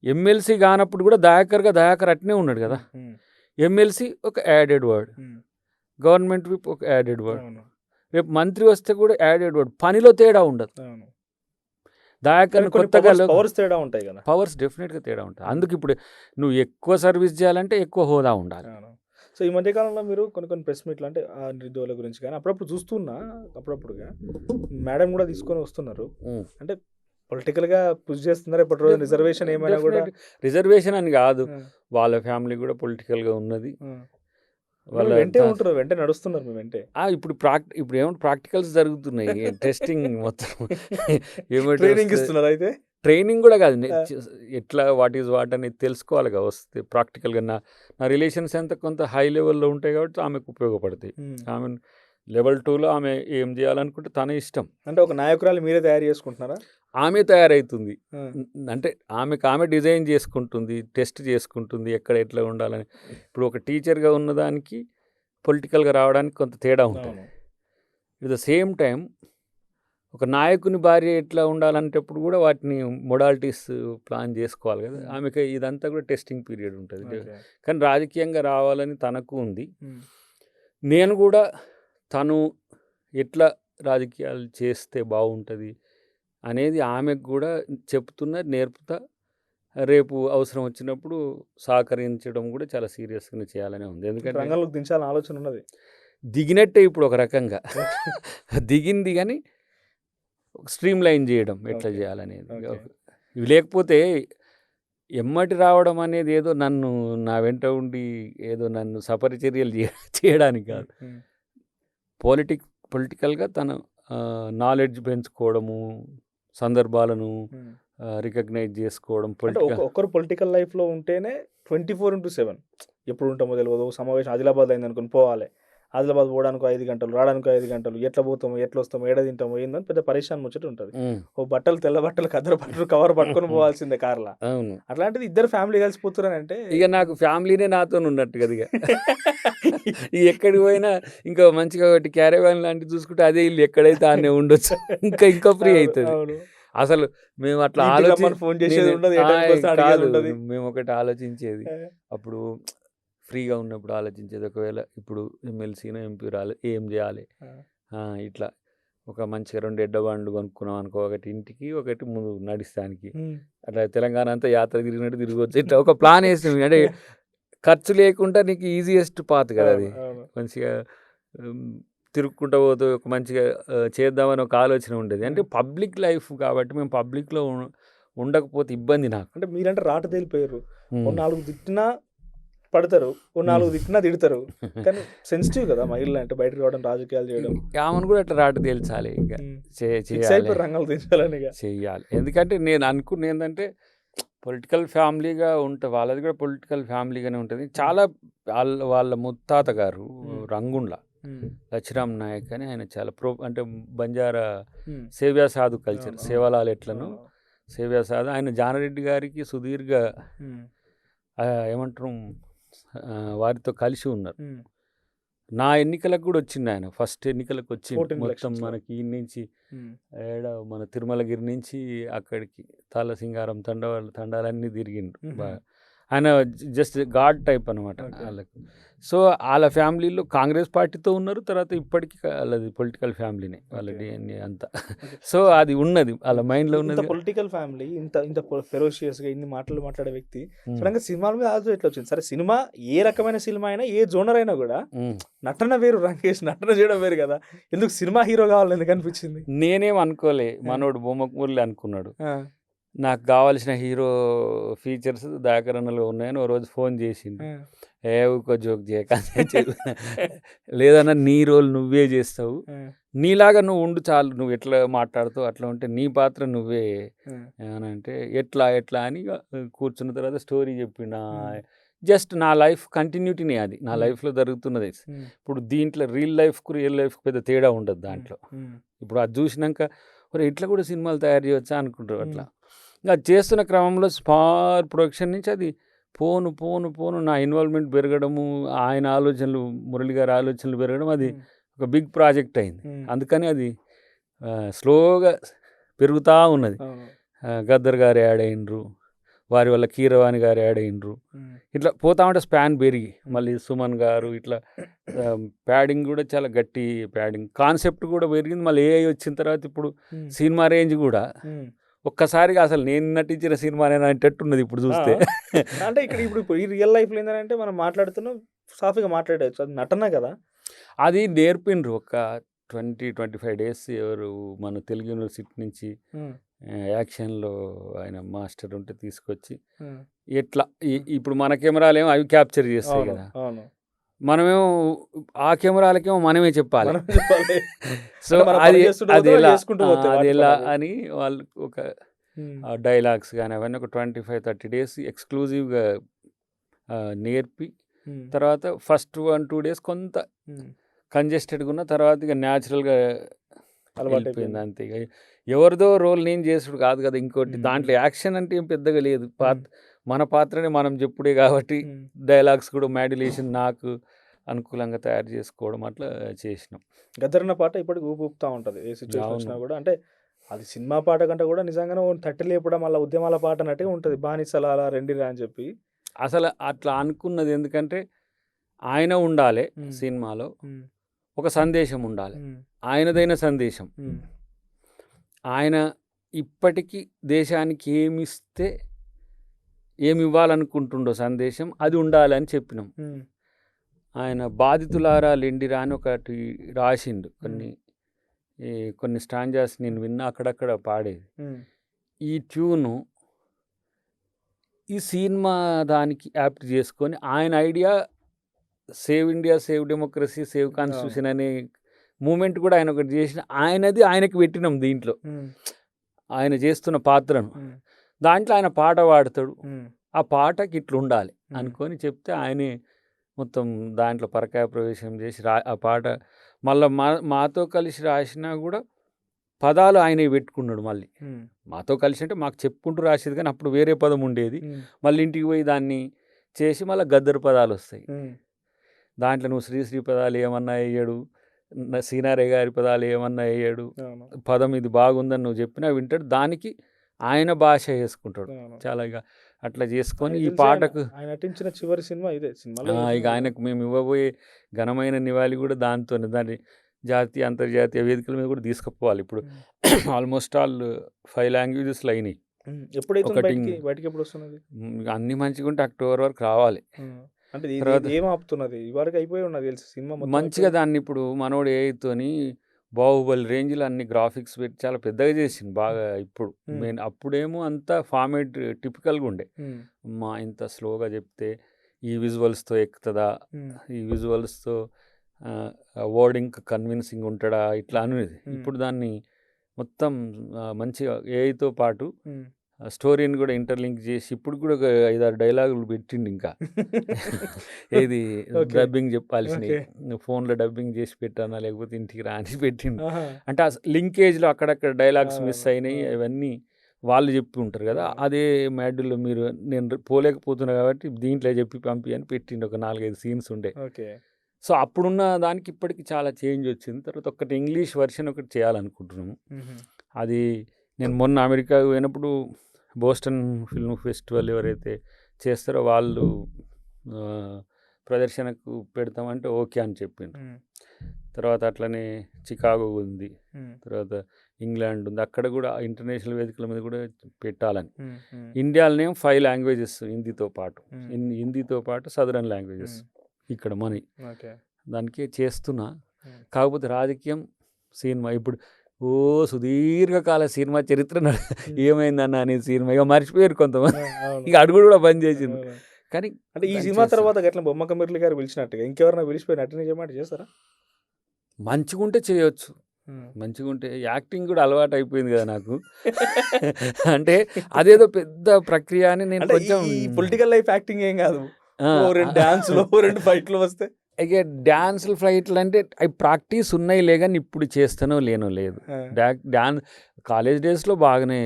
ఎమ్మెల్సీ కానప్పుడు కూడా దయాకర్ అట్నే ఉన్నాడు కదా. ఉమ్, ఎమ్మెల్సీ ఒక యాడెడ్ వర్డ్, ఉమ్, గవర్నమెంట్ విప్ ఒక యాడెడ్ వర్డ్, అవును, రేపు మంత్రి వస్తే కూడా యాడెడ్ వర్డ్. పనిలో తేడా ఉండదు. అవును. దయాకర్ కానీ కొన్ని కొత్తగా పవర్స్ తేడా ఉంటాయి కదా. పవర్స్ డెఫినెట్గా తేడా ఉంటుంది. అందుకు ఇప్పుడు నువ్వు ఎక్కువ సర్వీస్ చేయాలంటే ఎక్కువ హోదా ఉండాలి. అవును. సో ఈ మధ్యకాలంలో మీరు కొన్ని ప్రెస్ మీట్లు అంటే ఆ నిరుద్యోగుల గురించి కానీ అప్పుడప్పుడు చూస్తున్నా, అప్పుడప్పుడుగా మేడం కూడా తీసుకొని వస్తున్నారు. అంటే పొలిటికల్గా పుష్ చేస్తున్నారు. ఇప్పటి రోజు రిజర్వేషన్ ఏమైనా కూడా, రిజర్వేషన్ అని కాదు, ఆ, వాళ్ళ ఫ్యామిలీ కూడా పొలిటికల్గా ఉన్నది. ఆ. వాళ్ళ వెంటే ఉంటారు, వెంటే నడుస్తున్నారు మీ వెంటే. ఇప్పుడు ఏమంటే ప్రాక్టికల్స్ జరుగుతున్నాయి, టెస్టింగ్ మొత్తం ట్రైనింగ్ ఇస్తున్నారు అయితే. ట్రైనింగ్ కూడా కాదు, ఎట్లా వాట్ ఈజ్ వాట్ అనేది తెలుసుకోవాలిగా వస్తే ప్రాక్టికల్గా. నా రిలేషన్స్ ఎంత కొంత హై లెవెల్లో ఉంటాయి కాబట్టి ఆమెకు ఉపయోగపడతాయి. ఆమె లెవెల్ 2లో ఆమె ఏం చేయాలనుకుంటే తన ఇష్టం. అంటే ఒక నాయకురాలు మీరే తయారు చేసుకుంటున్నారా? ఆమె తయారవుతుంది, అంటే ఆమె డిజైన్ చేసుకుంటుంది, టెస్ట్ చేసుకుంటుంది ఎక్కడ ఎట్లా ఉండాలని. ఇప్పుడు ఒక టీచర్గా ఉన్నదానికి పొలిటికల్గా రావడానికి కొంత తేడా ఉంటుంది. ఎట్ ద సేమ్ టైం ఒక నాయకుని భార్య ఎట్లా ఉండాలంటప్పుడు కూడా వాటిని మొడాలిటీస్ ప్లాన్ చేసుకోవాలి కదా. ఆమెకి ఇదంతా కూడా టెస్టింగ్ పీరియడ్ ఉంటుంది. కానీ రాజకీయంగా రావాలని తనకు ఉంది. నేను కూడా తను ఎట్లా రాజకీయాలు చేస్తే బాగుంటుంది అనేది ఆమెకు కూడా చెప్తున్నా, నేర్పుతా. రేపు అవసరం వచ్చినప్పుడు సహకరించడం కూడా చాలా సీరియస్గా చేయాలనే ఉంది. ఎందుకంటే రంగంలోకి దించాలని ఆలోచన ఉన్నది. దిగినట్టే ఇప్పుడు ఒక రకంగా దిగింది, కానీ స్ట్రీమ్ లైన్ చేయడం ఎట్లా చేయాలనేది. ఇవి లేకపోతే ఎమ్మటి రావడం అనేది ఏదో నా వెంట ఉండి ఏదో నన్ను సపరిచర్యలు చేయడానికి కాదు. పొలిటికల్గా తన నాలెడ్జ్ పెంచుకోవడము, సందర్భాలను రికగ్నైజ్ చేసుకోవడం. ఒక్కరు పొలిటికల్ లైఫ్లో ఉంటేనే 24/7 ఎప్పుడు ఉంటామో తెలియదు. సమావేశం ఆదిలాబాద్ అయింది అనుకుని పోవాలి, ఆదిలాబాద్ పోవడానికి 5 గంటలు, రావడానికి 5 గంటలు, ఎట్లా పోతాము, ఎట్లా వస్తాము, ఏడ తింటాము, ఏందని పెద్ద పరేషాన్ ముచ్చట ఉంటుంది. ఓ బట్టలు, తెల్ల బట్టలు, కద్దరు బట్టలు, కవర్ పట్టుకొని పోవాల్సిందే కార్లా. అవును. అట్లాంటిది ఇద్దరు ఫ్యామిలీ కలిసిపోతున్నారని అంటే ఇక నాకు ఫ్యామిలీనే నాతో ఉన్నట్టు కదా. ఇక ఎక్కడికి పోయినా ఇంకా మంచిగా ఒకటి క్యారేవాన్ లాంటివి చూసుకుంటే అదే ఇల్లు ఎక్కడైతే ఆనే ఉండొచ్చు, ఇంకా ఫ్రీ అవుతుంది. అసలు మేము అట్లా మేము ఒకటి ఆలోచించేది అప్పుడు, ఫ్రీగా ఉన్నప్పుడు ఆలోచించేది, ఒకవేళ ఇప్పుడు ఎమ్మెల్సీనో ఎంపీ రాలే ఏం చేయాలి, ఇట్లా ఒక మంచిగా 2 ఎడ్ల బండ్లు కొనుక్కున్నాం అనుకో, ఒకటి ఇంటికి, ఒకటి ముందు నడుస్తానికి. అట్లా తెలంగాణ అంతా యాత్ర తిరిగినట్టు తిరగొచ్చు. ఇట్లా ఒక ప్లాన్ ఏసినాం. అంటే ఖర్చు లేకుండా నీకు ఈజియెస్ట్ పాత్ కదా అది. మంచిగా తిరుక్కుంటా పోతూ ఒక మంచిగా చేద్దామని ఒక ఆలోచన ఉండేది. అంటే పబ్లిక్ లైఫ్ కాబట్టి మేము పబ్లిక్‌లో ఉండకపోతే ఇబ్బంది నాకు. అంటే మీరంటే రాట తేలిపోయారు. ఓ 4 తిట్టినా పడతారు. ఓ 4 తిట్టినా తిడతారు. కానీ సెన్సిటివ్ కదా మహిళలు అంటే, బయటకు రావడం, రాజకీయాలు చేయడం. ఆమెను కూడా అట్లా రాట తేల్చాలి. ఇంకా ఫిక్స్ అయిపోయారు రంగాలు దించాలని ఇక. చెయ్యాలి. ఎందుకంటే నేను అనుకున్న ఏంటంటే పొలిటికల్ ఫ్యామిలీగా ఉంటే వాళ్ళది కూడా పొలిటికల్ ఫ్యామిలీగానే ఉంటుంది. చాలా వాళ్ళ ముత్తాత గారు రంగుండ్ల లచ్చిరామ్ నాయక్ అని, ఆయన చాలా అంటే బంజారా సేవ్యా సాధు కల్చర్, సేవలాలు ఎట్లను సేవ్యా సాధు. ఆయన జానారెడ్డి గారికి సుదీర్ఘ ఏమంటారు వారితో కలిసి ఉన్నారు. నా ఎన్నికలకు కూడా వచ్చింది ఆయన. ఫస్ట్ ఎన్నికలకు వచ్చింది. మొత్తం మనకి ఈ నుంచి మన తిరుమలగిరి నుంచి అక్కడికి తాళ్ళసింగారం తండాలన్నీ తిరిగిండు. ఆయన జస్ట్ గాడ్ టైప్ అనమాట వాళ్ళకు. సో వాళ్ళ ఫ్యామిలీలో కాంగ్రెస్ పార్టీతో ఉన్నారు. తర్వాత ఇప్పటికీ వాళ్ళది పొలిటికల్ ఫ్యామిలీనే, వాళ్ళ డిఎన్ఏ అంతా. సో అది ఉన్నది వాళ్ళ మైండ్లో ఉన్నది. పొలిటికల్ ఫ్యామిలీ ఇంత ఫెరోషియస్గా ఇన్ని మాటలు మాట్లాడే వ్యక్తి సడన్గా సినిమాల మీద ఆలోచన ఎట్లా వచ్చింది? సరే, సినిమా ఏ రకమైన సినిమా అయినా, ఏ జోనర్ అయినా కూడా నటన వేరు, రంగేష్ నటన చేయడం వేరు కదా. ఎందుకు సినిమా హీరో కావాలని ఎందుకు అనిపించింది? నేనేం అనుకోలే, మనోడు బొమ్మకూర్లే అనుకున్నాడు. నాకు కావాల్సిన హీరో ఫీచర్స్ దాకరణలో ఉన్నాయని ఓ రోజు ఫోన్ చేసింది. ఊకో జోక్ చేయక లేదన్నా, నీ రోల్ నువ్వే చేస్తావు, నీలాగా నువ్వు ఉండు చాలు, నువ్వు ఎట్లా మాట్లాడుతావు అట్లా ఉంటే నీ పాత్ర నువ్వే అని అంటే ఎట్లా అని కూర్చున్న తర్వాత స్టోరీ చెప్పిన. జస్ట్ నా లైఫ్ కంటిన్యూటీనే, అది నా లైఫ్లో జరుగుతున్నది. ఇప్పుడు దీంట్లో రియల్ లైఫ్కు రియల్ లైఫ్కి పెద్ద తేడా ఉండదు దాంట్లో. ఇప్పుడు అది చూసినాక ఇట్లా కూడా సినిమాలు తయారు చేయవచ్చా అనుకుంటారు. అట్లా ఇంకా చేస్తున్న క్రమంలో స్మాల్ ప్రొడక్షన్ నుంచి అది పోను నా ఇన్వాల్వ్మెంట్ పెరగడము, ఆయన ఆలోచనలు, మురళి గారి ఆలోచనలు పెరగడం, అది ఒక బిగ్ ప్రాజెక్ట్ అయింది. అందుకని అది స్లోగా పెరుగుతూ ఉన్నది. గద్దర్ గారు యాడ్ అయినరు, వారి వల్ల కీరవాణి గారు యాడ్ అయినరు. ఇట్లా పోతా ఉంటే స్పాన్ పెరిగి మళ్ళీ సుమన్ గారు, ఇట్లా ప్యాడింగ్ కూడా చాలా గట్టి ప్యాడింగ్, కాన్సెప్ట్ కూడా పెరిగింది. మళ్ళీ ఏఐ వచ్చిన తర్వాత ఇప్పుడు సినిమా రేంజ్ కూడా ఒక్కసారిగా అసలు నేను నటించిన సినిమా అనేటట్టున్నది ఇప్పుడు చూస్తే. అంటే ఇప్పుడు ఈ రియల్ లైఫ్లో ఏంటంటే మనం మాట్లాడుతున్నాం, సాఫీగా మాట్లాడవచ్చు, అది నటన కదా. అది నేర్పిండ్రు ఒక 20-25 డేస్ ఎవరు మన తెలుగు యూనివర్సిటీ నుంచి యాక్షన్లో ఆయన మాస్టర్ ఉంటే తీసుకొచ్చి ఎట్లా ఇప్పుడు మన కెమెరాలు ఏమో అవి క్యాప్చర్ చేస్తాయి కదా, మనమేమో ఆ కెమెరాలకేమో మనమే చెప్పాలి. సో అది ఎలా అని వాళ్ళు ఒక డైలాగ్స్ కానీ అవన్నీ ఒక 25-30 డేస్ ఎక్స్క్లూజివ్గా నేర్పి, తర్వాత ఫస్ట్ 1-2 డేస్ కొంత కంజెస్టెడ్గా ఉన్న తర్వాత ఇక న్యాచురల్గా వెళ్ళిపోయింది అంతే. ఇక ఎవరిదో రోల్ నేను చేసుడు కాదు కదా. ఇంకోటి దాంట్లో యాక్షన్ అంటే ఏం పెద్దగా లేదు, మన పాత్రని మనం చెప్పుడే కాబట్టి డైలాగ్స్ కూడా మాడ్యులేషన్ నాకు అనుకూలంగా తయారు చేసుకోవడం అట్లా చేసినాం. గద్దరన్న పాట ఇప్పటికి ఊపుతా ఉంటుంది ఏ సిచ్యువేషన్ వచ్చినా కూడా. అంటే అది సినిమా పాట కంటే కూడా నిజంగానే తట్టి లేపడం, మళ్ళీ ఉద్యమాల పాట అన్నట్టుగా ఉంటుంది. బానిసలాల రెండిరా అని చెప్పి అసలు అట్లా అనుకున్నది ఎందుకంటే ఆయన ఉండాలి సినిమాలో, ఒక సందేశం ఉండాలి, ఆయనదైన సందేశం. ఆయన ఇప్పటికీ దేశానికి ఏమిస్తే ఏమి ఇవ్వాలనుకుంటుండో సందేశం అది ఉండాలని చెప్పినాం. ఆయన బాధితులారా లెండిరా అని ఒకటి రాసిండు, కొన్ని స్టాంజాస్ నేను విన్నా, అక్కడక్కడ పాడేది. ఈ ట్యూను ఈ సినిమా దానికి యాప్ట్ చేసుకొని ఆయన idea save India, save democracy, save constitution అనే మూమెంట్ కూడా ఆయన ఒకటి చేసిన, ఆయనకి పెట్టినాం దీంట్లో. ఆయన చేస్తున్న పాత్రను దాంట్లో ఆయన పాట పాడతాడు, ఆ పాటకి ఇట్లా ఉండాలి అనుకొని చెప్తే ఆయనే మొత్తం దాంట్లో పరకాయ ప్రవేశం చేసి ఆ పాట మళ్ళీ మాతో కలిసి రాసినా కూడా పదాలు ఆయనే పెట్టుకున్నాడు. మళ్ళీ మాతో కలిసి అంటే మాకు చెప్పుకుంటూ రాసేది, కానీ అప్పుడు వేరే పదం ఉండేది. మళ్ళీ ఇంటికి పోయి దాన్ని చేసి మళ్ళీ గద్దరు పదాలు వస్తాయి. దాంట్లో నువ్వు శ్రీశ్రీ పదాలు ఏమన్నా వేయడు, సీనారే గారి పదాలు ఏమన్నా వేయడు, పదం ఇది బాగుందని నువ్వు చెప్పినా వింటాడు, దానికి ఆయన భాష వేసుకుంటాడు చాలా. ఇక అట్లా చేసుకొని ఈ పాటకు ఆయన నటించిన చివరి సినిమా ఇదే. సినిమాలో ఇక ఆయనకు మేము ఇవ్వబోయే ఘనమైన నివాళి కూడా దాంతోనే. దాన్ని జాతీయ అంతర్జాతీయ వేదికల మీద కూడా తీసుకుపోవాలి. ఇప్పుడు ఆల్మోస్ట్ ఆల్ 5 లాంగ్వేజెస్లో అయినాయి. ఎప్పుడైతే ఒకటి బయటికి ఎప్పుడు వస్తున్నది? అన్ని మంచిగా ఉంటే అక్టోబర్ వరకు రావాలి. అంటే తర్వాత ఏం ఆపుతున్నది? ఇవరకు అయిపోయి ఉన్నది తెలుసు సినిమా మొత్తం మంచిగా దాన్ని ఇప్పుడు మనోడు ఏఐతోని బాహుబలి రేంజ్లో అన్ని గ్రాఫిక్స్ పెట్టి చాలా పెద్దగా చేసింది బాగా. ఇప్పుడు మెయిన్ అప్పుడేమో అంతా ఫార్మేట్ టిపికల్గా ఉండే, మా ఇంత స్లోగా చెప్తే ఈ విజువల్స్తో ఎక్కుతుందా, ఈ విజువల్స్తో వర్డింగ్ కన్విన్సింగ్ ఉంటాడా, ఇట్లా అనేది. ఇప్పుడు దాన్ని మొత్తం మంచిగా ఏఐతో పాటు స్టోరీని కూడా ఇంటర్లింక్ చేసి ఇప్పుడు కూడా ఒక 5-6 డైలాగులు పెట్టిండు. ఇంకా ఏది డబ్బింగ్ చెప్పాల్సినవి ఫోన్లో డబ్బింగ్ చేసి పెట్టానా లేకపోతే ఇంటికి రాని పెట్టిండు. అంటే ఆ లింకేజ్లో అక్కడక్కడ డైలాగ్స్ మిస్ అయినాయి, అవన్నీ వాళ్ళు చెప్పి ఉంటారు కదా. అదే మ్యాడ్యూల్లో మీరు నేను పోలేకపోతున్నా కాబట్టి దీంట్లో చెప్పి పంపి అని పెట్టిండు. ఒక 4-5 సీన్స్ ఉండే. సో అప్పుడున్న దానికి ఇప్పటికి చాలా చేంజ్ వచ్చింది. తర్వాత ఒకటి ఇంగ్లీష్ వర్షన్ ఒకటి చేయాలనుకుంటున్నాము. అది నేను మొన్న అమెరికాకు పోయినప్పుడు బోస్టన్ ఫిల్మ్ ఫెస్టివల్ ఎవరైతే చేస్తారో వాళ్ళు ప్రదర్శనకు పెడతామంటే ఓకే అని చెప్పిండ్రు. తర్వాత అట్లనే చికాగో ఉంది, తర్వాత ఇంగ్లాండ్ ఉంది, అక్కడ కూడా ఇంటర్నేషనల్ వేదికల మీద కూడా పెట్టాలని. ఇండియాలోనే 5 లాంగ్వేజెస్ హిందీతో పాటు సదరన్ లాంగ్వేజెస్ ఇక్కడ మన దానికి చేస్తున్నా. కాకపోతే రాజకీయం సినిమా ఇప్పుడు సుదీర్ఘకాల సినిమా చరిత్ర ఏమైందన్న అనే సినిమా ఇక మర్చిపోయారు కొంతమంది, ఇక అడుగుడు కూడా బంద్ చేసింది. కానీ అంటే ఈ సినిమా తర్వాత ఎట్లా బొమ్మక మురళి గారు పిలిచినట్టుగా ఇంకెవరైనా పిలిచిపోయినట్టు చేయమంటే చేస్తారా? మంచిగుంటే చేయొచ్చు, మంచిగుంటే. యాక్టింగ్ కూడా అలవాటు అయిపోయింది కదా నాకు. అంటే అదేదో పెద్ద ప్రక్రియ అని నేను కొంచెం పొలిటికల్ లైఫ్ యాక్టింగ్ ఏం కాదు, 2 డాన్స్లు 2 ఫైట్లు వస్తే ఇక డ్యాన్సులు ఫ్లైట్లు అంటే అవి ప్రాక్టీస్ ఉన్నాయి కానీ ఇప్పుడు చేస్తానో లేనో లేదు. డ్యాన్స్ కాలేజ్ డేస్లో బాగానే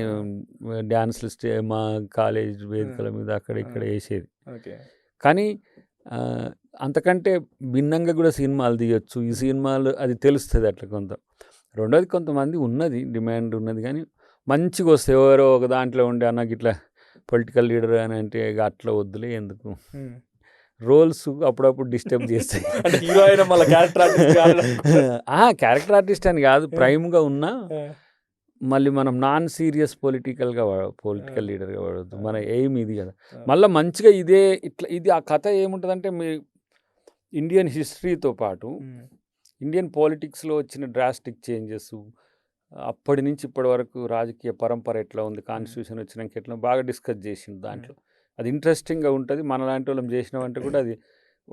డ్యాన్సులు మా కాలేజ్ వేదికల మీద అక్కడ ఇక్కడ వేసేది. కానీ అంతకంటే భిన్నంగా కూడా సినిమాలు తీయొచ్చు. ఈ సినిమాలు అది తెలుస్తుంది అట్లా కొంత. రెండోది కొంతమంది ఉన్నది డిమాండ్ ఉన్నది, కానీ మంచిగా వస్తే ఎవరో ఒక దాంట్లో ఉండే నాకు ఇట్లా పొలిటికల్ లీడర్ అని అంటే ఇక అట్లా వద్దులే ఎందుకు. రోల్స్ అప్పుడప్పుడు డిస్టర్బ్ చేస్తాయి. అంటే హీరో అయినా మళ్ళీ క్యారెక్టర్ ఆర్టిస్ట్ అని కాదు, ప్రైమ్గా ఉన్నా మళ్ళీ మనం నాన్ సీరియస్ పొలిటికల్ లీడర్గా వాడవద్దు. మన ఎయిమ్ ఇది కదా. మళ్ళీ మంచిగా ఇదే ఇట్లా ఇది ఆ కథ ఏముంటుందంటే మీ ఇండియన్ హిస్టరీతో పాటు ఇండియన్ పాలిటిక్స్లో వచ్చిన డ్రాస్టిక్ చేంజెస్, అప్పటి నుంచి ఇప్పటి వరకు రాజకీయ పరంపర ఎట్లా ఉంది, కాన్స్టిట్యూషన్ వచ్చినాక ఎట్లా బాగా డిస్కస్ చేసింది దాంట్లో. అది ఇంట్రెస్టింగ్గా ఉంటుంది. మన లాంటి వాళ్ళం చేసినామంటే కూడా అది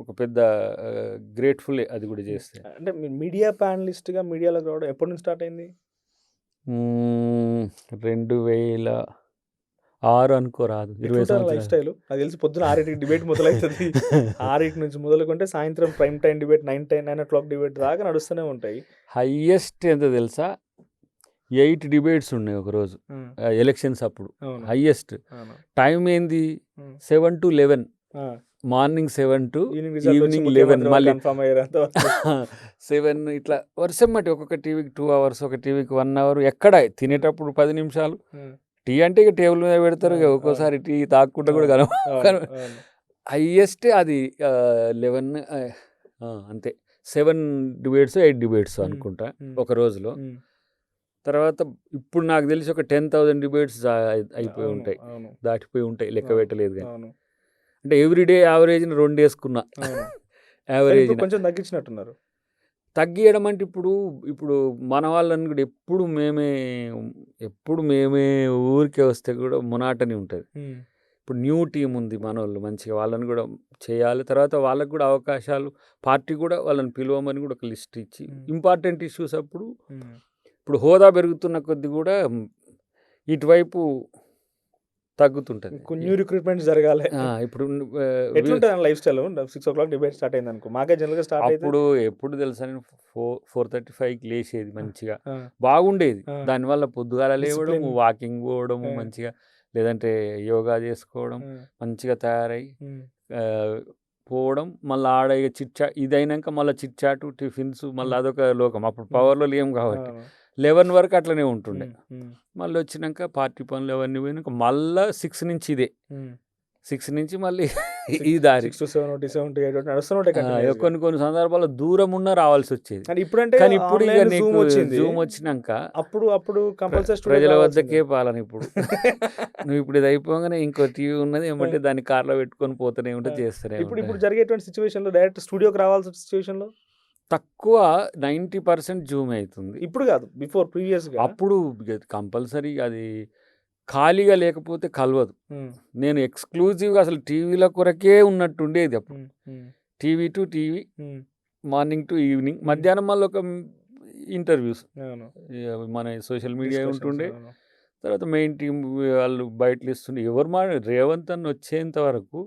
ఒక పెద్ద గ్రేట్ఫుల్ అది కూడా చేస్తే. అంటే మీడియా ప్యానలిస్ట్గా మీడియాలోకి రావడం ఎప్పటి నుంచి స్టార్ట్ అయింది? 2006 అనుకోరాదు, 20 లైఫ్ స్టైల్. నాకు తెలిసి పొద్దున 6కి డిబేట్ మొదలవుతుంది. 6 నుంచి మొదలుకుంటే సాయంత్రం prime time debate 9 o'clock debate దాకా నడుస్తూనే ఉంటాయి. హైయెస్ట్ ఎంత తెలుసా, 8 డిబేట్స్ ఉన్నాయి ఒకరోజు ఎలక్షన్స్ అప్పుడు. హైయెస్ట్ టైం ఏంది 7 to 11, మార్నింగ్ 7 to ఈవినింగ్ 11, మళ్ళీ 7 ఇట్లా వర్షం బట్టి ఒక్కొక్క టీవీకి 2 hours, ఒక టీవీకి 1 hour. ఎక్కడ తినేటప్పుడు 10 నిమిషాలు టీ అంటే ఇక టేబుల్ మీద పెడతారు, ఒక్కోసారి టీ తాక్కుంటా కూడా హైయెస్ట్ అది 11 అంతే. 7 డిబేట్స్ 8 డిబేట్స్ అనుకుంటా ఒక రోజులో. తర్వాత ఇప్పుడు నాకు తెలిసి ఒక 10,000 డిబేట్స్ అయిపోయి ఉంటాయి, దాటిపోయి ఉంటాయి, లెక్క పెట్టలేదు. కానీ అంటే ఎవ్రీడే యావరేజ్ని 2 వేసుకున్నా. యావరేజ్ కొంచెం తగ్గించినట్టున్నారు. తగ్గియడం అంటే ఇప్పుడు మన వాళ్ళని కూడా ఎప్పుడు మేమే ఊరికే వస్తే కూడా మునాటని ఉంటుంది. ఇప్పుడు న్యూ టీం ఉంది మన వాళ్ళు, మంచిగా వాళ్ళని కూడా చేయాలి. తర్వాత వాళ్ళకు కూడా అవకాశాలు, పార్టీ కూడా వాళ్ళని పిలవమని కూడా ఒక లిస్ట్ ఇచ్చి ఇంపార్టెంట్ ఇష్యూస్ అప్పుడు ఇప్పుడు హోదా పెరుగుతున్న కొద్ది కూడా ఇటువైపు తగ్గుతుంటుంది. న్యూ రిక్రూట్మెంట్ జరగాలి. ఇప్పుడు life style 6 o'clock debate start అయింది అనుకో, మాకే జనరల్గా స్టార్ట్ అప్పుడు ఎప్పుడు తెలుసా, నేను 4:35కి లేచేది, మంచిగా బాగుండేది. దానివల్ల పొద్దుగాల లేవడం, వాకింగ్ పోవడము మంచిగా, లేదంటే యోగా చేసుకోవడం, మంచిగా తయారై పోవడం, మళ్ళీ ఆడ ఇదైనాక మళ్ళీ చిట్చాటు, టిఫిన్స్, మళ్ళీ అదొక లోకం. అప్పుడు పవర్లో లేము కాబట్టి 11 వరకు అట్లనే ఉంటుండే. మళ్ళీ వచ్చినాక పార్టీ పనులు అవన్నీ పోయినాక మళ్ళీ 6 నుంచి ఇదే 6 నుంచి మళ్ళీ ఈ దారి 6 to 7 7 to 8 నడుస్తూనే ఉంటాయి కంటిన్యూస్గా. కొన్ని సందర్భాల్లో దూరం ఉన్నా రావాల్సి వచ్చేది. కానీ ఇప్పుడంటే కానీ ఇప్పుడు ఇక ఆన్లైన్ నీకు జూమ్ వచ్చింది. జూమ్ వచ్చినాక అప్పుడు కంపల్సరీ ప్రజల వద్దకే పాలన ఇప్పుడు. నువ్వు ఇప్పుడు ఇది అయిపోగానే ఇంకో టీవీ ఉన్నది ఏమంటే దాన్ని కార్లో పెట్టుకొని పోతూనే ఉంటే చేస్తూనే ఇప్పుడు ఉంటా. జరిగేటువంటి సిచ్యువేషన్లో డైరెక్ట్ స్టూడియోకి రావాల్సిన సిచ్యువేషన్లో తక్కువ 90% జూమ్ అవుతుంది. ఇప్పుడు కాదు, బిఫోర్ ప్రీవియస్గా. అప్పుడు కంపల్సరీ అది ఖాళీగా లేకపోతే కలవదు. నేను ఎక్స్క్లూజివ్గా అసలు టీవీల కొరకే ఉన్నట్టుండేది అప్పుడు. TV to TV, morning to evening, మధ్యాహ్నం మళ్ళీ ఒక ఇంటర్వ్యూస్ మన సోషల్ మీడియా ఉంటుండే. తర్వాత మెయిన్ టీం వాళ్ళు బయటలు ఇస్తుండే. ఎవరు రేవంత్ అన్న వచ్చేంత వరకు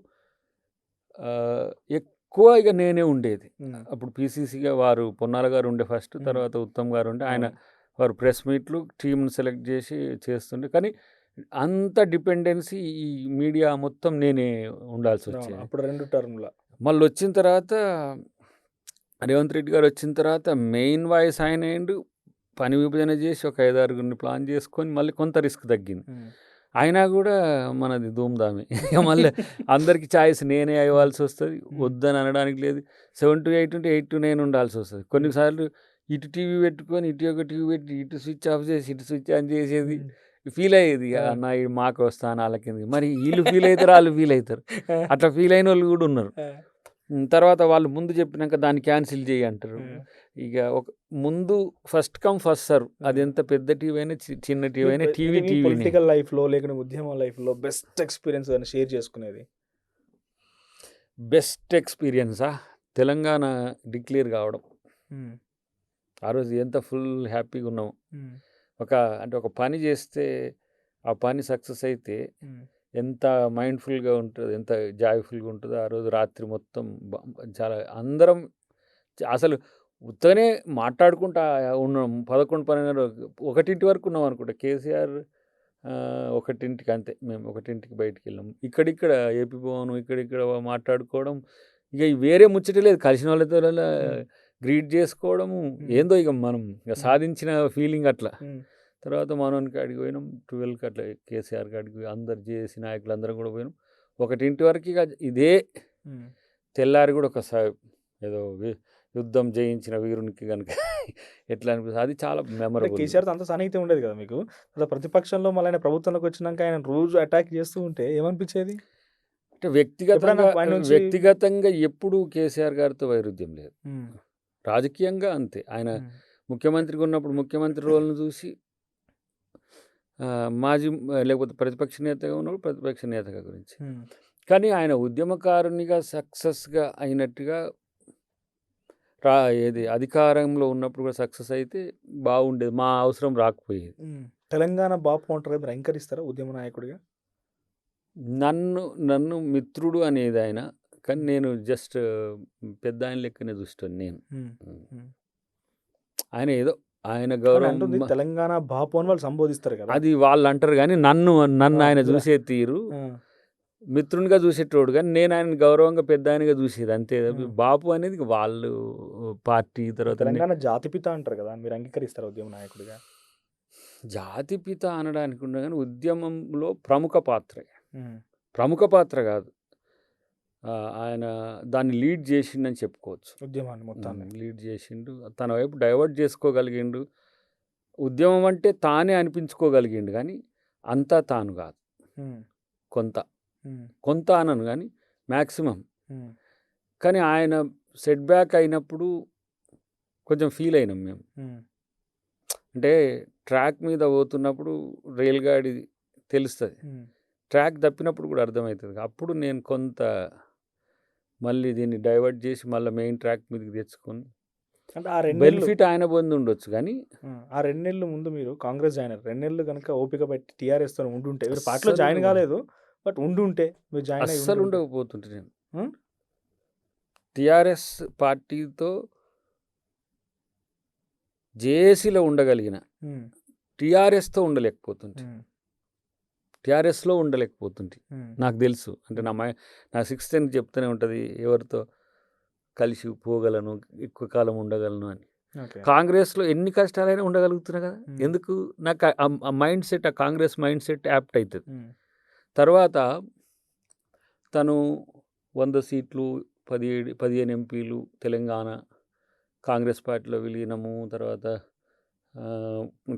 ఎక్కువ ఇక నేనే ఉండేది. అప్పుడు పీసీసీగా వారు పొన్నాల గారు ఉండే ఫస్ట్, తర్వాత ఉత్తమ్ గారు ఉండే. ఆయన వారు ప్రెస్ మీట్లు టీంను సెలెక్ట్ చేసి చేస్తుండే. కానీ అంత డిపెండెన్సీ ఈ మీడియా మొత్తం నేనే ఉండాల్సి వచ్చేది. అప్పుడు 2 టర్మ్ల మళ్ళీ వచ్చిన తర్వాత రేవంత్ రెడ్డి గారు వచ్చిన తర్వాత మెయిన్ వాయిస్ ఆయన ఏండు, పని విభజన చేసి ఒక 5-6 ప్లాన్ చేసుకొని మళ్ళీ కొంత రిస్క్ తగ్గింది. అయినా కూడా మనది ధూమ్ధామే. ఇక మళ్ళీ అందరికి ఛాయిస్ నేనే అవ్వాల్సి వస్తుంది. వద్దని అనడానికి లేదు. 7 to 8 ఉంటే 8 to 9 ఉండాల్సి వస్తుంది. కొన్నిసార్లు ఇటు టీవీ పెట్టుకొని ఇటు ఒక టీవీ పెట్టి ఇటు స్విచ్ ఆఫ్ చేసి ఇటు స్విచ్ ఆన్ చేసేది. ఫీల్ అయ్యేది అన్న మాకు వస్తాను వాళ్ళకి. మరి వీళ్ళు ఫీల్ అవుతారు, వాళ్ళు ఫీల్ అవుతారు. అట్లా ఫీల్ అయిన వాళ్ళు కూడా ఉన్నారు. తర్వాత వాళ్ళు ముందు చెప్పినాక దాన్ని క్యాన్సిల్ చేయి అంటారు. ఇక ఒక ముందు ఫస్ట్ కమ్ ఫస్ట్ సర్వ్. అది ఎంత పెద్ద టీవీ అయినా చిన్న టీవీ అయినా టీవీ పొలిటికల్ లైఫ్లో లేకపోతే ఉద్యమ లైఫ్లో బెస్ట్ ఎక్స్పీరియన్స్ అని షేర్ చేసుకునేది. బెస్ట్ ఎక్స్పీరియన్సా తెలంగాణ డిక్లేర్ కావడం. ఆ రోజు ఎంత ఫుల్ హ్యాపీగా ఉన్నాము. ఒక పని చేస్తే ఆ పని సక్సెస్ అయితే ఎంత మైండ్ఫుల్గా ఉంటుందో, ఎంత జాయ్ఫుల్గా ఉంటుందో. ఆ రోజు రాత్రి మొత్తం చాలా అందరం అసలు ఉత్తగానే మాట్లాడుకుంటా ఉన్నాం. 11-12 1 వరకు ఉన్నాం అనుకుంటా. కేసీఆర్ 1 అంతే. మేము 1 బయటికి వెళ్ళాం. ఇక్కడిక్కడ ఏపీ భవన్ ఇక్కడిక్కడ మాట్లాడుకోవడం. ఇక వేరే ముచ్చట లేదు. కలిసిన వాళ్ళతో గ్రీట్ చేసుకోవడము ఏందో ఇక మనం ఇక సాధించిన ఫీలింగ్ అట్లా. తర్వాత మనోనికి అడిగి పోయినాం. 12కి అట్లా కేసీఆర్ కాడికి అందరు చేసి నాయకులు అందరం కూడా పోయినాం. 1 వరకు ఇక ఇదే. తెల్లారి కూడా ఒకసారి ఏదో యుద్ధం జయించిన వీరునికి కనుక ఎట్లా అనిపిస్తుంది. అది చాలా మెమరబుల్. కేసీఆర్ అంత సన్నిహితం ఉండేది కదా మీకు. అలా ప్రతిపక్షంలో మళ్ళీ ఆయన ప్రభుత్వంలోకి వచ్చినాక ఆయన రోజు అటాక్ చేస్తూ ఉంటే ఏమనిపించేది? అంటే వ్యక్తిగతంగా ఎప్పుడు కేసీఆర్ గారితో వైరుధ్యం లేదు. రాజకీయంగా అంతే. ఆయన ముఖ్యమంత్రిగా ఉన్నప్పుడు ముఖ్యమంత్రి రోల్ను చూసి, మాజీ లేకపోతే ప్రతిపక్ష నేతగా ఉన్నప్పుడు ప్రతిపక్ష నేతగా గురించి. కానీ ఆయన ఉద్యమకారునిగా సక్సెస్గా అయినట్టుగా ఏది అధికారంలో ఉన్నప్పుడు కూడా సక్సెస్ అయితే బాగుండేది. మా అవసరం రాకపోయేది. తెలంగాణ బాపు అంటారు కదా, ఎంకరిస్తారా ఉద్యమ నాయకుడిగా? నన్ను మిత్రుడు అనేది ఆయన. కానీ నేను జస్ట్ పెద్ద ఆయన లెక్కనే చూస్తాను నేను. ఆయన ఏదో ఆయన గౌరవం తెలంగాణ బాపు అని వాళ్ళు సంబోధిస్తారు కదా, అది వాళ్ళు అంటారు. కానీ నన్ను ఆయన చూసే తీరు మిత్రునిగా చూసేటోడు. కానీ నేను ఆయన గౌరవంగా పెద్ద ఆయనగా చూసేది అంతే. బాపు అనేది వాళ్ళు పార్టీ తర్వాత తెలంగాణ జాతిపిత అంటారు కదా, మీరు అంగీకరిస్తారా ఉద్యమ నాయకుడిగా? జాతిపిత అనడానికి ఉండదు కానీ ఉద్యమంలో ప్రముఖ పాత్ర కాదు, ఆయన దాన్ని లీడ్ చేసిండని చెప్పుకోవచ్చు. ఉద్యమాన్ని మొత్తాన్ని లీడ్ చేసిండు. తన వైపు డైవర్ట్ చేసుకోగలిగిండు. ఉద్యమం అంటే తానే అనిపించుకోగలిగిండు. కానీ అంతా తాను కాదు, కొంత అనను కానీ మ్యాక్సిమం. కానీ ఆయన సెట్ బ్యాక్ అయినప్పుడు కొంచెం ఫీల్ అయినాం మేము. అంటే ట్రాక్ మీద పోతున్నప్పుడు రైలు గాడి తెలుస్తుంది, ట్రాక్ తప్పినప్పుడు కూడా అర్థమవుతుంది. అప్పుడు నేను కొంత మళ్ళీ దీన్ని డైవర్ట్ చేసి మళ్ళీ మెయిన్ ట్రాక్ మీదకి తెచ్చుకొని, అంటే ఆ 2 బెనిఫిట్ ఆయన పొంది ఉండొచ్చు. కానీ ఆ 2 నెలలు ముందు మీరు కాంగ్రెస్ జాయిన్ అయ్యారు. 2 నెలలు కనుక ఓపిక పెట్టి టీఆర్ఎస్తో ఉండుంటే, మీరు పార్టీలో జాయిన్ కాలేదు బట్ ఉండుంటే మీరు జాయిన్ అస్సలు ఉండకపోతుంటే నేను టీఆర్ఎస్ పార్టీతో జేఏసీలో ఉండగలిగిన, టీఆర్ఎస్తో ఉండలేకపోతుంటే, టీఆర్ఎస్లో ఉండలేకపోతుంటే నాకు తెలుసు. అంటే నా 6th చెప్తూనే ఉంటుంది ఎవరితో కలిసి పోగలను, ఎక్కువ కాలం ఉండగలను అని. కాంగ్రెస్లో ఎన్ని కష్టాలైనా ఉండగలుగుతున్నా కదా. ఎందుకు నాకు ఆ మైండ్ సెట్, ఆ కాంగ్రెస్ మైండ్ సెట్ యాప్ట్ అవుతుంది. తర్వాత తను 100 సీట్లు 15 ఎంపీలు తెలంగాణ కాంగ్రెస్ పార్టీలో విలీనము, తర్వాత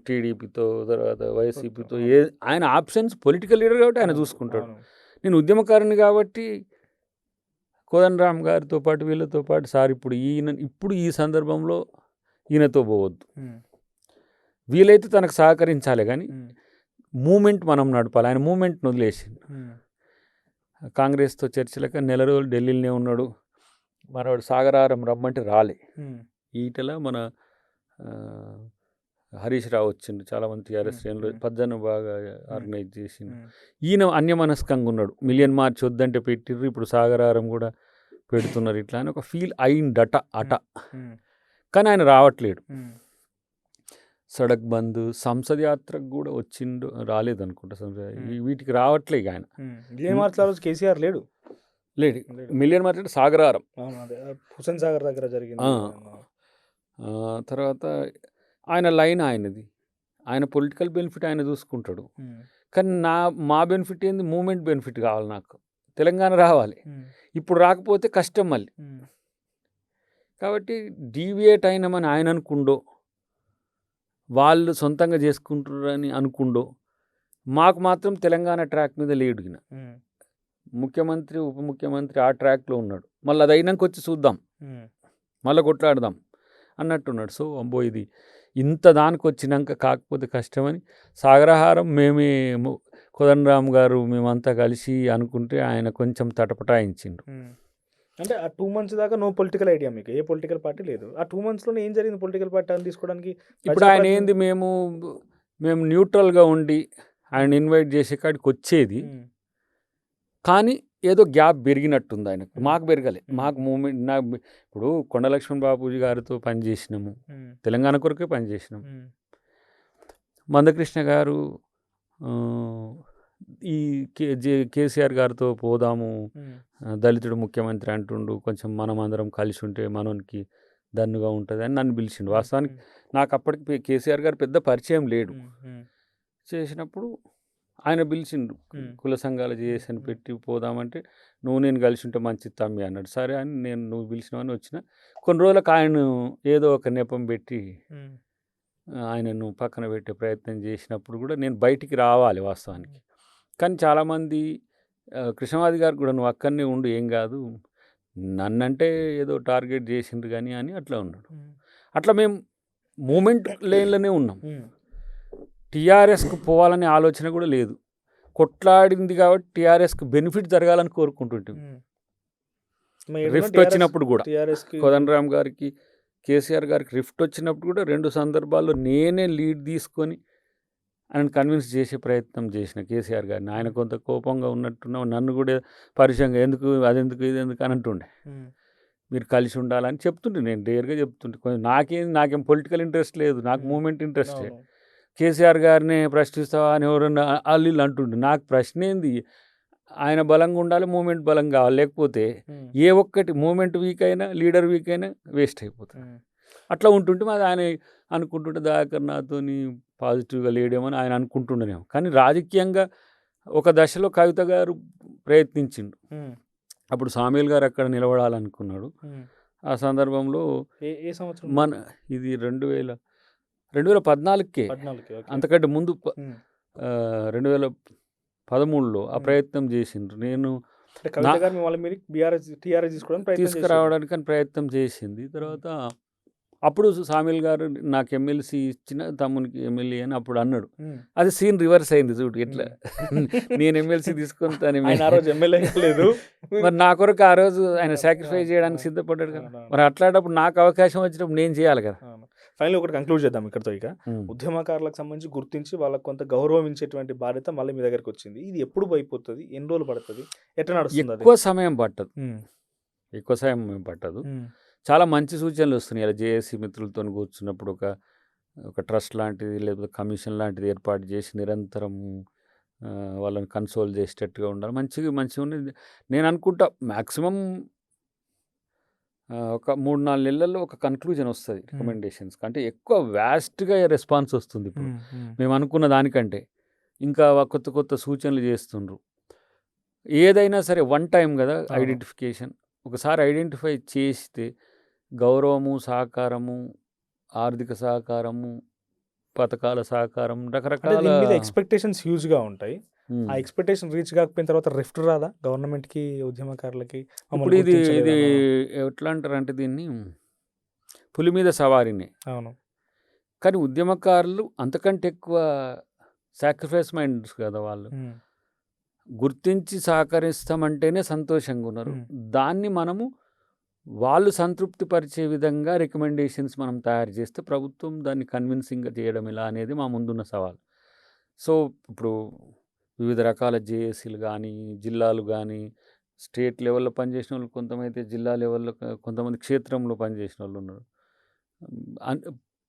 టీడీపీతో, తర్వాత వైసీపీతో, ఆయన ఆప్షన్స్ పొలిటికల్ లీడర్ కాబట్టి ఆయన చూసుకుంటాడు. నేను ఉద్యమకారుని కాబట్టి కోదండరామ్ గారితో పాటు వీళ్ళతో పాటు సార్ ఇప్పుడు ఈ సందర్భంలో ఈయనతో పోవద్దు, వీలైతే తనకు సహకరించాలి కానీ మూమెంట్ మనం నడపాలి. ఆయన మూమెంట్ని వదిలేసింది. కాంగ్రెస్తో చర్చలక నెల రోజులు ఢిల్లీలోనే ఉన్నాడు. మనవాడు సాగరారం రమ్మంటే రాలే. ఈటల మన హరీష్ రావు వచ్చిండు, చాలామంది టీఆర్ఎస్ శ్రేణులు పద్దెను బాగా ఆర్గనైజ్ చేసిండు. ఈయన అన్యమనస్కంగా ఉన్నాడు. మిలియన్ మార్చ్ వద్దంటే పెట్టిర్రు, ఇప్పుడు సాగరారం కూడా పెడుతున్నారు. ఇట్లా అని ఒక ఫీల్ అయిందట కానీ ఆయన రావట్లేడు. సడక్ బంద్, సంసద్ యాత్రకు కూడా వచ్చిండు, రాలేదనుకుంటా. వీటికి రావట్లే ఆయన. కేసీఆర్ లేడు. మిలియన్ మార్చ్ అంటే సాగరారం, హుసేన్ సాగర్ దగ్గర జరిగింది. తర్వాత ఆయన లైన్ ఆయనది, ఆయన పొలిటికల్ బెనిఫిట్ ఆయన చూసుకుంటాడు. కానీ మా బెనిఫిట్ ఏంది, మూమెంట్ బెనిఫిట్ కావాలి. నాకు తెలంగాణ రావాలి, ఇప్పుడు రాకపోతే కష్టం మళ్ళీ. కాబట్టి డీవియేట్ అయినామని ఆయన అనుకుండో, వాళ్ళు సొంతంగా చేసుకుంటారని అనుకుండో, మాకు మాత్రం తెలంగాణ ట్రాక్ మీద లేడు. ముఖ్యమంత్రి ఉప ముఖ్యమంత్రి ఆ ట్రాక్లో ఉన్నాడు. మళ్ళీ అది అయినాక వచ్చి చూద్దాం, మళ్ళీ కొట్లాడదాం అన్నట్టున్నాడు. సో అబ్బో ఇది ఇంత దానికి వచ్చినాక కాకపోతే కష్టమని సాగరహారం మేమే కోదండరామ్ గారు మేమంతా కలిసి అనుకుంటే ఆయన కొంచెం తటపటాయించిండు. అంటే ఆ 2 months దాకా నో పొలిటికల్ ఐడియా, మీకు ఏ పొలిటికల్ పార్టీ లేదు. ఆ 2 monthsలోనే ఏం జరిగింది పొలిటికల్ పార్టీ అని తీసుకోవడానికి? ఇప్పుడు ఆయన ఏంది, మేము న్యూట్రల్గా ఉండి ఆయన ఇన్వైట్ చేసే కాడికి వచ్చేది, కానీ ఏదో గ్యాప్ పెరిగినట్టుంది ఆయనకు. మాకు పెరగలే. మాకు మూమెంట్ ఇప్పుడు కొండ లక్ష్మణ్ బాపూజీ గారితో పనిచేసినాము, తెలంగాణ కొరకే పనిచేసినాము. మందకృష్ణ గారు ఈ కేసీఆర్ గారితో పోదాము, దళితుడు ముఖ్యమంత్రి అంటుండు, కొంచెం మనం అందరం కలిసి ఉంటే మనోనికి దన్నుగా ఉంటుంది అని నన్ను పిలిచిండు. వాస్తవానికి నాకు అప్పటికి కేసీఆర్ గారు పెద్ద పరిచయం లేడు. చేసినప్పుడు ఆయన పిలిచిండు, కుల సంఘాలు చేసి పెట్టి పోదామంటే నేను కలిసి ఉంటే మంచిది తమ్మి అన్నాడు. సరే అని నువ్వు పిలిచినావని వచ్చిన. కొన్ని రోజులకు ఆయన ఏదో ఒక నెపం పెట్టి ఆయనను పక్కన పెట్టే ప్రయత్నం చేసినప్పుడు కూడా నేను బయటికి రావాలి వాస్తవానికి. కానీ చాలామంది కృష్ణవాది గారు కూడా నువ్వు అక్కడనే ఉండు, ఏం కాదు, నన్నంటే ఏదో టార్గెట్ చేసిండ్రు కానీ అని అట్లా ఉన్నాడు. అట్లా మేము మూమెంట్ లైన్లోనే ఉన్నాం. టీఆర్ఎస్కు పోవాలనే ఆలోచన కూడా లేదు. కొట్లాడింది కాబట్టి టీఆర్ఎస్కు బెనిఫిట్ జరగాలని కోరుకుంటుంటాం. రిఫ్ట్ వచ్చినప్పుడు కూడా కోదండరామ్ గారికి కేసీఆర్ గారికి రిఫ్ట్ వచ్చినప్పుడు కూడా 2 సందర్భాల్లో నేనే లీడ్ తీసుకొని ఆయన కన్విన్స్ చేసే ప్రయత్నం చేసిన కేసీఆర్ గారిని. ఆయన కొంత కోపంగా ఉన్నట్టున్నావు, నన్ను కూడా పరిచయంగా ఎందుకు అదెందుకు ఇదెందుకు అని అంటుండే. మీరు కలిసి ఉండాలని చెప్తుంటే నేను డేర్గా చెప్తుంటే, నాకేం పొలిటికల్ ఇంట్రెస్ట్ లేదు, నాకు మూమెంట్ ఇంట్రెస్టే. కేసీఆర్ గారిని ప్రశ్నిస్తావా అని ఎవరన్నా వాళ్ళు అంటుండే. నాకు ప్రశ్న ఏంది, ఆయన బలంగా ఉండాలి, మూమెంట్ బలంగా కావాలి. లేకపోతే ఏ ఒక్కటి మూమెంట్ వీక్ అయినా లీడర్ వీక్ అయినా వేస్ట్ అయిపోతుంది. అట్లా ఉంటుంటే మాది ఆయన అనుకుంటుంటే దయాకర్ నాతోని పాజిటివ్గా లేడేమని ఆయన అనుకుంటుండేనేమో. కానీ రాజకీయంగా ఒక దశలో కవిత గారు ప్రయత్నించిండు. అప్పుడు సామీల్ గారు అక్కడ నిలబడాలనుకున్నాడు. ఆ సందర్భంలో ఏ సంవత్సరం ఇది 2014కే, అంతకంటే ముందు 2013లో ఆ ప్రయత్నం చేసిండ్రు. నేను తీసుకురావడానికి ప్రయత్నం చేసింది. తర్వాత అప్పుడు సామీల్ గారు నాకు ఎమ్మెల్సీ ఇచ్చిన, తమ్మునికి ఎమ్మెల్యే అని అప్పుడు అన్నాడు. అది సీన్ రివర్స్ అయింది చూడు. ఎట్లా నేను ఎమ్మెల్సీ తీసుకొని లేదు, మరి నా కొరకు ఆ రోజు ఆయన సాక్రిఫైస్ చేయడానికి సిద్ధపడ్డాడు కదా. మరి అట్లాంటప్పుడు నాకు అవకాశం వచ్చినప్పుడు నేను చేయాలి కదా. ఫైనల్ ఒకటి కంక్లూడ్ చేద్దాం ఇక్కడతో. ఇక ఉద్యమకారులకు సంబంధించి గుర్తించి వాళ్ళకి కొంత గౌరవం ఇచ్చేటువంటి బాధ్యత మళ్ళీ మీ దగ్గరకు వచ్చింది. ఇది ఎప్పుడు అయిపోతుంది, ఎన్ని రోజులు పడుతుంది, ఎట్లా నడుస్తుంది? ఎక్కువ సమయం పట్టదు. చాలా మంచి సూచనలు వస్తున్నాయి. ఇలా జేఏసీ మిత్రులతో కూర్చున్నప్పుడు ఒక ట్రస్ట్ లాంటిది లేకపోతే కమిషన్ లాంటిది ఏర్పాటు చేసి నిరంతరం వాళ్ళని కన్సోల్ చేసేటట్టుగా ఉండాలి. మంచిగా ఉన్నది నేను అనుకుంటా. మ్యాక్సిమం ఒక 3-4 నెలల్లో ఒక కన్క్లూజన్ వస్తుంది రికమెండేషన్స్. అంటే ఎక్కువ వ్యాస్ట్గా రెస్పాన్స్ వస్తుంది. ఇప్పుడు మేము అనుకున్న దానికంటే ఇంకా కొత్త సూచనలు చేస్తుండ్రు. ఏదైనా సరే వన్ టైం కదా అవును. ఐడెంటిఫికేషన్. ఒకసారి ఐడెంటిఫై చేస్తే గౌరవము, సహకారము, ఆర్థిక సహకారము, పథకాల సహకారం అంటే రకరకాల దీని మీద ఎక్స్పెక్టేషన్స్ హ్యూజ్గా ఉంటాయి. హ్మ్. ఆ ఎక్స్పెక్టేషన్ రీచ్ కాకపోయిన తర్వాత రిఫ్ట్ రాదా గవర్నమెంట్కి, ఉద్యమకారులకి ఇప్పుడు మమ్మల్ని ఇది గుర్తించలేదనో? ఎట్లా అంటారంటే దీన్ని పులి మీద సవారీనే. అవును. కానీ ఉద్యమకారులు అంతకంటే ఎక్కువ సాక్రిఫైస్ మైండ్స్ కదా వాళ్ళు. ఉమ్, గుర్తించి సహకరిస్తామంటేనే సంతోషంగా ఉన్నారు. ఉమ్, దాన్ని మనము వాళ్ళు సంతృప్తి పరిచే విధంగా రికమెండేషన్స్ మనం తయారు చేస్తే ప్రభుత్వం దాన్ని కన్విన్సింగ్గా చేయడం ఎలా అనేది మా ముందున్న సవాల్. సో ఇప్పుడు వివిధ రకాల జేఏసీలు కానీ, జిల్లాలు కానీ, స్టేట్ లెవెల్లో పనిచేసిన వాళ్ళు కొంతమంది, జిల్లా లెవెల్లో కొంతమంది క్షేత్రంలో పనిచేసిన వాళ్ళు ఉన్నారు.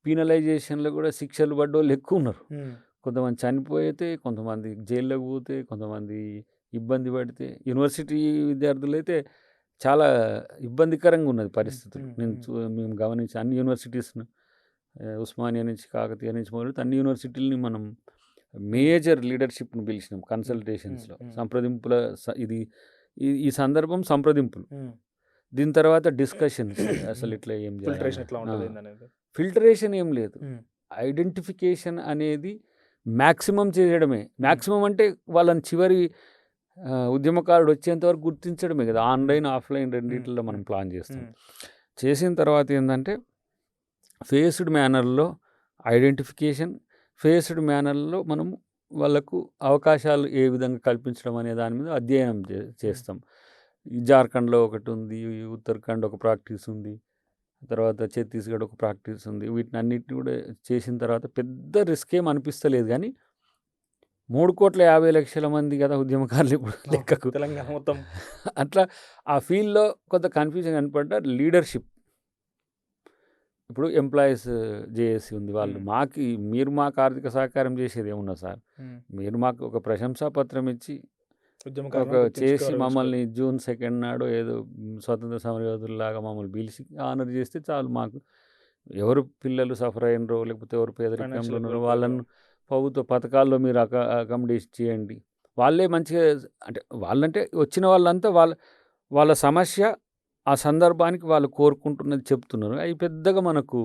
పీనలైజేషన్లో కూడా శిక్షలు పడ్డోళ్ళు ఎక్కువ ఉన్నారు. ఉమ్, కొంతమంది చనిపోతే, కొంతమంది జైల్లోకి పోతే, కొంతమంది ఇబ్బంది పడితే, యూనివర్సిటీ విద్యార్థులు అయితే చాలా ఇబ్బందికరంగా ఉన్నది పరిస్థితులు. మేము గమనించి అన్ని యూనివర్సిటీస్ను ఉస్మానియా నుంచి, కాకతీయ నుంచి మొదలెడితే అన్ని యూనివర్సిటీలని మనం మేజర్ లీడర్షిప్ను పిలిచినాం కన్సల్టేషన్స్లో. సంప్రదింపుల ఇది ఈ సందర్భం సంప్రదింపులు. దీని తర్వాత డిస్కషన్స్ అసలు ఇట్లా ఏం ఫిల్టరేషన్ ఎట్లా ఉంటుంది చేయాలి. అనేది. ఫిల్టరేషన్ ఏం లేదు, ఐడెంటిఫికేషన్ అనేది మ్యాక్సిమం చేయడమే. మ్యాక్సిమం అంటే వాళ్ళని చివరి ఉద్యమకారుడు వచ్చేంత వరకు గుర్తించడమే కదా. ఆన్లైన్, ఆఫ్లైన్ రెండింటిలో మనం ప్లాన్ చేస్తాం. చేసిన తర్వాత ఏంటంటే ఫేస్డ్ మేనర్లో ఐడెంటిఫికేషన్, ఫేస్డ్ మేనర్లో మనం వాళ్ళకు అవకాశాలు ఏ విధంగా కల్పించడం అనే దాని మీద అధ్యయనం చేస్తాం. జార్ఖండ్లో ఒకటి ఉంది, ఉత్తరాఖండ్ ఒక ప్రాక్టీస్ ఉంది, తర్వాత ఛత్తీస్గఢ్ ఒక ప్రాక్టీస్ ఉంది. వీటిని అన్నిటిని కూడా చేసిన తర్వాత పెద్ద రిస్క్ ఏం అనిపిస్తలేదు. కానీ 3,50,00,000 మంది కదా ఉద్యమకారులు ఇప్పుడు లెక్కకు. తెలంగాణ మొత్తం అట్లా ఆ ఫీల్డ్లో కొంత కన్ఫ్యూజన్ కనపడ్డ లీడర్షిప్. ఇప్పుడు ఎంప్లాయీస్ జేఏసీ ఉంది, వాళ్ళు మీరు మాకు ఆర్థిక సహకారం చేసేది ఏమున్నా సార్, మీరు మాకు ఒక ప్రశంసా పత్రం ఇచ్చి ఒక చేసి మమ్మల్ని జూన్ 2 నాడు ఏదో స్వతంత్ర సమరయోధుల్లాగా మమ్మల్ని పిలిచి ఆనర్ చేస్తే చాలు. మాకు ఎవరు పిల్లలు సఫర్ అయినరో, లేకపోతే ఎవరు పేదరికంలో ఉన్నారో వాళ్ళను ప్రభుత్వ పథకాల్లో మీరు అకామిడేషన్ చేయండి. వాళ్ళే మంచిగా, అంటే వాళ్ళంటే వచ్చిన వాళ్ళంతా వాళ్ళ సమస్య ఆ సందర్భానికి వాళ్ళు కోరుకుంటున్నది చెప్తున్నారు. అవి పెద్దగా మనకు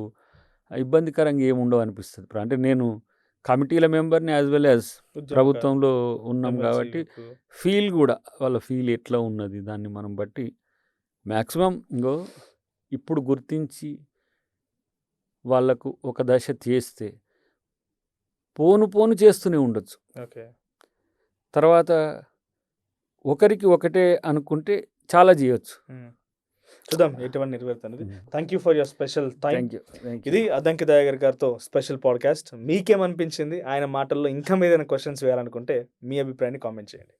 ఇబ్బందికరంగా ఏముండవు అనిపిస్తుంది. ఇప్పుడు అంటే నేను కమిటీల మెంబర్ని యాజ్ వెల్ యాజ్ ప్రభుత్వంలో ఉన్నాం కాబట్టి ఫీల్ కూడా, వాళ్ళ ఫీల్ ఎట్లా ఉన్నది దాన్ని మనం బట్టి మ్యాక్సిమం ఇప్పుడు గుర్తించి వాళ్ళకు ఒక దశ చేస్తే పోను చేస్తూనే ఉండొచ్చు. తర్వాత ఒకరికి ఒకటే అనుకుంటే చాలా చేయొచ్చు. చూద్దాం ఎటువంటి నెరవేరుతుంది. Thank you for your special time. Thank you. ఇది అద్దంకి దయాకర్ గారితో స్పెషల్ పాడ్కాస్ట్. మీకేమనిపించింది? ఆయన మాటల్లో ఇంకా ఏదైనా క్వశ్చన్స్ వేయాలనుకుంటే మీ అభిప్రాయాన్ని కామెంట్ చేయండి.